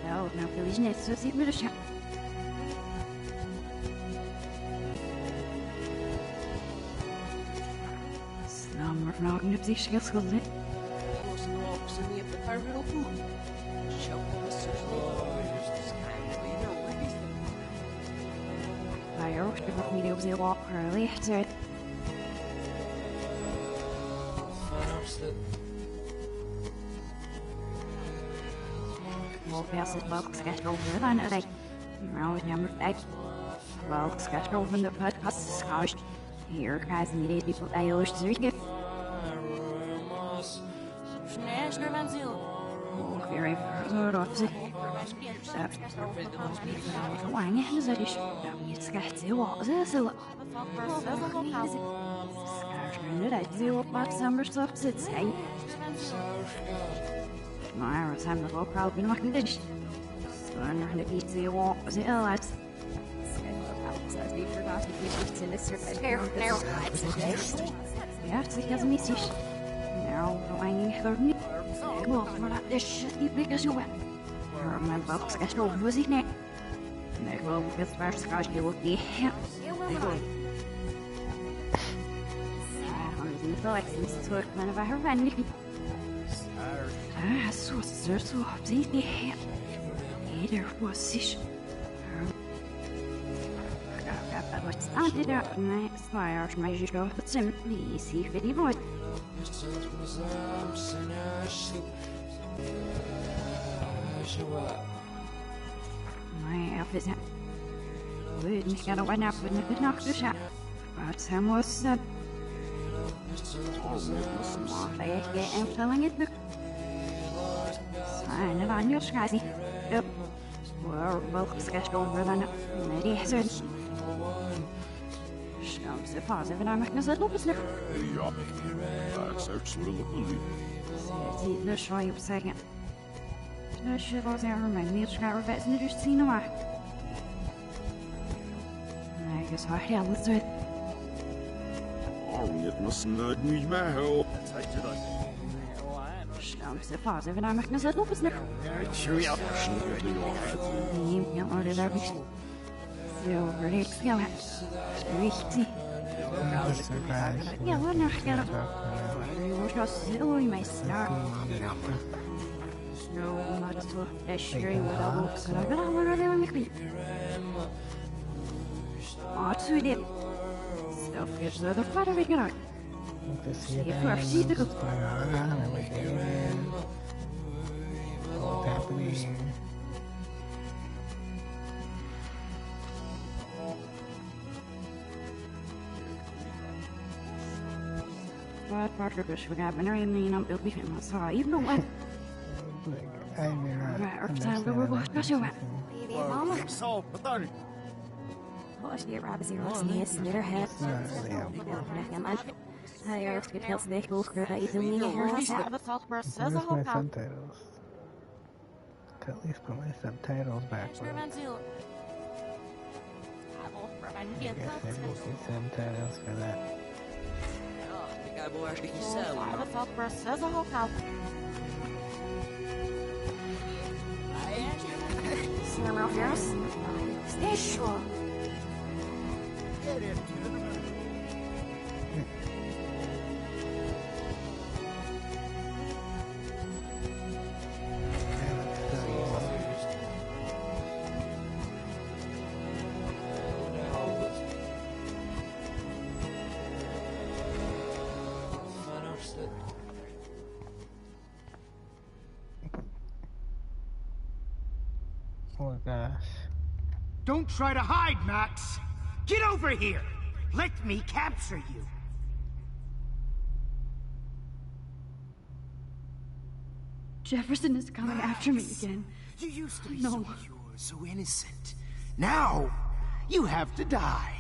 Oh, nou, wil je net zo zien met de shop. Snam maar vanavond op zich schildschuld, hè? Hij hoort er nog niet op zijn walker licht uit. Pass het welk schedule voor dan dat ik nou nummer 5 welk schedule van de podcast is gehoord. Hier krijg je deze people English terug. Oh, weer even zo op zich. Verlangen is dat is niet schijt heel wat zo. Schaar dat zo op wat summers op zit zijn. Maar we zijn er ook al binnen wat niet. So I'm going to eat the wall. The lights. Ja, het is missies. Nou, I need her niet. Well, for that this shit you big as you went. My box gets over was it net. And I go with first scotch you will be him. I'm the Alexis to work man of her friend. Ah, so die Ieder was zich. Wat staat er daar? Nee, zwaar, maar je gaat het zien. Die is hier voor die woord. Maar even zijn. We gaan er naar de nacht dus ja. Wat zijn was dat? Maar ik ga en verlang het lukt. Zijn er aan je schijt. Welk schedule voor dan? Nee, die is het. Ze fase van haar mag het lopen snel. Ja, dat is wel leuk. Zie, dus zou je op zeggen. Dus je was er mijn meerschaar vet in de rust zien maar. Nee, ik zou heel het doen. Oh, het moest niet meer helpen. Ze fase van haar mag het lopen snel. Ja, Nee, ja, maar dat heb ik. Zo, rechts gaan. Richtig. Ja, wat nog gaan? Je was zo in mijn snaar. Zo, maar zo, dat schreeuwen we dan ook. Zo, dat gaan we nog even mee. Wat zo dit? Stel voor zo de vader weer gaan. Even voorzichtig. What's happening? Wat Parker dus we hebben er een aan beeld begin maar zo even doen wat. Maar op zijn we wat was zo wat. Mama. Zo, wat dan? Als die rabbits hier was niet in their head. Hij heeft het heel slecht opgegeven niet meer. Where's my subtitles? To at least put my subtitles back. I guess I will get subtitles for that. Ik wil echt niet zelf. Snel of yours? Stay sure. Oh gosh. Don't try to hide, Max! Get over here! Let me capture you! Jefferson is coming after me again. You used to be so pure, so innocent. Now, you have to die.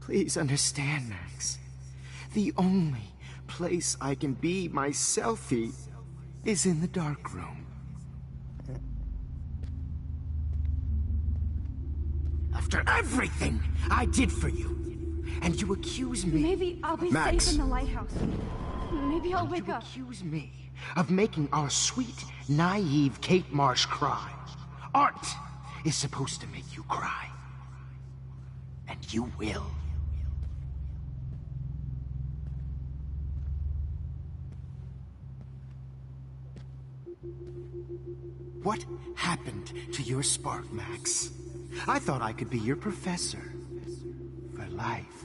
Please understand, Max. The only place I can be my selfie is in the dark room. After everything I did for you, and you accuse me... Maybe I'll be Max, safe in the lighthouse. Maybe I'll wake up. You accuse me of making our sweet, naive Kate Marsh cry. Art is supposed to make you cry. And you will. What happened to your spark, Max? I thought I could be your professor for life.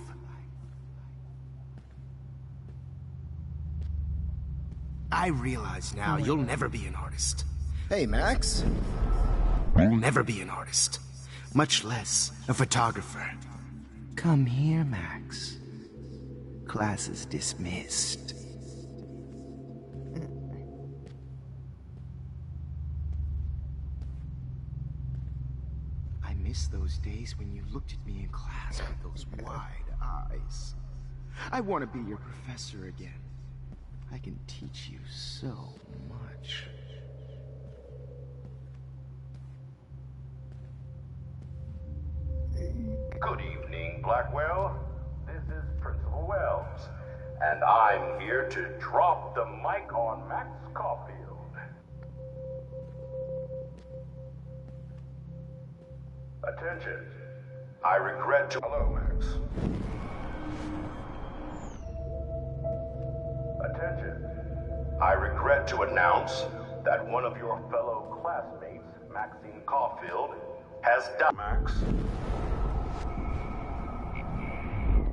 I realize now you'll never be an artist. Hey, Max. You'll never be an artist, much less a photographer. Come here, Max. Class is dismissed. I miss those days when you looked at me in class with those wide eyes. I want to be your professor again. I can teach you so much. Good evening, Blackwell. This is Principal Wells, and I'm here to drop the mic on Max Caulfield. Attention. I regret to... Hello, Max. Attention. I regret to announce that one of your fellow classmates, Maxine Caulfield, has died. Max.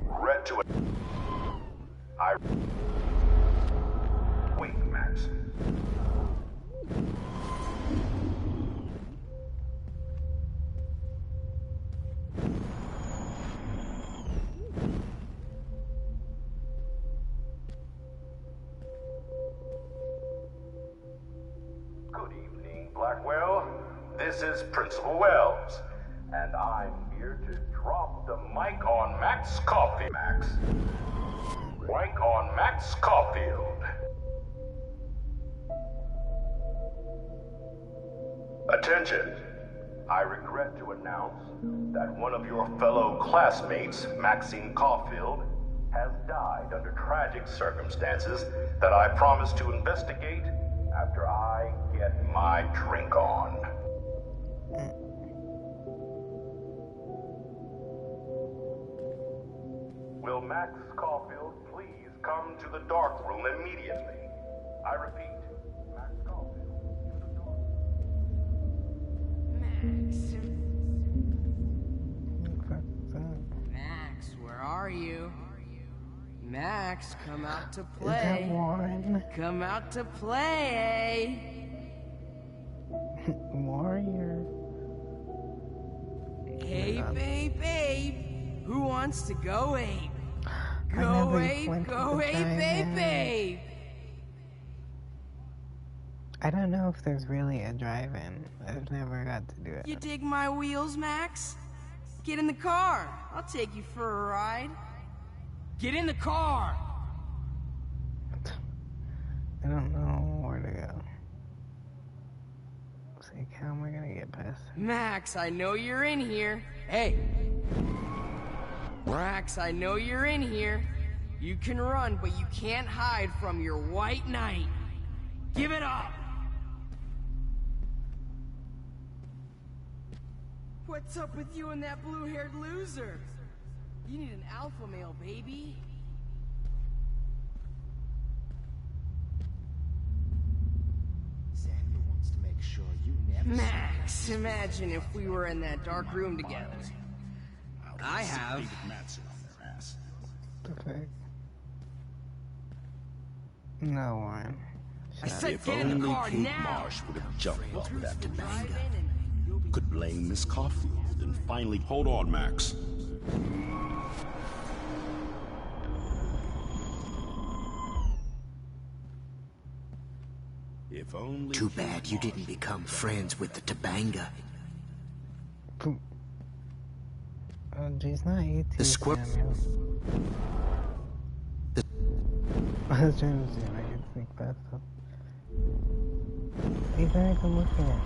Regret to... Wait, Max. Good evening, Blackwell. This is Principal Wells, and I'm here to drop the mic on Max Caulfield. Max. Mic on Max Caulfield. Attention. I regret to announce that one of your fellow classmates, Maxine Caulfield, has died under tragic circumstances that I promise to investigate after I get my drink on. Will Max Caulfield please come to the dark room immediately? I repeat, Max Caulfield. Max, where are you? Max, come out to Is play. that Warren? Come out to play. Warrior. Hey, babe, babe. Who wants to go ape? I Go never ape, went go to the ape, babe, drive-in. babe. I don't know if there's really a drive-in. I've never got to do it. You dig my wheels, Max? Get in the car. I'll take you for a ride. Get in the car. I don't know where to go. It's like, how am I gonna get past it? Max, I know you're in here. Hey. Max, I know you're in here. You can run, but you can't hide from your white knight. Give it up. What's up with you and that blue-haired loser? You need an alpha male, baby. Samuel wants to make sure you never... Max, imagine if we were in that dark room together. I have. the fuck? No one. I said If get in the only car Kate now! Marsh would have jumped off of that Topanga. Could blame Miss Caulfield and finally... Hold on, Max. If only... Too bad you didn't become friends with the Topanga. Oh, geez, not you too, The squirrel. I was trying to see if I could think that stuff. Hey, back, I'm looking at.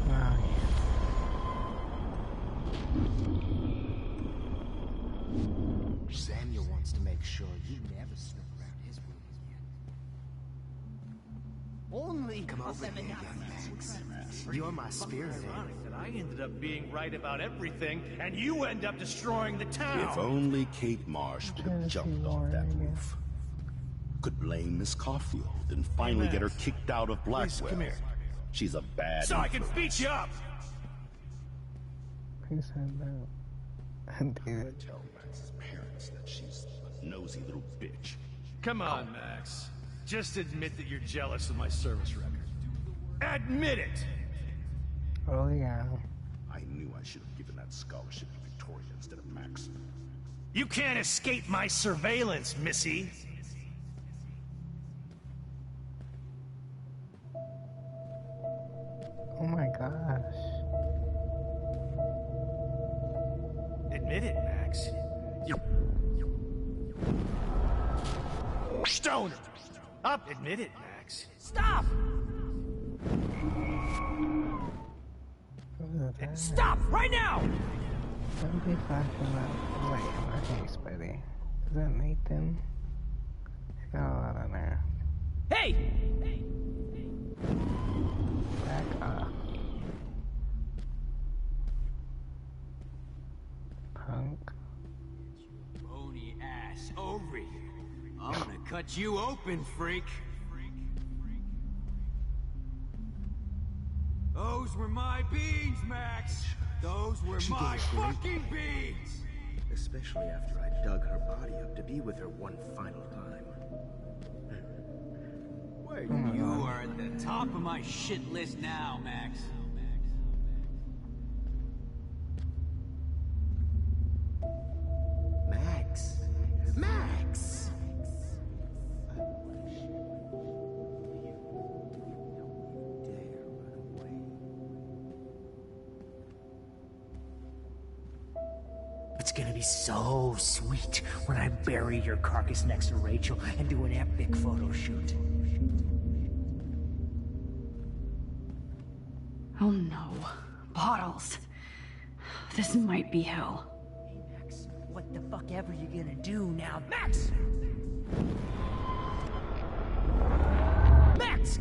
Wow, Samuel wants to make sure you never snoop around his room again. Only Come over here, young Max. You're my spirit animal. That I ended up being right about everything, and you end up destroying the town. If only Kate Marsh would have jumped off that roof. Could blame Miss Caulfield and finally get her kicked out of Blackwell. Come here. She's a bad So I can influence. beat you up. who said that? Dude. Tell Max's parents that she's a nosy little bitch. Come on, Max. Just admit that you're jealous of my service record. Admit it! Oh, yeah. I knew I should have given that scholarship to Victoria instead of Max. You can't escape my surveillance, Missy. Oh my gosh. Admit it, Max. You... Stoner! Up! Admit it, Max. Stop! Stop! Right now! Don't be flashing that light in my face, buddy. Is that Nathan? He's got a lot of nerve. Hey! Back off. Punk. Bony ass over here. I'm gonna cut you open, freak. Those were my beans, Max. Those were She my gave a great fucking beans. Especially after I dug her body up to be with her one final time. Wait, you are at the top of my shit list now, Max. Max! Max! It's gonna be so sweet when I bury your carcass next to Rachel and do an epic photo shoot. Oh no. Bottles. This might be hell. Hey, Max, what the fuck ever you gonna do now? Max! Max!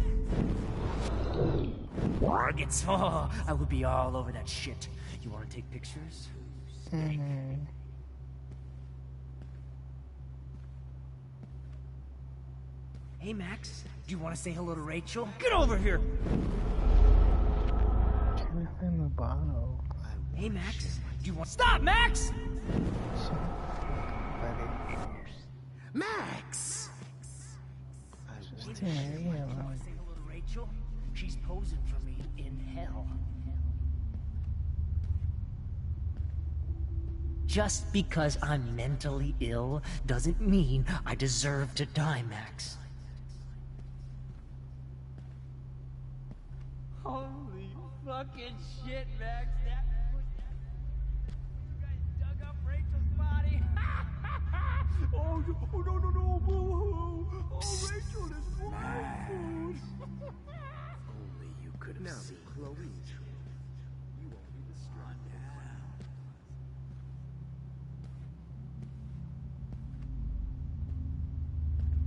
Targets. Oh, I would be all over that shit. You wanna take pictures? Hey, Max, do you want to say hello to Rachel? Get over here! Trying to find the bottle. Hey, Max, do you want... Stop, Max! Max! Just Hey, Max, do you want to say hello to Rachel? She's posing for me in hell. Just because I'm mentally ill doesn't mean I deserve to die, Max. Holy fucking shit, Max. That was... You guys dug up Rachel's body. Oh, no. Boo-hoo. Oh, Rachel is blind. Only you could have seen Chloe. You won't be distracted.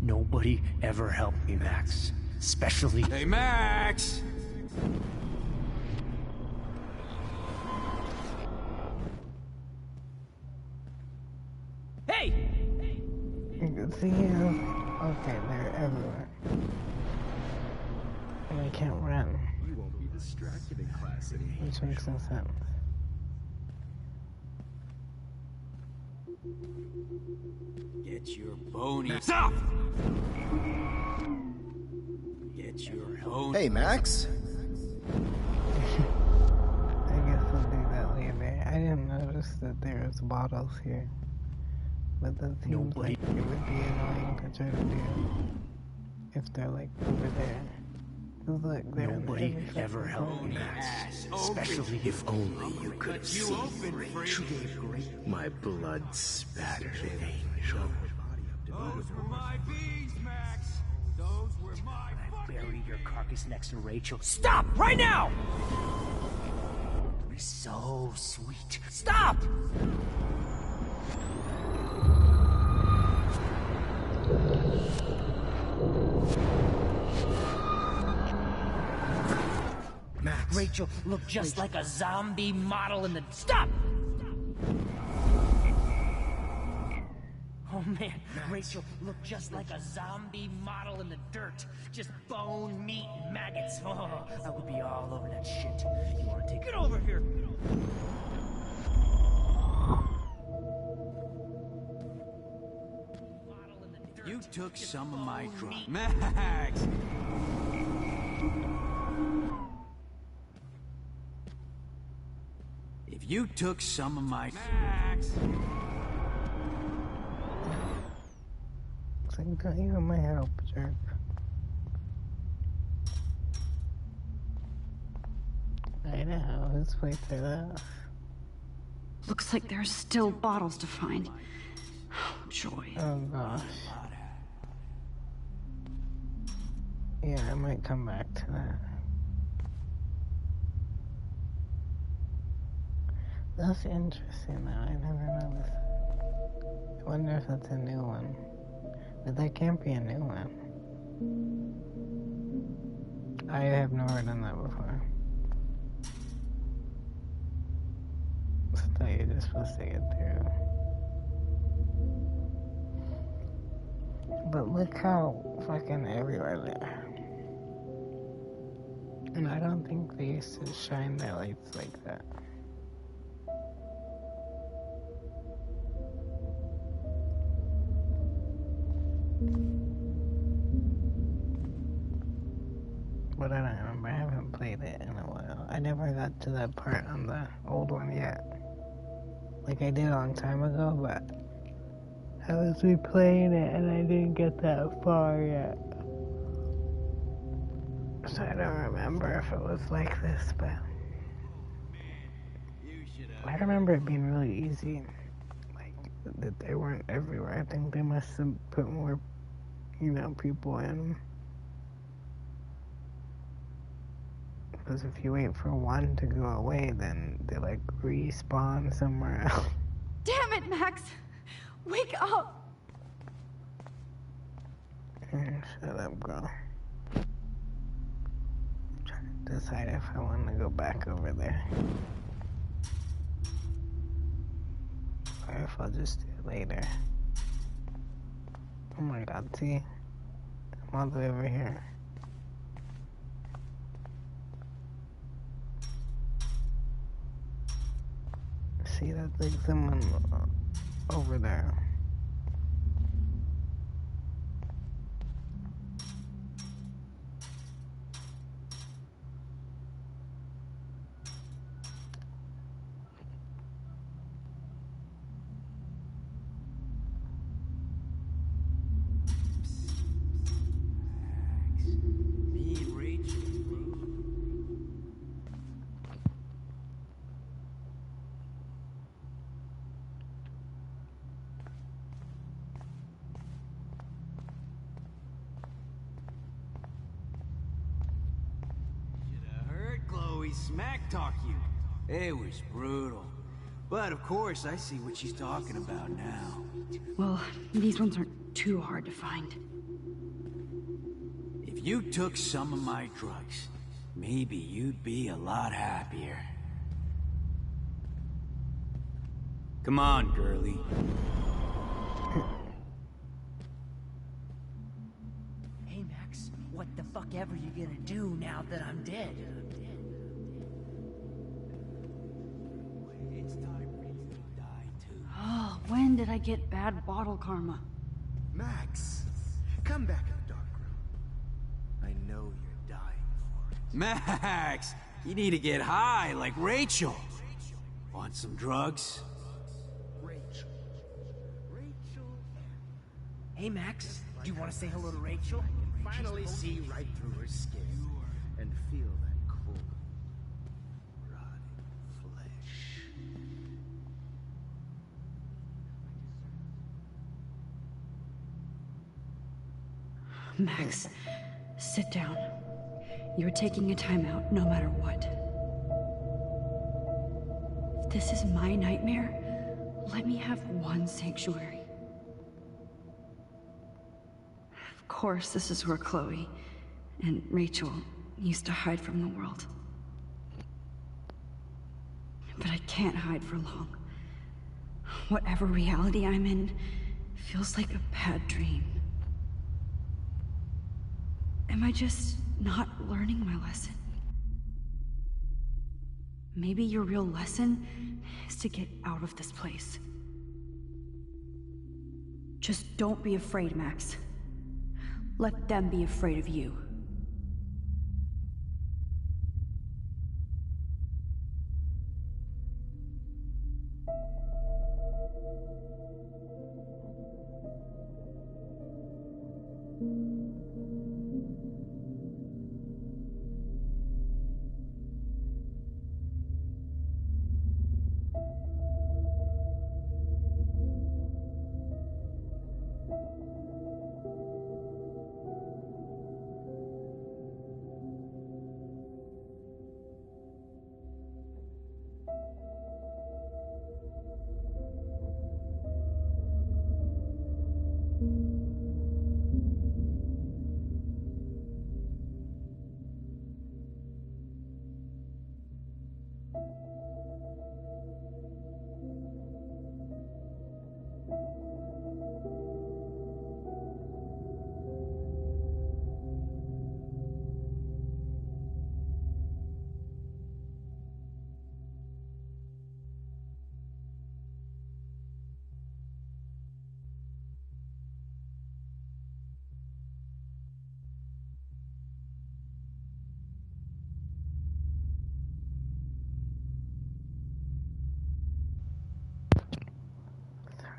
Nobody ever helped me, Max. Especially... Hey, Max! Hey! You can see him. Okay, they're everywhere. And I can't run. You won't be distracted in class at Which makes no sense. Get your bony. Stop! Get your bony. Hey, Max. I guess we'll do that later. I didn't notice that there was bottles here. But that seems like it would be annoying to try to do if they're like over there. Cause look, they're Nobody ever helped me, Max. Especially if only you could have seen Rachel. My blood spattered angel. Those were my bees, Max. Those were my. I buried your carcass next to Rachel. Stop right now! You're so sweet. Stop! Max. Rachel looked just like a zombie model in the... Stop! Oh man, Rachel looked just like a zombie model in the dirt. Just bone, meat, and maggots. Oh, I would be all over that shit. You wanna take it over here? You took some of my drugs. Max! If you took some of my... Max! It's like, don't even my help, jerk. I know, whose place are those? Looks like there's still bottles to find. Oh, joy. Oh gosh. Yeah, I might come back to that. That's interesting though, I never noticed. I wonder if that's a new one. But that can't be a new one. I have never done that before. So I thought you're just supposed to get through. But look how fucking everywhere they are. And I don't think they used to shine their lights like that. But I don't remember, I haven't played it in a while. I never got to that part on the old one yet. Like I did a long time ago, but I was replaying it and I didn't get that far yet. So I don't remember if it was like this, but I remember it being really easy. Like, that they weren't everywhere. I think they must have put more, you know, people in them. Because if you wait for one to go away, then they like respawn somewhere else. Damn it, Max! Wake up! Shut up, girl. I'm trying to decide if I want to go back over there. Or if I'll just do it later. Oh my god, see? I'm all the way over here. See, that's like someone over there. Smack talk you. It was brutal. But of course, I see what she's talking about now. Well, these ones aren't too hard to find. If you took some of my drugs, maybe you'd be a lot happier. Come on, girlie. Hey, Max, what the fuck ever you gonna do now that I'm dead? did I get bad bottle karma? Max, come back in the dark room. I know you're dying for it. Max, you need to get high like Rachel. Want some drugs? Rachel. Hey, Max, do you want to say hello to Rachel? Finally see right through her skin and feel that cold, rotting flesh. Max, sit down. You're taking a timeout no matter what. If this is my nightmare, let me have one sanctuary. Of course, this is where Chloe and Rachel used to hide from the world. But I can't hide for long. Whatever reality I'm in feels like a bad dream. Am I just not learning my lesson? Maybe your real lesson is to get out of this place. Just don't be afraid, Max. Let them be afraid of you.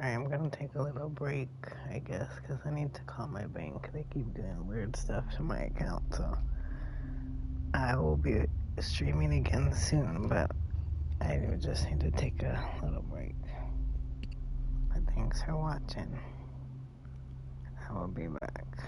Alright, I'm gonna take a little break, I guess, because I need to call my bank. They keep doing weird stuff to my account, so I will be streaming again soon, but I just need to take a little break. But thanks for watching. I will be back.